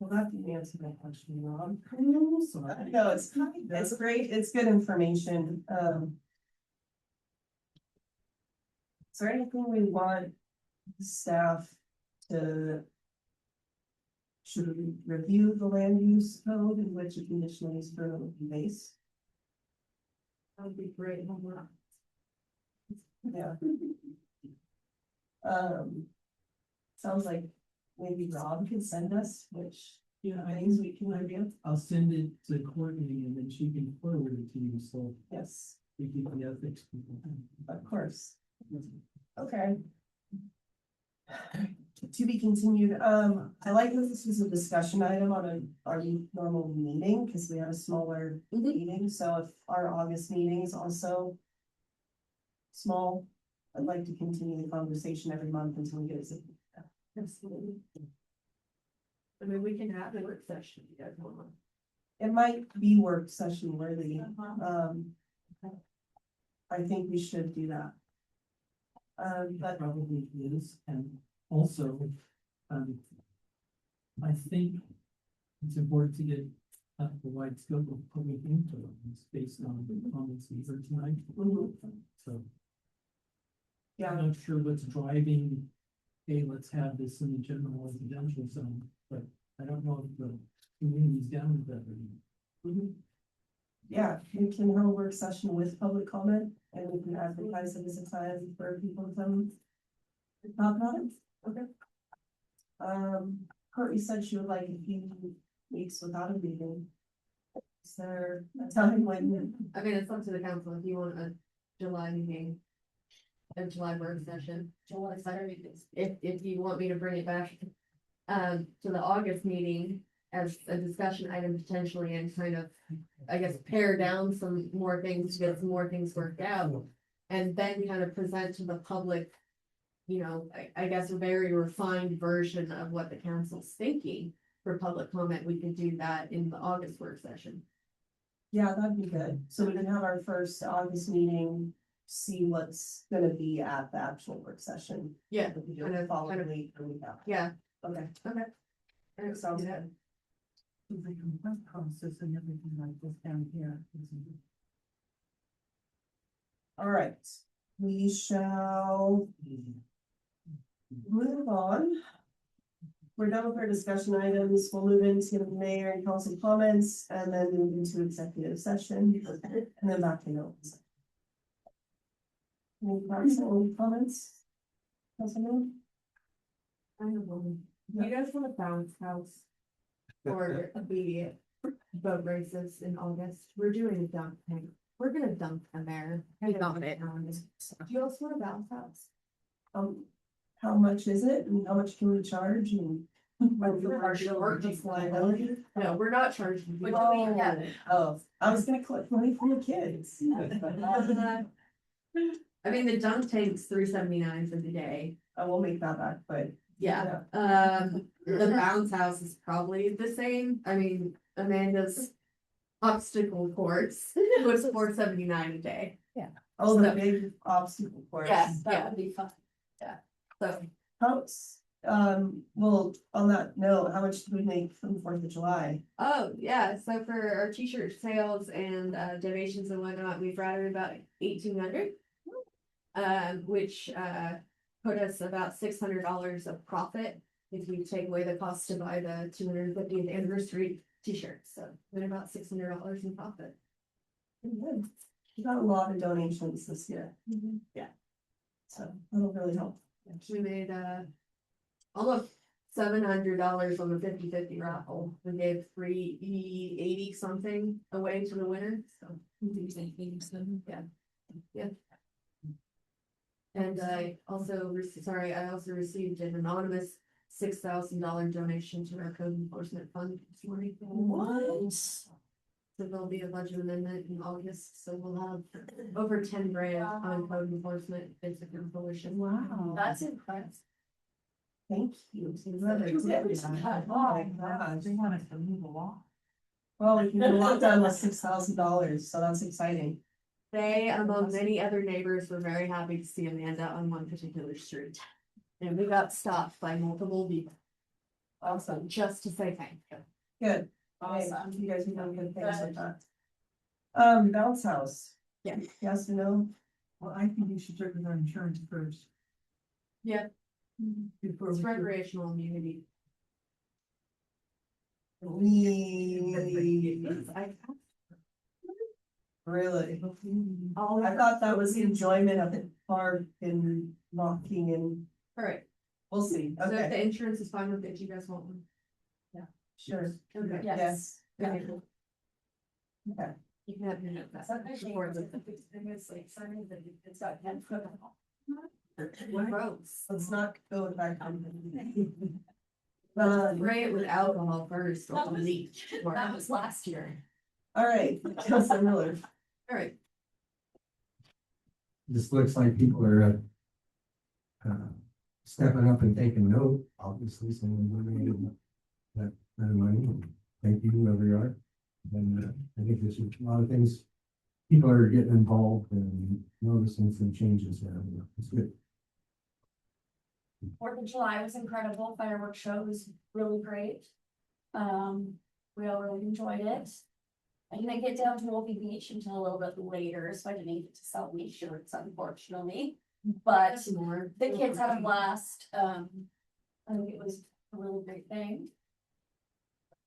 Well, that didn't answer my question, Rob. Sorry. No, it's great. It's good information. Is there anything we want staff to? Should we review the land use code in which a conditional use permit would be based? That would be great. Yeah. Sounds like maybe Rob can send us, which Yeah, things we can review. I'll send it to Courtney and then she can forward it to you, so Yes, we keep the ethics people. of course. Okay. To be continued, I like that this was a discussion item on our normal meeting, because we had a smaller meeting, so if our August meeting is also small, I'd like to continue the conversation every month until we get it. Absolutely. I mean, we can have a work session, if you guys want. It might be work session worthy, I think we should do that. But Probably is, and also, I think it's important to get a wide scope of public input based on the comments we heard tonight. So. yeah, I'm not sure what's driving, hey, let's have this in the general residential zone, but I don't know if the community's down with that. yeah, we can have a work session with public comment, and we can advertise it as a time for people to come and talk about it. Okay. Courtney said she would like a few weeks without a meeting. Is there a time when? I mean, it's up to the council if you want a July meeting. A July work session, July Saturday, if you want me to bring it back. To the August meeting as a discussion item potentially and kind of, I guess, pare down some more things, to get some more things worked out. And then kind of present to the public, you know, I guess a very refined version of what the council's thinking for public comment. We could do that in the August work session. Yeah, that'd be good. So we can have our first August meeting, see what's gonna be at the actual work session. Yeah, We can do kind it of- following kind of- week or week after. Yeah. Okay, Okay. sounds good. The complaint process and everything like this down here. All right, we shall move on. We're done with our discussion items. We'll move into the mayor and council comments and then move into executive session and then back to notes. Any council comments? Councilman? I have one. Do you guys want a bounce house? Or immediate boat races in August? We're doing a dump tank. We're gonna dump them there. We got it. Do you also want a bounce house? How much is it and how much can we charge and? Liability? No, we're not charging. What do we have? Oh, I was gonna collect money from the kids. I mean, the dump tank's $3.79 for the day. I will make that back, but. Yeah, the bounce house is probably the same. I mean, Amanda's obstacle course was $4.79 a day. Oh, the big obstacle course. Yeah, that would be fun. Yeah, so. Well, on that note, how much did we make from the 4th of July? Oh, yeah, so for our t-shirt sales and donations and whatnot, we've routed about 1,800. Which put us about $600 of profit if we take away the cost to buy the 250th anniversary t-shirts, so we're at about $600 in profit. Pretty good. We got a lot of donations this year. Yeah. So that'll really help. We made almost $700 on the 50/50 raffle. We gave 380 something away to the winner, so. Yeah. Yeah. And I also received an anonymous $6,000 donation to our code enforcement fund this morning. What? So there'll be a budget amendment in August, so we'll have over 10 grand on code enforcement, basic fruition. Wow. That's impressive. Thank you. They want us to move along. Well, we can get a lot done with $6,000, so that's exciting. They, among many other neighbors, were very happy to see Amanda on one particular street. And we got stopped by multiple people. Awesome. Just to say thank you. Good. Awesome. You guys are doing good things like that. Bounce house. Yeah. Yes or no? Well, I think you should check with our insurance first. Yeah. Before It's we. recreational immunity. Really? All I thought that was the enjoyment of the park and walking and right. we'll see. So if Okay. the insurance is fine with it, you guys want one? Sure. Okay. Yes. Yeah. Okay. You can have your. It's got 10 foot. Gross. Let's not go back. Spray it with alcohol first. That was last year. All right, Councilor Miller. All right. This looks like people are stepping up and taking note, obviously, someone donated that money. Thank you, whoever you are. And I think there's a lot of things, people are getting involved and noticing some changes there. It's good. 4th of July was incredible. Fireworks show was really great. We all really enjoyed it. I didn't get down to Wolfie Beach until a little bit later, so I didn't get to sell me shirts, unfortunately. But the kids had a blast. I think it was a really great thing.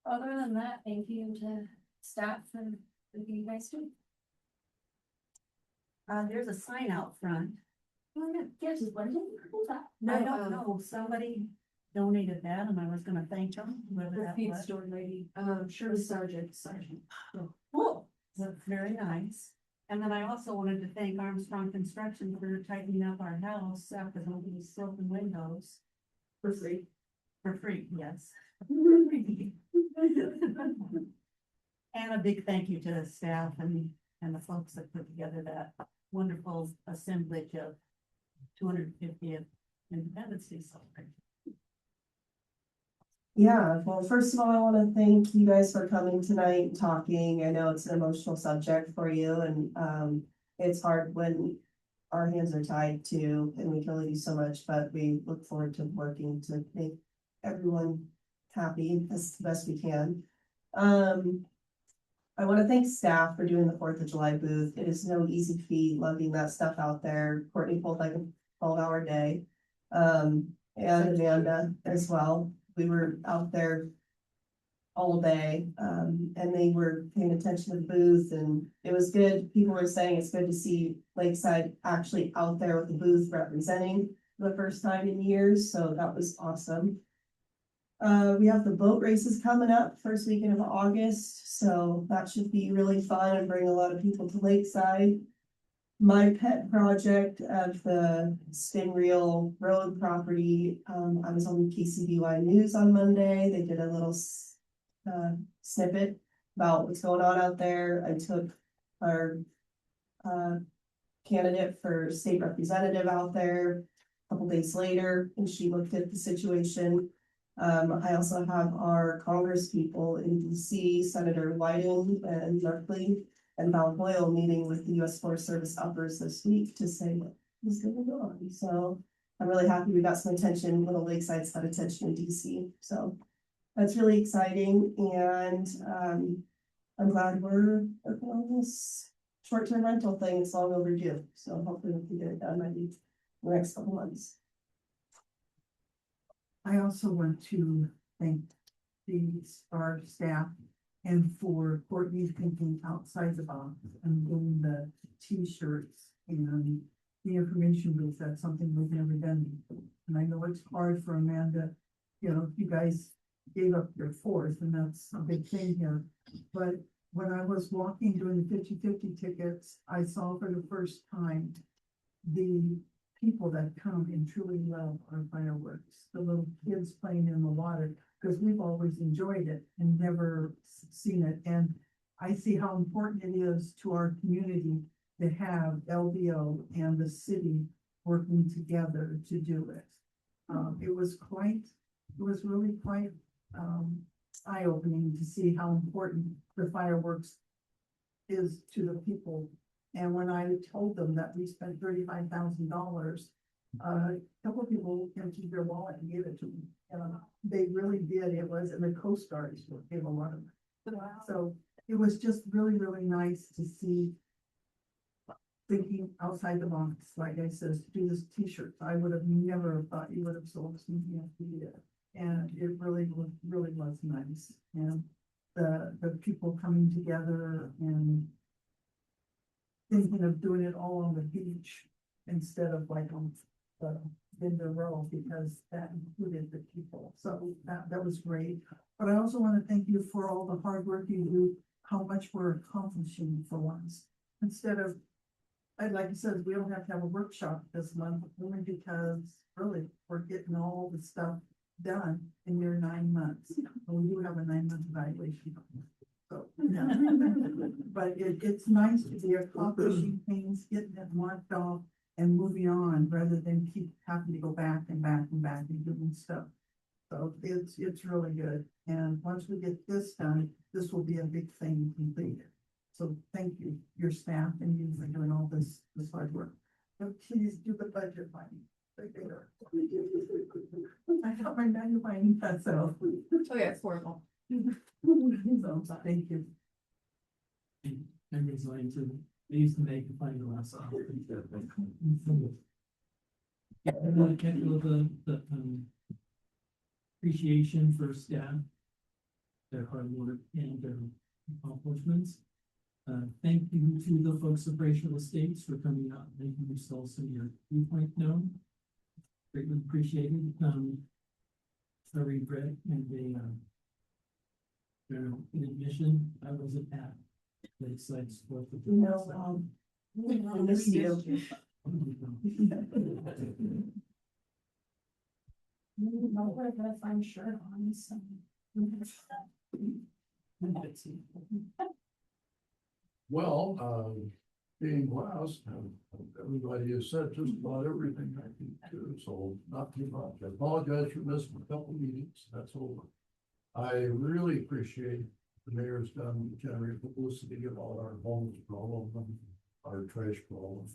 Other than that, thank you to staff for everything you guys do. There's a sign out front. Yes, what did you call that? I don't know, somebody donated that and I was gonna thank them, whoever The that feed was. store lady, sure was Sergeant. Cool, that's very nice. And then I also wanted to thank Armstrong Construction for tightening up our house after these broken windows. For free. For free, yes. And a big thank you to the staff and the folks that put together that wonderful assemblage of 250th Independence Day celebration. Yeah, well, first of all, I want to thank you guys for coming tonight and talking. I know it's an emotional subject for you and it's hard when our hands are tied too, and we can only do so much, but we look forward to working to make everyone happy as best we can. I want to thank staff for doing the 4th of July booth. It is no easy feat lugging that stuff out there. Courtney pulled like a 12-hour day. And Amanda as well. We were out there all day, and they were paying attention to the booth, and it was good. People were saying it's good to see Lakeside actually out there with the booth representing for the first time in years, so that was awesome. We have the boat races coming up first weekend of August, so that should be really fun and bring a lot of people to Lakeside. My pet project of the Spin Reel Road property, I was on KCBY News on Monday. They did a little snippet about what's going on out there. I took our candidate for state representative out there a couple days later, and she looked at the situation. I also have our Congress people in DC, Senator Wyden and Merkley and Val Boyle meeting with the U.S. Forest Service uppers this week to say what is going on. So I'm really happy we got some attention. Little Lakeside's got attention in DC. So that's really exciting. And I'm glad we're working on this short-term rental thing. It's long overdue. So hopefully we can get it done maybe in the next couple months. I also want to thank our staff and for Courtney thinking outside the box and doing the t-shirts and the information booth. That's something we've never done before. And I know it's hard for Amanda, you know, you guys gave up your 4th and that's a big thing here. But when I was walking doing the 50/50 tickets, I saw for the first time the people that come and truly love our fireworks, the little kids playing in the water, because we've always enjoyed it and never seen it. And I see how important it is to our community to have LVO and the city working together to do it. It was really quite eye-opening to see how important the fireworks is to the people. And when I told them that we spent $35,000, a couple of people emptied their wallet and gave it to me. They really did. It was, and the Coast Guard gave a lot of it. So it was just really, really nice to see thinking outside the box, like I said, to do this t-shirt. I would have never thought you would have sold something after you did. And it really was nice. And the people coming together and thinking of doing it all on the beach instead of like on the in the role because that included the people. So that was great. But I also want to thank you for all the hard work you do, how much we're accomplishing for once. Instead of, like I said, we don't have to have a workshop this month, only because really we're getting all the stuff done in your 9 months. And we do have a 9-month evaluation. So, yeah. But it's nice to be accomplishing things, getting it marked off and moving on rather than keep having to go back and back and back and doing stuff. So it's really good. And once we get this done, this will be a big thing completed. So thank you, your staff and you for doing all this hard work. But please do the budget finding. I got my magnifying glass out. Oh, yeah, it's horrible. So, thank you. Everybody's like they used to make the final last. Can't feel the appreciation for staff, their hard work and their accomplishments. Thank you to the folks of Racial Estates for coming out and making yourselves and your viewpoint known. Greatly appreciated. I regret and in admission, I wasn't at Lakeside. I miss you. I'm sure on some. Well, being last, everybody has said just about everything I can do, so not too much. I apologize for missing a couple meetings, that's over. I really appreciate the mayor's done generate publicity about our homeless problem, our trash problem,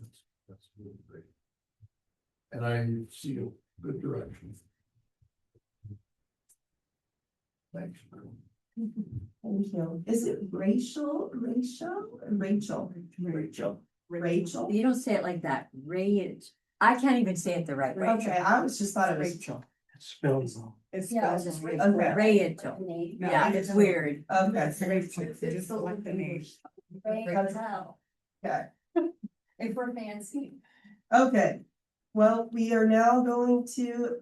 that's really great. And I see a good direction. Thanks. Thank you. Is it Rachel? You don't say it like that. I can't even say it the right way. Okay, I was just thought it was Rachel. Spells. It's Yeah, spelled it's okay. Rachel. Yeah, it's weird. Okay. It's so like the name. Okay. If we're fancy. Okay. Well, we are now going to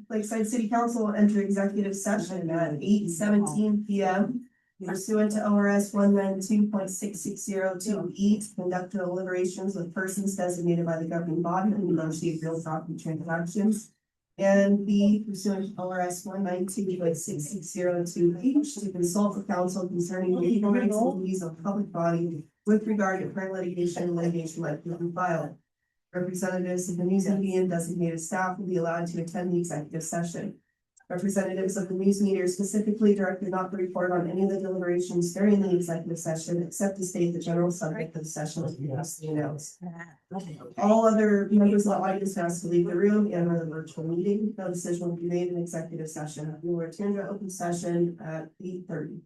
Lakeside City Council will enter executive session at 8:17 p.m. pursuant to ORS 192.6602E to conduct deliberations with persons designated by the governing body and negotiate real property transactions. And B, pursuant to ORS 192.6602H to consult with counsel concerning the legal rights and duties of public body with regard to current litigation and litigation likely to be filed. Representatives of the News Media and designated staff will be allowed to attend the executive session. Representatives of the news media are specifically directed not to report on any of the deliberations during the executive session, except to state the general subject of the session as previously announced. All other members of the audience asked to leave the room and the virtual meeting. No decision will be made in executive session. We will return to open session at 8:30.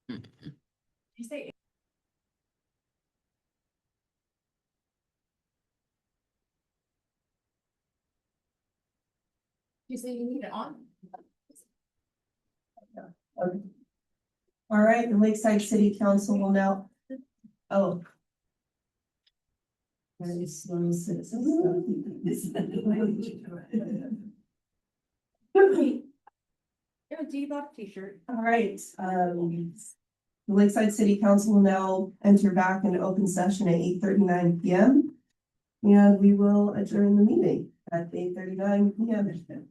You say. You say you need it on? Okay. All right, the Lakeside City Council will now. Oh. Very slow citizens. Yeah, do you bought a t-shirt? All right, the Lakeside City Council will now enter back into open session at 8:39 p.m. And we will adjourn the meeting at 8:39 p.m.